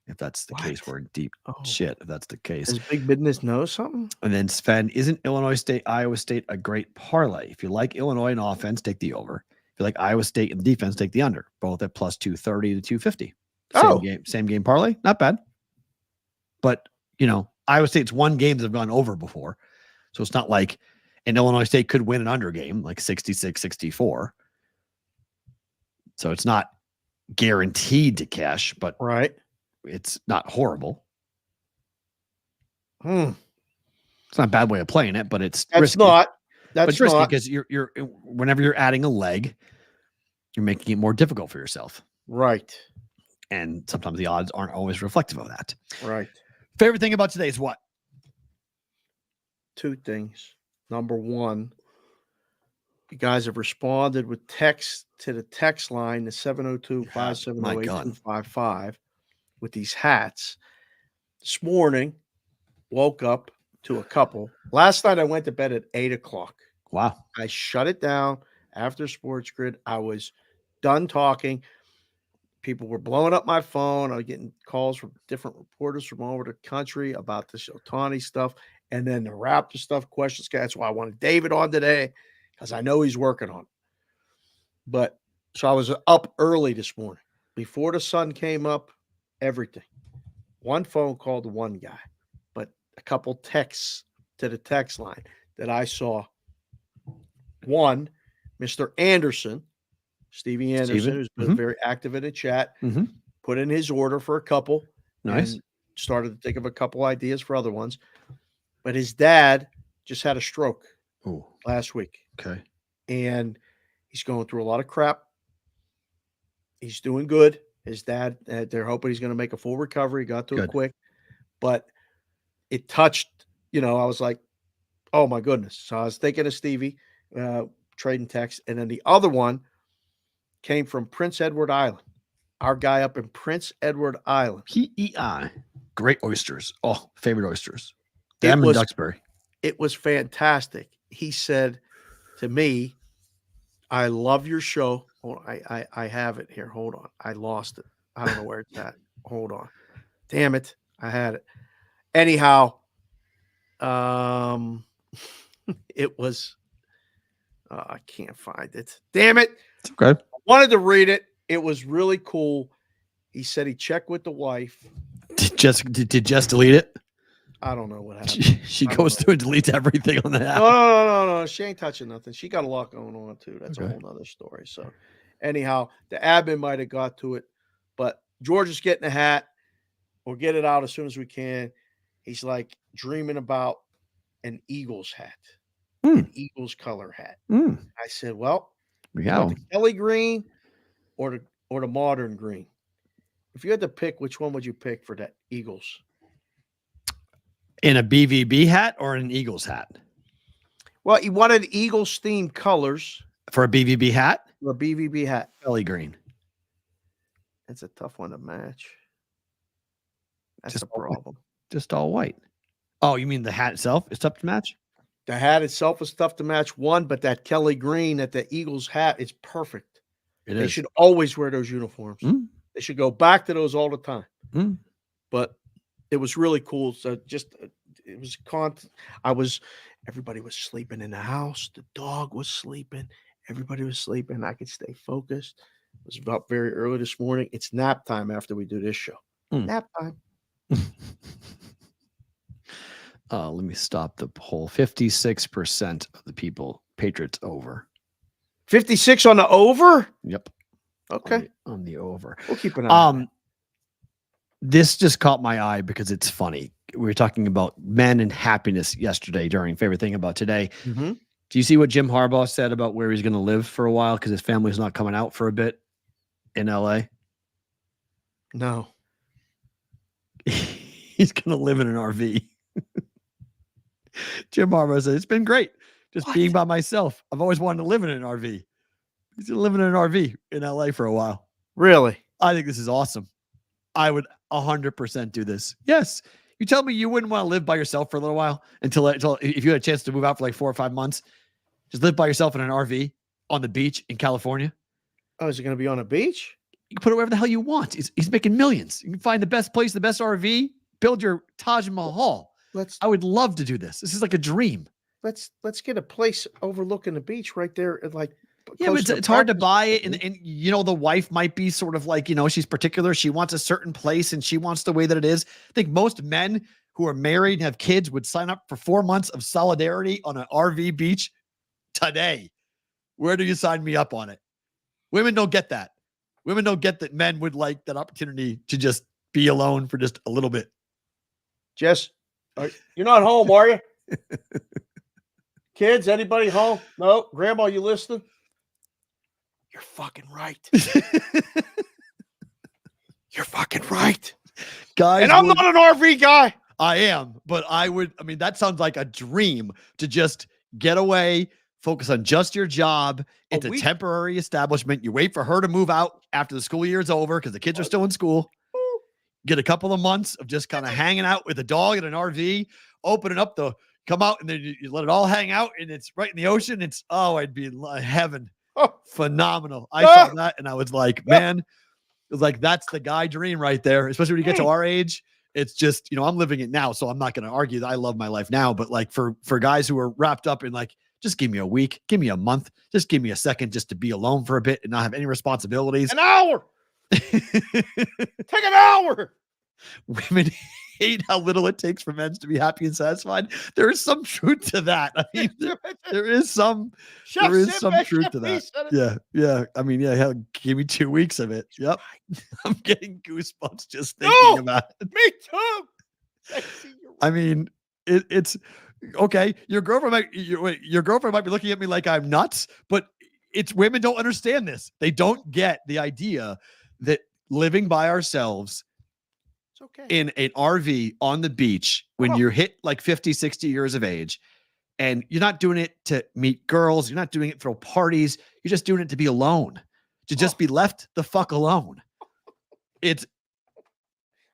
If that's the case, we're in deep shit. If that's the case. Does big business know something? And then Sven, isn't Illinois State, Iowa State a great parlay? If you like Illinois in offense, take the over. If you like Iowa State in defense, take the under. Both at plus 230 to 250. Same game parlay. Not bad. But, Iowa State's won games that have gone over before. So it's not like an Illinois State could win an under game, like 66-64. So it's not guaranteed to cash, but right. It's not horrible. It's not a bad way of playing it, but it's That's risky. not. But That's it's risky not. because you're whenever you're adding a leg, you're making it more difficult for yourself. Right. And sometimes the odds aren't always reflective of that. Right. Favorite thing about today is what? 2 things. Number 1, you guys have responded with text to the text line, the 702-570-8255 with these hats. This morning, woke up to a couple. Last night, I went to bed at 8 o'clock. Wow. I shut it down after Sports Grid. I was done talking. People were blowing up my phone. I was getting calls from different reporters from all over the country about this Ohtani stuff. And then the Raptor stuff, questions. That's why I wanted David on today, because I know he's working on it. But so I was up early this morning. Before the sun came up, everything. One phone call to one guy, but a couple texts to the text line that I saw. One, Mr. Anderson, Stevie Anderson, who's been very active in the chat, put in his order for a couple. Nice. And started to think of a couple ideas for other ones. But his dad just had a stroke last week. Okay. And he's going through a lot of crap. He's doing good. His dad, they're hoping he's going to make a full recovery. Got to it quick. But it touched, I was like, oh, my goodness. So I was thinking of Stevie, trading text. And then the other one came from Prince Edward Island. Our guy up in Prince Edward Island. PEI. Great oysters. Oh, favorite oysters. Them and Duxbury. It was fantastic. He said to me, I love your show. Oh, I have it here. Hold on. I lost it. I don't know where it's at. Hold on. Damn it. I had it. Anyhow, it was, I can't find it. Damn it. It's okay. I wanted to read it. It was really cool. He said he checked with the wife. Did Jess delete it? I don't know what happened. She goes through and deletes everything on the app. No. She ain't touching nothing. She got a lot going on too. That's a whole nother story. So anyhow, the admin might have got to it, but George is getting a hat. We'll get it out as soon as we can. He's like dreaming about an Eagles hat, an Eagles color hat. I said, well, the Kelly green or the modern green. If you had to pick, which one would you pick for that Eagles? In a BVB hat or an Eagles hat? Well, he wanted Eagles themed colors. For a BVB hat? Or a BVB hat. Kelly green. That's a tough one to match. That's Just a problem. Just all white. Oh, you mean the hat itself is tough to match? The hat itself is tough to match, one, but that Kelly green at the Eagles hat is perfect. They should always wear those uniforms. They should go back to those all the time. But it was really cool. So it was everybody was sleeping in the house. The dog was sleeping. Everybody was sleeping. I could stay focused. It was about very early this morning. It's nap time after we do this show. Nap time. Let me stop the poll. 56% of the people, Patriots over. 56 on the over? Yep. Okay. On the over. We'll keep an eye on that. This just caught my eye because it's funny. We were talking about men and happiness yesterday during Favorite Thing About Today. Mm-hmm. Do you see what Jim Harbaugh said about where he's going to live for a while because his family's not coming out for a bit in LA? No. He's going to live in an RV. Jim Harbaugh said, it's been great just being by myself. I've always wanted to live in an RV. He's going to live in an RV in LA for a while. Really? I think this is awesome. I would 100% do this. Yes. You tell me you wouldn't want to live by yourself for a little while until if you had a chance to move out for like 4 or 5 months, just live by yourself in an RV on the beach in California. Oh, is it going to be on a beach? You can put it wherever the hell you want. He's making millions. You can find the best place, the best RV, build your Taj Mahal. I would love to do this. This is like a dream. Let's get a place overlooking the beach right there. Yeah, but it's hard to buy it. And you know, the wife might be sort of like, you know, she's particular. She wants a certain place and she wants the way that it is. I think most men who are married and have kids would sign up for 4 months of solidarity on an RV beach today. Where do you sign me up on it? Women don't get that. Women don't get that men would like that opportunity to just be alone for just a little bit. Jess, you're not home, are you? Kids, anybody home? No? Grandma, you listening? You're fucking right. You're fucking right. Guys, and I'm not an RV guy. I am, but that sounds like a dream to just get away, focus on just your job. It's a temporary establishment. You wait for her to move out after the school year is over because the kids are still in school. Get a couple of months of just kind of hanging out with a dog in an RV, opening up come out and then you let it all hang out and it's right in the ocean. I'd be in heaven. Oh, phenomenal. I saw that and I was like, man, it was like, that's the guy dream right there. Especially when you get to our age, it's just, you know, I'm living it now. So I'm not going to argue that I love my life now, but like for guys who are wrapped up in like, just give me a week, give me a month, just give me a second just to be alone for a bit and not have any responsibilities. An hour. Take an hour. Women hate how little it takes for men to be happy and satisfied. There is some truth to that. I mean, there is some truth to that. Yeah. I mean, hell, give me 2 weeks of it. Yep. I'm getting goosebumps just thinking about it. Me too. I mean, it's okay. Your girlfriend might be looking at me like I'm nuts, but it's women don't understand this. They don't get the idea that living by ourselves in an RV on the beach when you're hit like 50, 60 years of age and you're not doing it to meet girls. You're not doing it to throw parties. You're just doing it to be alone, to just be left the fuck alone. It's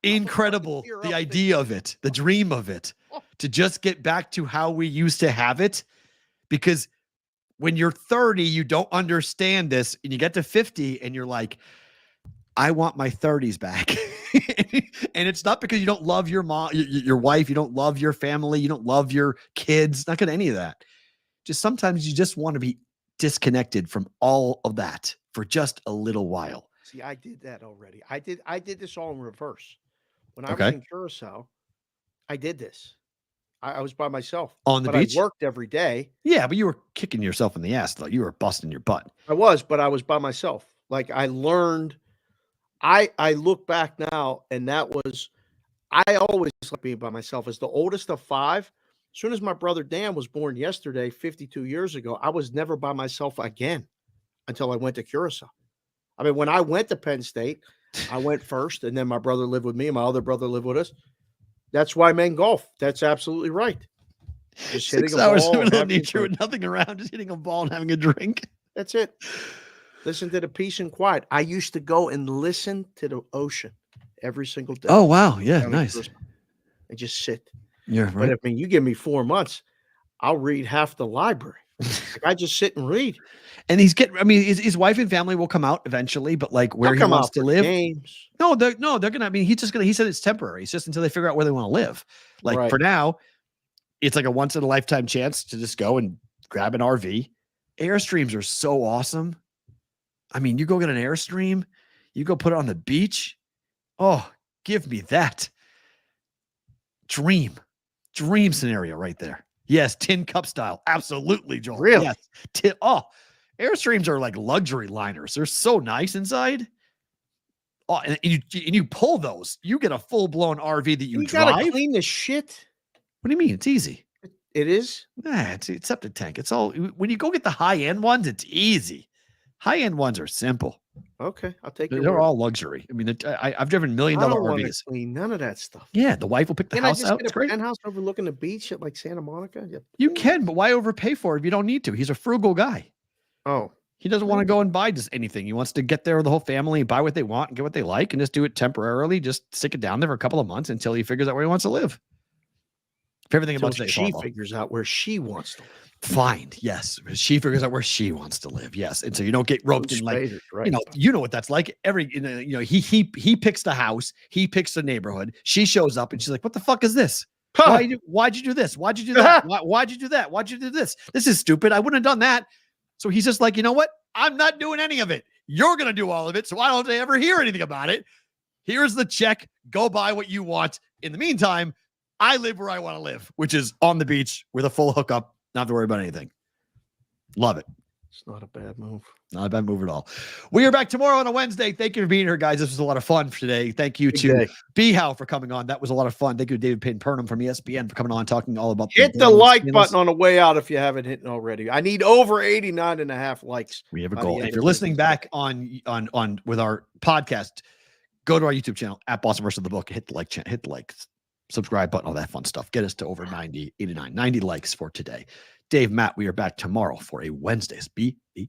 incredible. The idea of it, the dream of it, to just get back to how we used to have it. Because when you're 30, you don't understand this and you get to 50 and you're like, I want my 30s back. And it's not because you don't love your mom, your wife, you don't love your family, you don't love your kids, not gonna any of that. Just sometimes you just want to be disconnected from all of that for just a little while. See, I did that already. I did this all in reverse. When I was in Curacao, I did this. I was by myself on the beach. I worked every day. Yeah, but you were kicking yourself in the ass though. You were busting your butt. I was, but I was by myself. Like I learned. I look back now, and I always like being by myself. As the oldest of 5, as soon as my brother Dan was born yesterday, 52 years ago, I was never by myself again until I went to Curacao. I mean, when I went to Penn State, I went first, and then my brother lived with me, and my other brother lived with us. That's why men golf. That's absolutely right. Just 6 hours in the middle of nature with nothing around, just hitting a ball and having a drink. That's it. Listen to the peace and quiet. I used to go and listen to the ocean every single day. Oh, wow. Yeah, Down in nice. Christmas. And just sit. Yeah, But right. I mean, you give me 4 months, I'll read half the library. Like, I just sit and read. And his wife and family will come out eventually, but like where They'll he come wants out to for live. games. No, they're gonna. I mean, he said it's temporary. It's just until they figure out where they want to live. Like Right. for now, it's like a once in a lifetime chance to just go and grab an RV. Airstreams are so awesome. I mean, you go get an Airstream, you go put it on the beach. Oh, give me that. Dream scenario right there. Yes, tin cup style. Absolutely, Joel. Really? Yes. Airstreams are like luxury liners. They're so nice inside. Oh, and you pull those. You get a full-blown RV that you drive. Gotta clean the shit. What do you mean? It's easy. It is? Yeah, it's a septic tank. It's all when you go get the high-end ones, it's easy. High-end ones are simple. Okay, I'll take your They're word. all luxury. I mean, I've driven $1 million I don't want to RVs. clean none of that stuff. Yeah, the wife will pick the Can I house just out. get It's a great. penthouse overlooking the beach at like Santa Monica? Yeah. You can, but why overpay for it if you don't need to? He's a frugal guy. Oh, He doesn't want to go and buy just anything. He wants to get there with the whole family and buy what they want and get what they like and just do it temporarily. Just stick it down there for a couple of months until he figures out where he wants to live. If everything about until today she follow. figures out where she wants to live. Fine. Yes. She figures out where she wants to live. Yes. And so you don't get roped in like, Spaders, right? you know what that's like. He picks the house, he picks the neighborhood. She shows up and she's like, what the fuck is this? Why'd you do this? Why'd you do that? Why'd you do that? Why'd you do this? This is stupid. I wouldn't have done that. So he's just like, you know what? I'm not doing any of it. You're going to do all of it. So I don't ever hear anything about it. Here's the check. Go buy what you want. In the meantime, I live where I want to live, which is on the beach with a full hookup. Not have to worry about anything. Love it. It's not a bad move. Not a bad move at all. We are back tomorrow on a Wednesday. Thank you for being here, guys. This was a lot of fun for today. Thank you to B. Howe for coming on. That was a lot of fun. Thank you to David Purdum from ESPN for coming on, talking all about Hit the like button on the way out if you haven't hit it already. I need over 89.5 likes. We have a goal. If you're listening back on with our podcast, go to our YouTube channel at Boston versus the Book. Hit the like, subscribe button, all that fun stuff. Get us to over 90 likes for today. Dave, Matt, we are back tomorrow for a Wednesday's BBB.